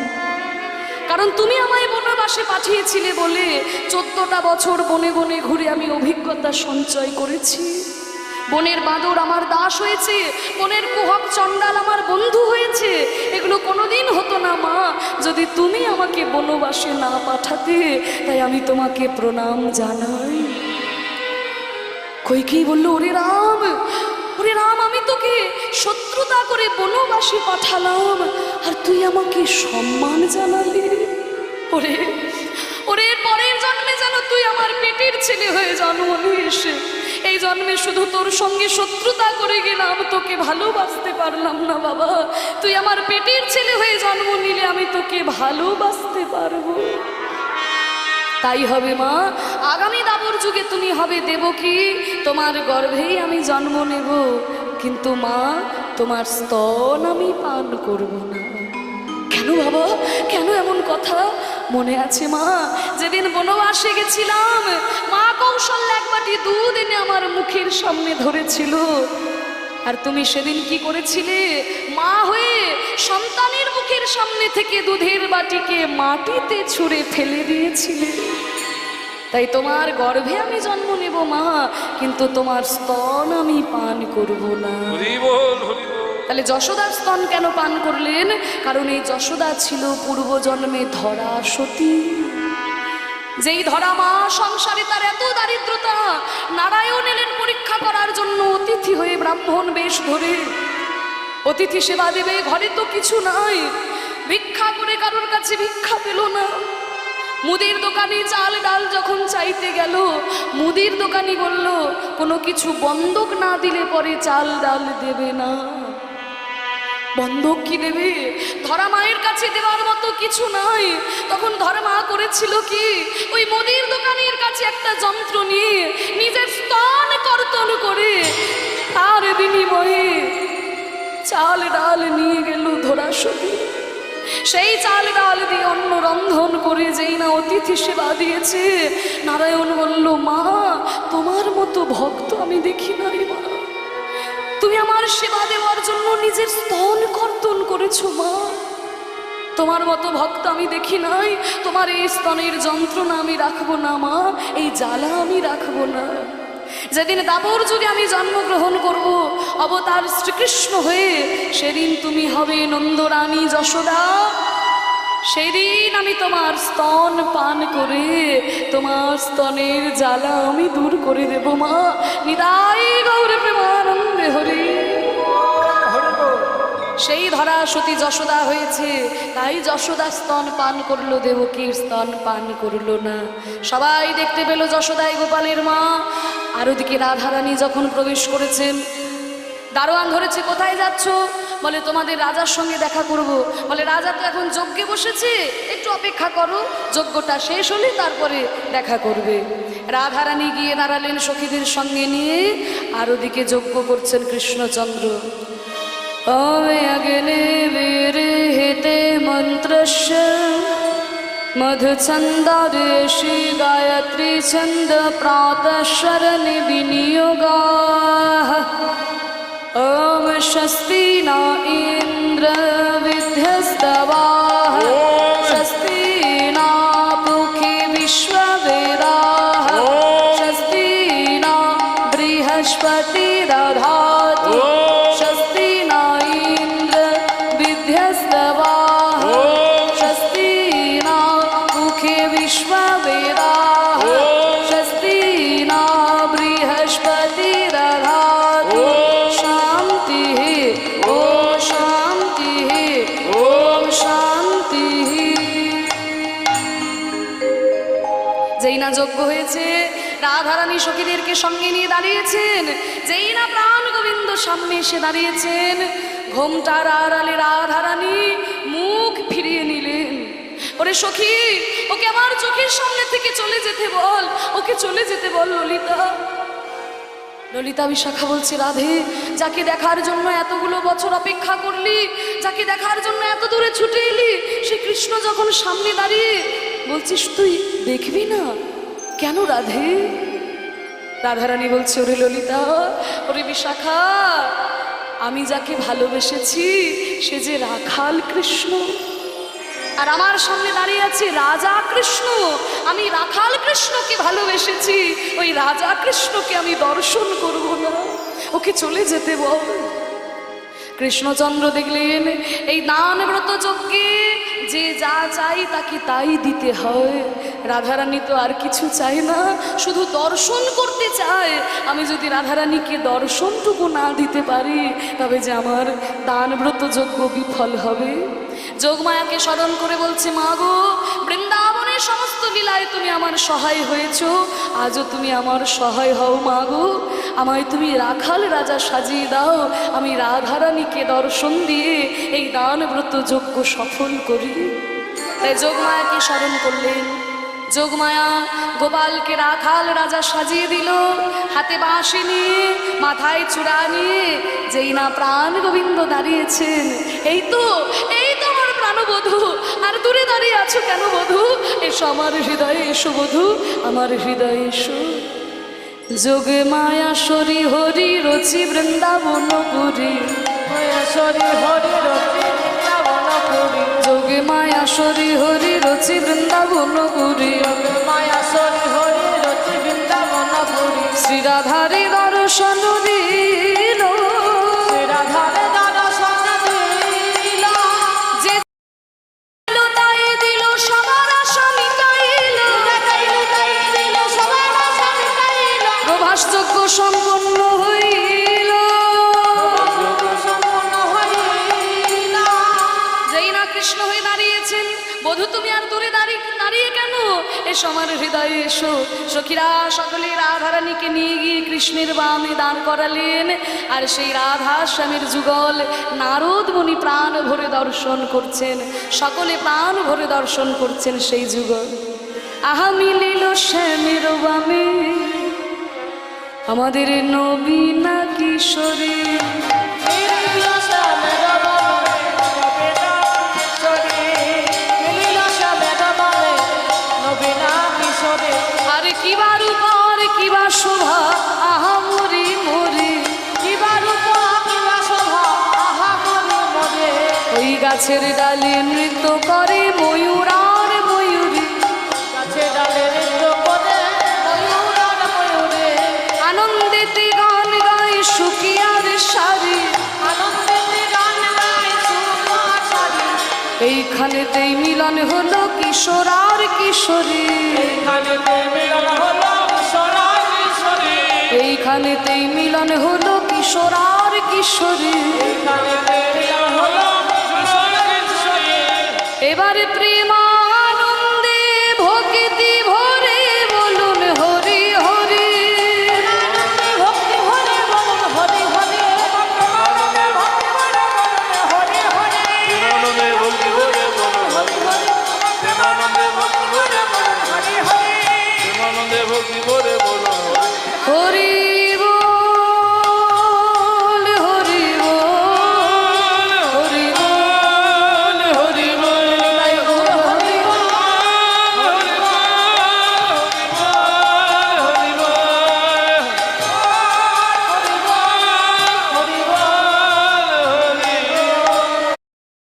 কারণ তুমি আমায় বনবাসে পাঠিয়েছিলে বলে 14টা বছর বনে বনে ঘুরে আমি অভিজ্ঞতা সঞ্চয় করেছি। বনের বাঁদর আমার দাস হয়েছে, বনের কুহক চণ্ডাল আমার বন্ধু হয়েছে। এগুলো কোনোদিন হতো না মা যদি তুমি আমাকে বনবাসে না পাঠাতে, তাই আমি তোমাকে প্রণাম জানাই। কৈকেয়ী বলল, ওরে রাম, আমি তোকে শত্রুতা করে বনবাসে পাঠালাম, আর তুই আমাকে সম্মান জানালি। ওরে পরের জন্মে যেন তুই আমার পেটের ছেলে হয়ে জন্ম নিস, এই জন্মে শুধু তোর সঙ্গে শত্রুতা করে গেলাম, তোকে ভালোবাসতে পারলাম না বাবা। তুই আমার পেটের ছেলে হয়ে জন্ম নিলে আমি তোকে ভালোবাসতে পারবো। তাই হবে মা, আগামী দাপর যুগে তুমি হবে দেবকী, তোমার গর্ভেই আমি জন্ম নেব, কিন্তু মা তোমার স্তন আমি পান করব না। কেন বাবা, কেন এমন কথা? মনে আছে মা, যেদিন বনবাসে গেছিলাম, মা কৌশল্যা 1 বাটি দুধ এনে আমার মুখের সামনে ধরেছিল, আর তুমি সেদিন কি করেছিলে? মা হয়ে সন্তানের মুখের সামনে থেকে দুধের বাটিকে মাটিতে ছুঁড়ে ফেলে দিয়েছিলে। তাই তোমার গর্ভে আমি জন্ম নেব মা, কিন্তু তোমার স্তন আমি পান করব না। তাহলে যশোদার স্তন কেন পান করলেন? কারণ এই যশোদা ছিল পূর্বজন্মে ধরা সতী। যেই ধরা মা সংসারে তার এত দারিদ্রতা, নারায়ণ এলেন পরীক্ষা করার জন্য অতিথি হয়ে ব্রাহ্মণ বেশ ধরে। অতিথি সেবা দেবে, ঘরে তো কিছু নাই, ভিক্ষা করে কারোর কাছে ভিক্ষা পেল না। মুদির দোকানে চাল ডাল যখন চাইতে গেল, মুদির দোকানি বলল কোনো কিছু বন্ধক না দিলে পরে চাল ডাল দেবে না। বন্ধক কি দেবে? ধরা মায়ের কাছে দেওয়ার মতো কিছু নাই। তখন ধরা মা করেছিল কি, ওই মুদির দোকানের কাছে একটা যন্ত্র নিয়ে নিজের স্তন কর্তন করে তার বিনিময়ে চাল ডাল নিয়ে গেল ধরাশোভে। সেই চাল ডাল দিয়ে অন্ন রন্ধন করে যেই না অতিথি সেবা দিয়েছে, নারায়ণ বলল, মা তোমার মতো ভক্ত আমি দেখি নাই মা, তুমি আমার সেবা দেওয়ার জন্য নিজের স্তন কর্তন করেছো মা, তোমার মতো ভক্ত আমি দেখি নাই, তোমার এই স্তনের যন্ত্রণা আমি রাখবো না মা, এই জ্বালা আমি রাখবো না। যেদিন দাপর যুগে আমি জন্মগ্রহণ করব অবতার শ্রীকৃষ্ণ হয়ে, সেদিন তুমি হবে নন্দরানী যশোদা, সেদিন আমি তোমার স্তন পান করে তোমার স্তনের জ্বালা আমি দূর করে দেব মা। নিতাই গৌর প্রেমানন্দে হরি। সেই ধরা সতী যশোদা হয়েছে, তাই যশোদা স্তন পান করলো, দেবকীর স্তন পান করলো না। সবাই দেখতে পেল যশোদাই গোপালের মা। আর ওদিকে রাধারানী যখন প্রবেশ করেছেন, দারোয়ান ধরেছে, কোথায় যাচ্ছ? বলে তোমাদের রাজার সঙ্গে দেখা করব। বলে রাজা তো এখন যজ্ঞে বসেছে, একটু অপেক্ষা করো, যজ্ঞটা শেষ হলে তারপরে দেখা করবে। রাধারানী গিয়ে দাঁড়ালেন সখীদের সঙ্গে নিয়ে, আর ওদিকে যজ্ঞ করছেন কৃষ্ণচন্দ্র। ओमे अग्ने वीर्हिते मन्त्रस्य मधुछन्दादेशि गायत्री छन्द प्रातःशरनि विनियोगाः। ॐ स्वस्ति न इन्द्र विद्यस्तवाः, स्वस्ति न पूषा विश्ववेदाः, स्वस्ति न बृहस्पतिर्दधातु, स्वस्ति न इन्द्र विद्यस्तवाः, स्वस्ति न पूषा विश्ववेदाः, स्वस्ति न बृहस्पतिर्दधातु। शान्तिः ॐ शान्तिः ॐ शान्तिः। যেই না যজ্ঞ হয়েছে, রাধারানী সখীদেরকে সঙ্গে নিয়ে দাঁড়িয়েছেন, যেই না প্রাণ গোবিন্দ সামনে এসে দাঁড়িয়েছেন, ঘোমটার আড়ালে রাধারানী মুখ ফিরিয়ে নিলেন। ওরে সখী, ওকে আমার চোখের সামনে থেকে চলে যেতে বল, ওকে চলে যেতে বল ললিতা। ললিতা বিশাখা বলছে, রাধে, যাকে দেখার জন্য এতগুলো বছর অপেক্ষা করলি, যাকে দেখার জন্য এত দূরে ছুটে এলি, সে কৃষ্ণ যখন সামনে দাঁড়িয়ে বলছিস তুই দেখবি না কেন রাধে? রাধারানী বলছে, ওরে ললিতা, ওরে বিশাখা, আমি যাকে ভালোবেসেছি সে যে রাখাল কৃষ্ণ, আর আমার সামনে দাঁড়িয়ে আছে রাজা কৃষ্ণ। আমি রাখাল কৃষ্ণকে ভালোবেসেছি, ওই রাজা কৃষ্ণকে আমি দর্শন করব না, ওকে চলে যেতে বল। কৃষ্ণচন্দ্র দেখলেন এই দান ব্রত যজ্ঞে যে যা চাই তাকে তাই দিতে হয়। রাধারানী তো আর কিছু চায় না, শুধু দর্শন করতে চায়। আমি যদি রাধারানীকে দর্শনটুকু না দিতে পারি, তবে যে আমার দান ব্রত যজ্ঞ বিফল হবে। যোগমায়াকে স্মরণ করে বলছে, মা গো, বৃন্দাবনের সমস্ত লীলায় তুমি আমার সহায় হয়েছ, আজও তুমি আমার সহায় হও মা গো, আমায় তুমি রাখাল রাজা সাজিয়ে দাও, আমি রাধারানীকে দর্শন দিয়ে এই দান ব্রত যজ্ঞ সফল করি। তাই যোগমায়াকে স্মরণ করলেন। যোগমায়া গোপালকে রাখাল রাজা সাজিয়ে দিল, হাতে বাঁশি নিয়ে, মাথায় চূড়া নিয়ে, যেই না প্রাণ গোবিন্দ দাঁড়িয়েছেন। এই তো আমার প্রাণবধূ, আর দূরে দাঁড়িয়ে আছো কেন বধূ? এসো আমার হৃদয়ে এসো বধূ, আমার হৃদয়ে এসো। যোগমায়া শরী হরি রচি বৃন্দাবনপুরী, শরী হরি রচি বৃন্দাবনপুরী, যোগমায়া শরী হরি রচি বৃন্দাবনপুরী, মায়া শরী হরি রচি বৃন্দাবনপুরী। শ্রী রাধারে দর্শন দিল, শ্রী রাধারে দর্শন দিল, যে দিল তাই দিল, সবার আশা মিটাইল, দিল সবার আশা মিটাইল, প্রভাস যজ্ঞ সম্পন্ন হইল। সম্পূর্ণ হইল। যেই না কৃষ্ণ হয়ে দাঁড়িয়েছেন, বধূ তুমি আর দূরে দাঁড়িয়ে কেন? এসো আমার হৃদয়ে এসো। সখীরা সকলে রাধারানীকে নিয়ে গিয়ে কৃষ্ণের বামে দাঁড় করালেন, আর সেই রাধা স্বামীর যুগল নারদ মুনি প্রাণ ভরে দর্শন করছেন, সকলে প্রাণ ভরে দর্শন করছেন সেই যুগল। আহা মিলিল শ্যামের বামে আমাদের নবীনা কিশোরী, আরে কিবা রূপর কিবা শোভা আহা মরি মরি, ওই গাছের ডালে নৃত্য করে ময়ূর আর ময়ূরী, আনন্দেতে গান গায় সুখী আর সারি, এইখানেতেই মিলন হলো কিশোর আর কিশোরী, এইখানেতেই মিলন হলো কিশোর আর কিশোরী। এবারে প্রেমানন্দে ভক্তি ভরে বলুন হরি হরি, প্রেমানন্দে ভক্তি ভরে বলো হরি হরি, প্রেমানন্দে ভক্তি ভরে বলো হরি হরি, প্রেমানন্দে ভক্তি ভরে বলো হরি হরি